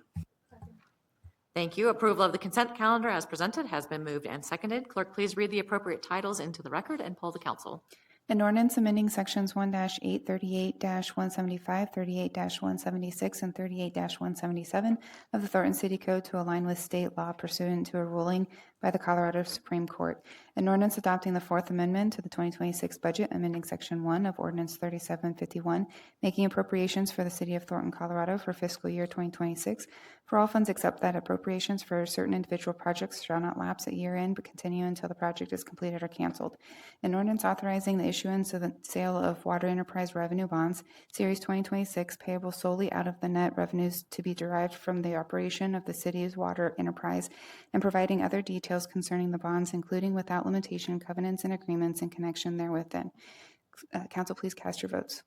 Thank you. Approval of the consent calendar as presented has been moved and seconded. Clerk, please read the appropriate titles into the record and poll the council. An ordinance amending sections 1-8, 38-175, 38-176, and 38-177 of the Thornton City Code to align with state law pursuant to a ruling by the Colorado Supreme Court. An ordinance adopting the Fourth Amendment to the 2026 budget, amending Section 1 of Ordinance 3751, making appropriations for the City of Thornton, Colorado for fiscal year 2026 for all funds except that appropriations for certain individual projects shall not lapse at year end but continue until the project is completed or canceled. An ordinance authorizing the issuance of the sale of water enterprise revenue bonds, Series 2026, payable solely out of the net revenues to be derived from the operation of the city's water enterprise, and providing other details concerning the bonds, including without limitation covenants and agreements in connection therewith. Council, please cast your votes.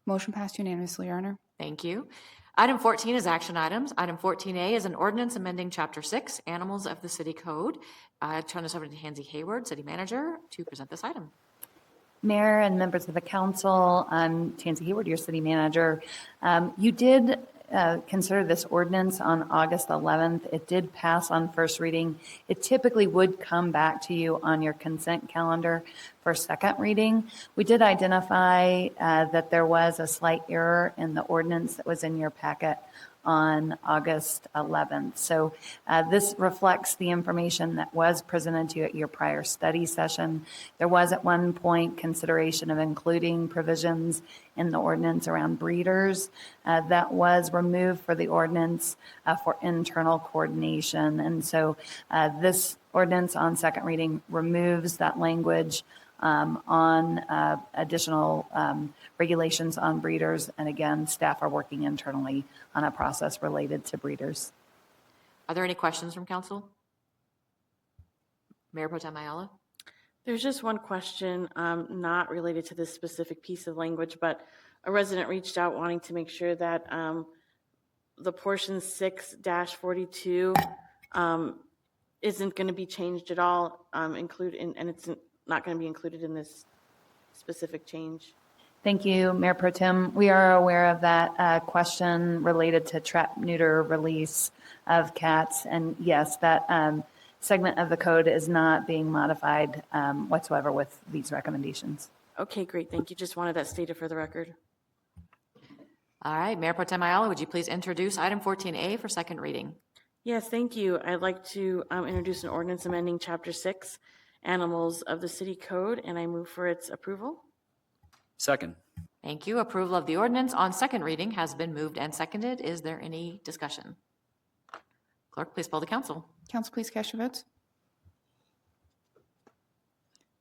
Motion passed unanimously, Your Honor. Thank you. Item 14 is action items. Item 14A is an ordinance amending Chapter 6, Animals of the City Code. I turn this over to Tansy Hayward, City Manager, to present this item. Mayor and members of the council, I'm Tansy Hayward, your city manager. You did consider this ordinance on August 11th. It did pass on first reading. It typically would come back to you on your consent calendar for second reading. We did identify that there was a slight error in the ordinance that was in your packet on August 11th. So this reflects the information that was presented to you at your prior study session. There was at one point consideration of including provisions in the ordinance around breeders. That was removed for the ordinance for internal coordination. And so this ordinance on second reading removes that language on additional regulations on breeders. And again, staff are working internally on a process related to breeders. Are there any questions from council? Mayor Pro Tem Ayala? There's just one question, not related to this specific piece of language, but a resident reached out wanting to make sure that the portion 6-42 isn't going to be changed at all, and it's not going to be included in this specific change. Thank you, Mayor Pro Tem. We are aware of that question related to trap, neuter, release of cats. And yes, that segment of the code is not being modified whatsoever with these recommendations. Okay, great. Thank you. Just wanted that stated for the record. All right, Mayor Pro Tem Ayala, would you please introduce item 14A for second reading? Yes, thank you. I'd like to introduce an ordinance amending Chapter 6, Animals of the City Code, and I move for its approval. Second. Thank you. Approval of the ordinance on second reading has been moved and seconded. Is there any discussion? Clerk, please poll the council. Council, please cast your votes.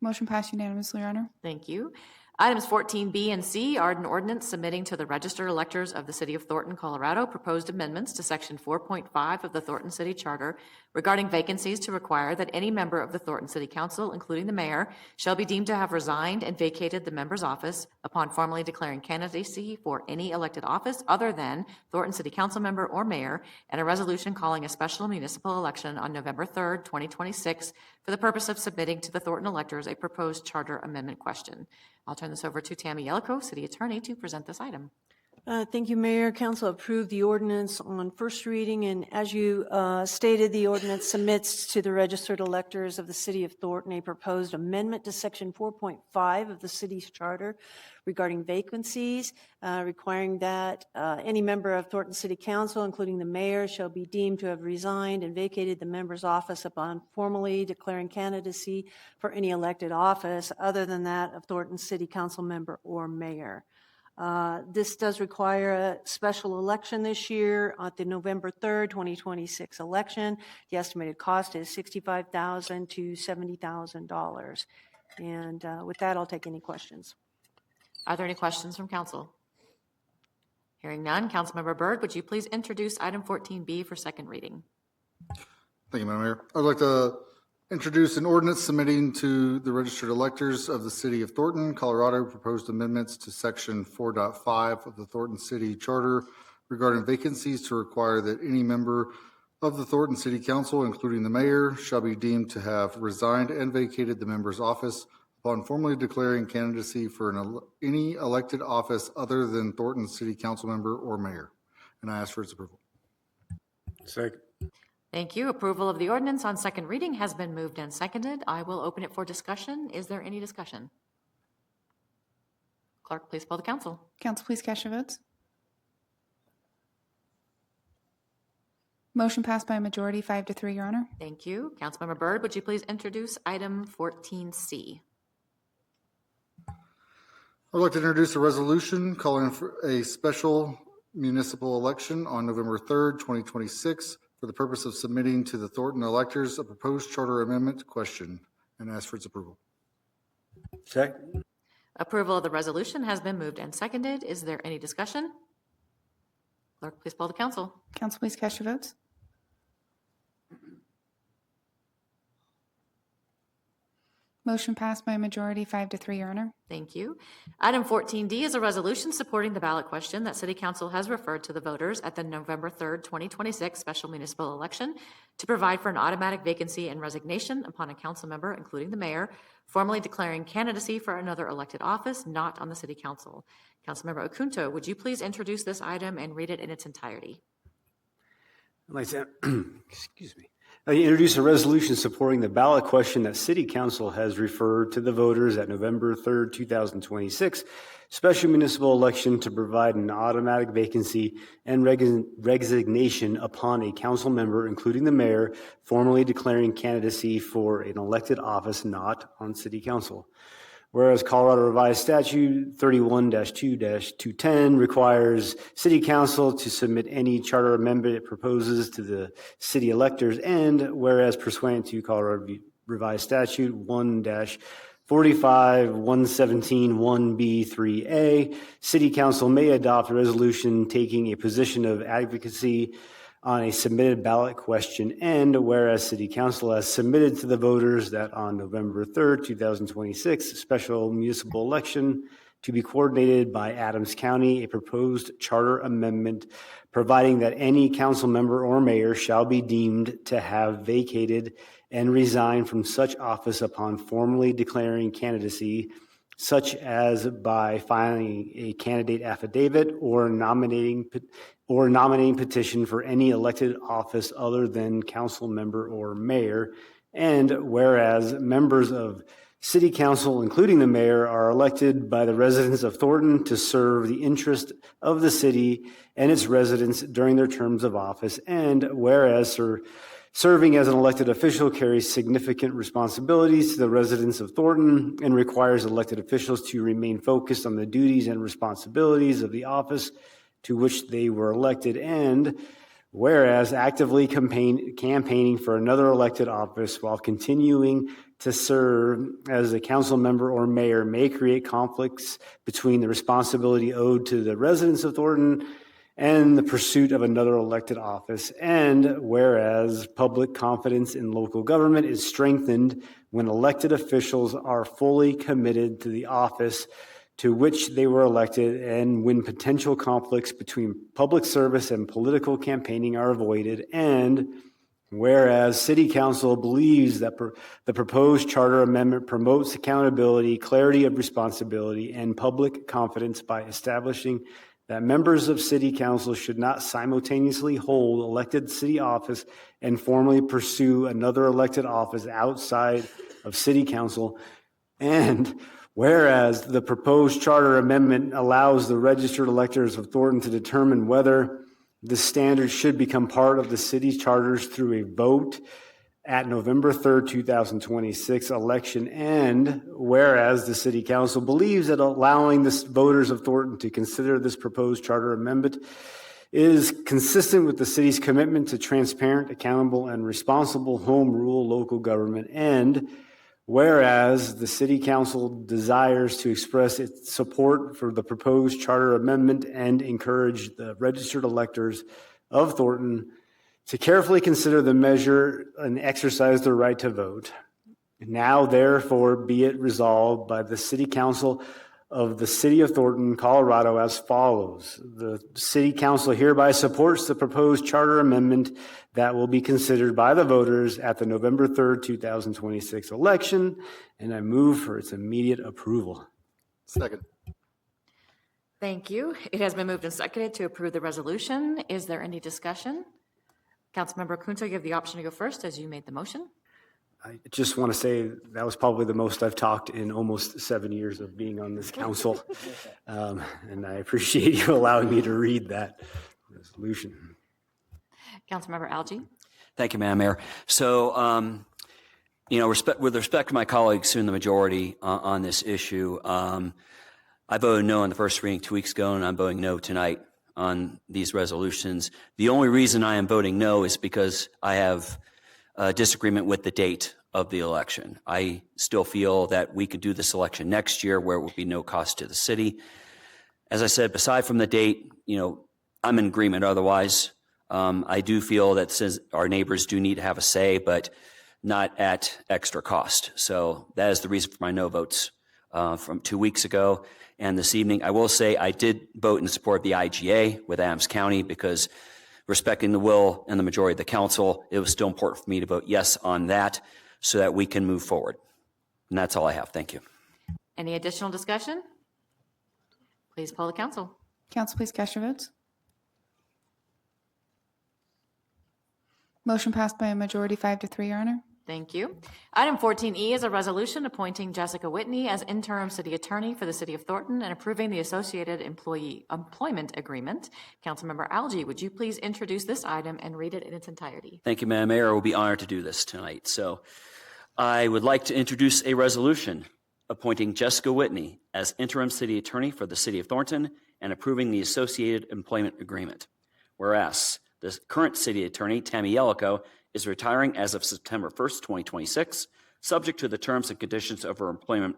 Motion passed unanimously, Your Honor. Thank you. Items 14B and C are an ordinance submitting to the registered electors of the City of Thornton, Colorado, proposed amendments to Section 4.5 of the Thornton City Charter regarding vacancies to require that any member of the Thornton City Council, including the mayor, shall be deemed to have resigned and vacated the member's office upon formally declaring candidacy for any elected office other than Thornton City Council member or mayor, and a resolution calling a special municipal election on November 3rd, 2026, for the purpose of submitting to the Thornton electors a proposed charter amendment question. I'll turn this over to Tammy Yellico, City Attorney, to present this item. Thank you, Mayor. Council approved the ordinance on first reading, and as you stated, the ordinance submits to the registered electors of the City of Thornton a proposed amendment to Section 4.5 of the city's charter regarding vacancies, requiring that any member of Thornton City Council, including the mayor, shall be deemed to have resigned and vacated the member's office upon formally declaring candidacy for any elected office other than that of Thornton City Council member or mayor. This does require a special election this year at the November 3rd, 2026 election. The estimated cost is $65,000 to $70,000. And with that, I'll take any questions. Are there any questions from council? Hearing none, Councilmember Byrd, would you please introduce item 14B for second reading? Thank you, Madam Mayor. I'd like to introduce an ordinance submitting to the registered electors of the City of Thornton, Colorado, proposed amendments to Section 4.5 of the Thornton City Charter regarding vacancies to require that any member of the Thornton City Council, including the mayor, shall be deemed to have resigned and vacated the member's office upon formally declaring candidacy for any elected office other than Thornton City Council member or mayor. And I ask for its approval. Second. Thank you. Approval of the ordinance on second reading has been moved and seconded. I will open it for discussion. Is there any discussion? Clerk, please poll the council. Council, please cast your votes. Motion passed by a majority, 5-3, Your Honor. Thank you. Councilmember Byrd, would you please introduce item 14C? I would like to introduce a resolution calling for a special municipal election on November 3rd, 2026, for the purpose of submitting to the Thornton electors a proposed charter amendment question, and ask for its approval. Second. Approval of the resolution has been moved and seconded. Is there any discussion? Clerk, please poll the council. Council, please cast your votes. Motion passed by a majority, 5-3, Your Honor. Thank you. Item 14D is a resolution supporting the ballot question that City Council has referred to the voters at the November 3rd, 2026 special municipal election to provide for an automatic vacancy and resignation upon a council member, including the mayor, formally declaring candidacy for another elected office not on the City Council. Councilmember Okunto, would you please introduce this item and read it in its entirety? I'd like to, excuse me. I introduce a resolution supporting the ballot question that City Council has referred to the voters at November 3rd, 2026 special municipal election to provide an automatic vacancy and resignation upon a council member, including the mayor, formally declaring candidacy for an elected office not on City Council. Whereas Colorado Revised Statute 31-2-210 requires City Council to submit any charter amendment it proposes to the city electors, and whereas pursuant to Colorado Revised Statute 1-45-117-1B3A, City Council may adopt a resolution taking a position of advocacy on a submitted ballot question, and whereas City Council has submitted to the voters that on November 3rd, 2026, special municipal election to be coordinated by Adams County, a proposed charter amendment providing that any council member or mayor shall be deemed to have vacated and resigned from such office upon formally declaring candidacy, such as by filing a candidate affidavit or nominating petition for any elected office other than council member or mayor. And whereas members of City Council, including the mayor, are elected by the residents of Thornton to serve the interest of the city and its residents during their terms of office. And whereas serving as an elected official carries significant responsibilities to the residents of Thornton and requires elected officials to remain focused on the duties and responsibilities of the office to which they were elected. And whereas actively campaigning for another elected office while continuing to serve as a council member or mayor may create conflicts between the responsibility owed to the residents of Thornton and the pursuit of another elected office. And whereas public confidence in local government is strengthened when elected officials are fully committed to the office to which they were elected, and when potential conflicts between public service and political campaigning are avoided. And whereas City Council believes that the proposed charter amendment promotes accountability, clarity of responsibility, and public confidence by establishing that members of City Council should not simultaneously hold elected city office and formally pursue another elected office outside of City Council. And whereas the proposed charter amendment allows the registered electors of Thornton to determine whether the standards should become part of the city's charters through a vote at November 3rd, 2026 election. And whereas the City Council believes that allowing the voters of Thornton to consider this proposed charter amendment is consistent with the city's commitment to transparent, accountable, and responsible home rule local government. And whereas the City Council desires to express its support for the proposed charter amendment and encourage the registered electors of Thornton to carefully consider the measure and exercise their right to vote. Now, therefore, be it resolved by the City Council of the City of Thornton, Colorado as follows. The City Council hereby supports the proposed charter amendment that will be considered by the voters at the November 3rd, 2026 election, and I move for its immediate approval. Second. Thank you. It has been moved and seconded to approve the resolution. Is there any discussion? Councilmember Kunto, you have the option to go first as you made the motion. I just want to say that was probably the most I've talked in almost 7 years of being on this council. And I appreciate you allowing me to read that resolution. Councilmember Algie. Thank you, Madam Mayor. So, with respect to my colleagues in the majority on this issue, I voted no on the first reading 2 weeks ago, and I'm voting no tonight on these resolutions. The only reason I am voting no is because I have a disagreement with the date of the election. I still feel that we could do this election next year where it would be no cost to the city. As I said, aside from the date, I'm in agreement otherwise. I do feel that since our neighbors do need to have a say, but not at extra cost. So that is the reason for my no votes from 2 weeks ago. And this evening, I will say I did vote in support of the IGA with Adams County because respecting the will and the majority of the council, it was still important for me to vote yes on that so that we can move forward. And that's all I have. Thank you. Any additional discussion? Please poll the council. Council, please cast your votes. Motion passed by a majority 5-3, Your Honor. Thank you. Item 14E is a resolution appointing Jessica Whitney as interim city attorney for the city of Thornton and approving the associated employment agreement. Councilmember Algie, would you please introduce this item and read it in its entirety? Thank you, Madam Mayor. I will be honored to do this tonight. So I would like to introduce a resolution appointing Jessica Whitney as interim city attorney for the city of Thornton and approving the associated employment agreement. Whereas the current city attorney, Tammy Yellico, is retiring as of September 1st, 2026, subject to the terms and conditions of her employment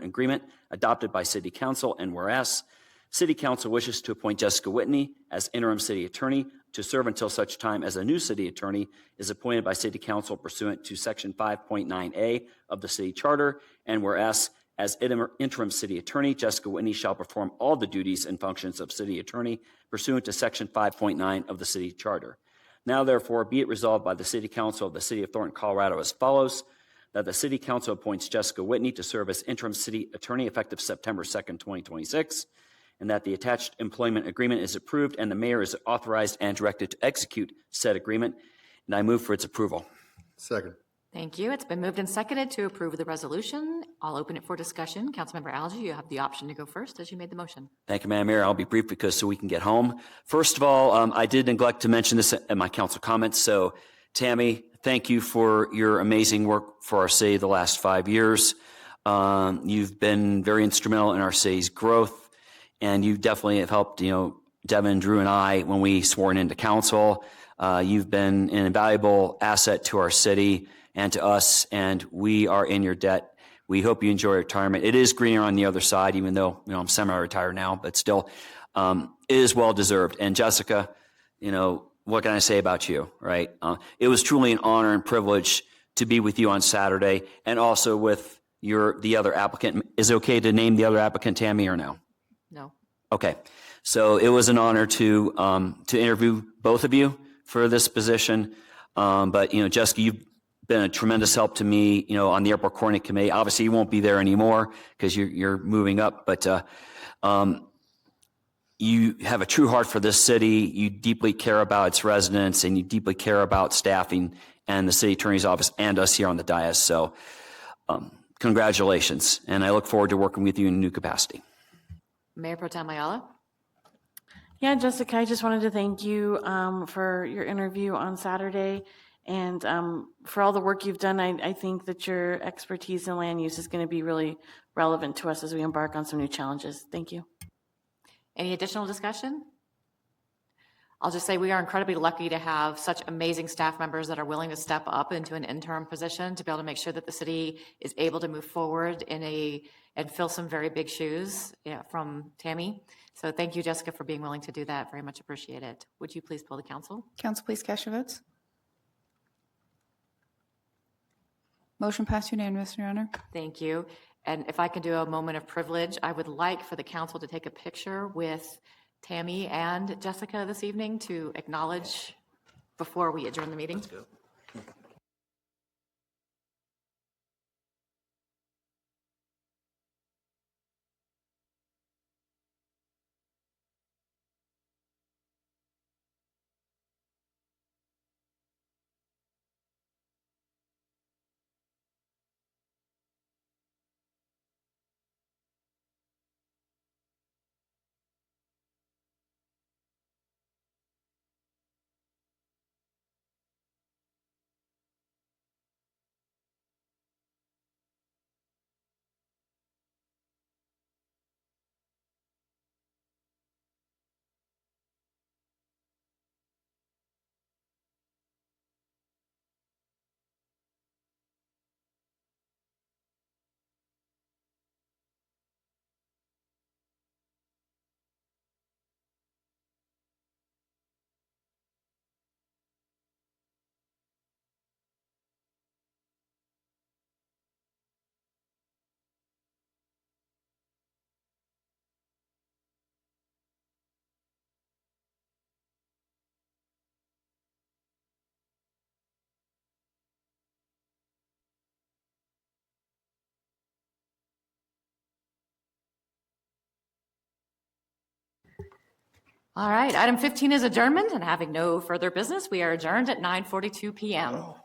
agreement adopted by City Council, and whereas City Council wishes to appoint Jessica Whitney as interim city attorney to serve until such time as a new city attorney is appointed by City Council pursuant to Section 5.9A of the City Charter, and whereas as interim city attorney, Jessica Whitney shall perform all the duties and functions of city attorney pursuant to Section 5.9 of the City Charter. Now, therefore, be it resolved by the City Council of the City of Thornton, Colorado as follows, that the City Council appoints Jessica Whitney to serve as interim city attorney effective September 2nd, 2026, and that the attached employment agreement is approved and the mayor is authorized and directed to execute said agreement, and I move for its approval. Second. Thank you. It's been moved and seconded to approve the resolution. I'll open it for discussion. Councilmember Algie, you have the option to go first as you made the motion. Thank you, Madam Mayor. I'll be brief because so we can get home. First of all, I did neglect to mention this in my council comments. So, Tammy, thank you for your amazing work for our city the last 5 years. You've been very instrumental in our city's growth, and you definitely have helped, Devin, Drew, and I when we sworn into council. You've been an invaluable asset to our city and to us, and we are in your debt. We hope you enjoy retirement. It is greener on the other side, even though I'm semi-retired now, but still, it is well deserved. And Jessica, what can I say about you, right? It was truly an honor and privilege to be with you on Saturday, and also with the other applicant. Is it okay to name the other applicant, Tammy, or no? No. Okay, so it was an honor to interview both of you for this position. But Jessica, you've been a tremendous help to me, on the Airport Coordinating Committee. Obviously, you won't be there anymore because you're moving up, but you have a true heart for this city. You deeply care about its residents, and you deeply care about staffing and the city attorney's office and us here on the dais. So congratulations, and I look forward to working with you in a new capacity. Mayor Pro Tem Ayala. Yeah, Jessica, I just wanted to thank you for your interview on Saturday. And for all the work you've done, I think that your expertise in land use is going to be really relevant to us as we embark on some new challenges. Thank you. Any additional discussion? I'll just say we are incredibly lucky to have such amazing staff members that are willing to step up into an interim position to be able to make sure that the city is able to move forward and fill some very big shoes from Tammy. So thank you, Jessica, for being willing to do that. Very much appreciate it. Would you please poll the council? Council, please cast your votes. Motion passed unanimous, Your Honor. Thank you. And if I can do a moment of privilege, I would like for the council to take a picture with Tammy and Jessica this evening to acknowledge before we adjourn the meeting. All right, item 15 is adjournment, and having no further business, we are adjourned at 9:42 p.m.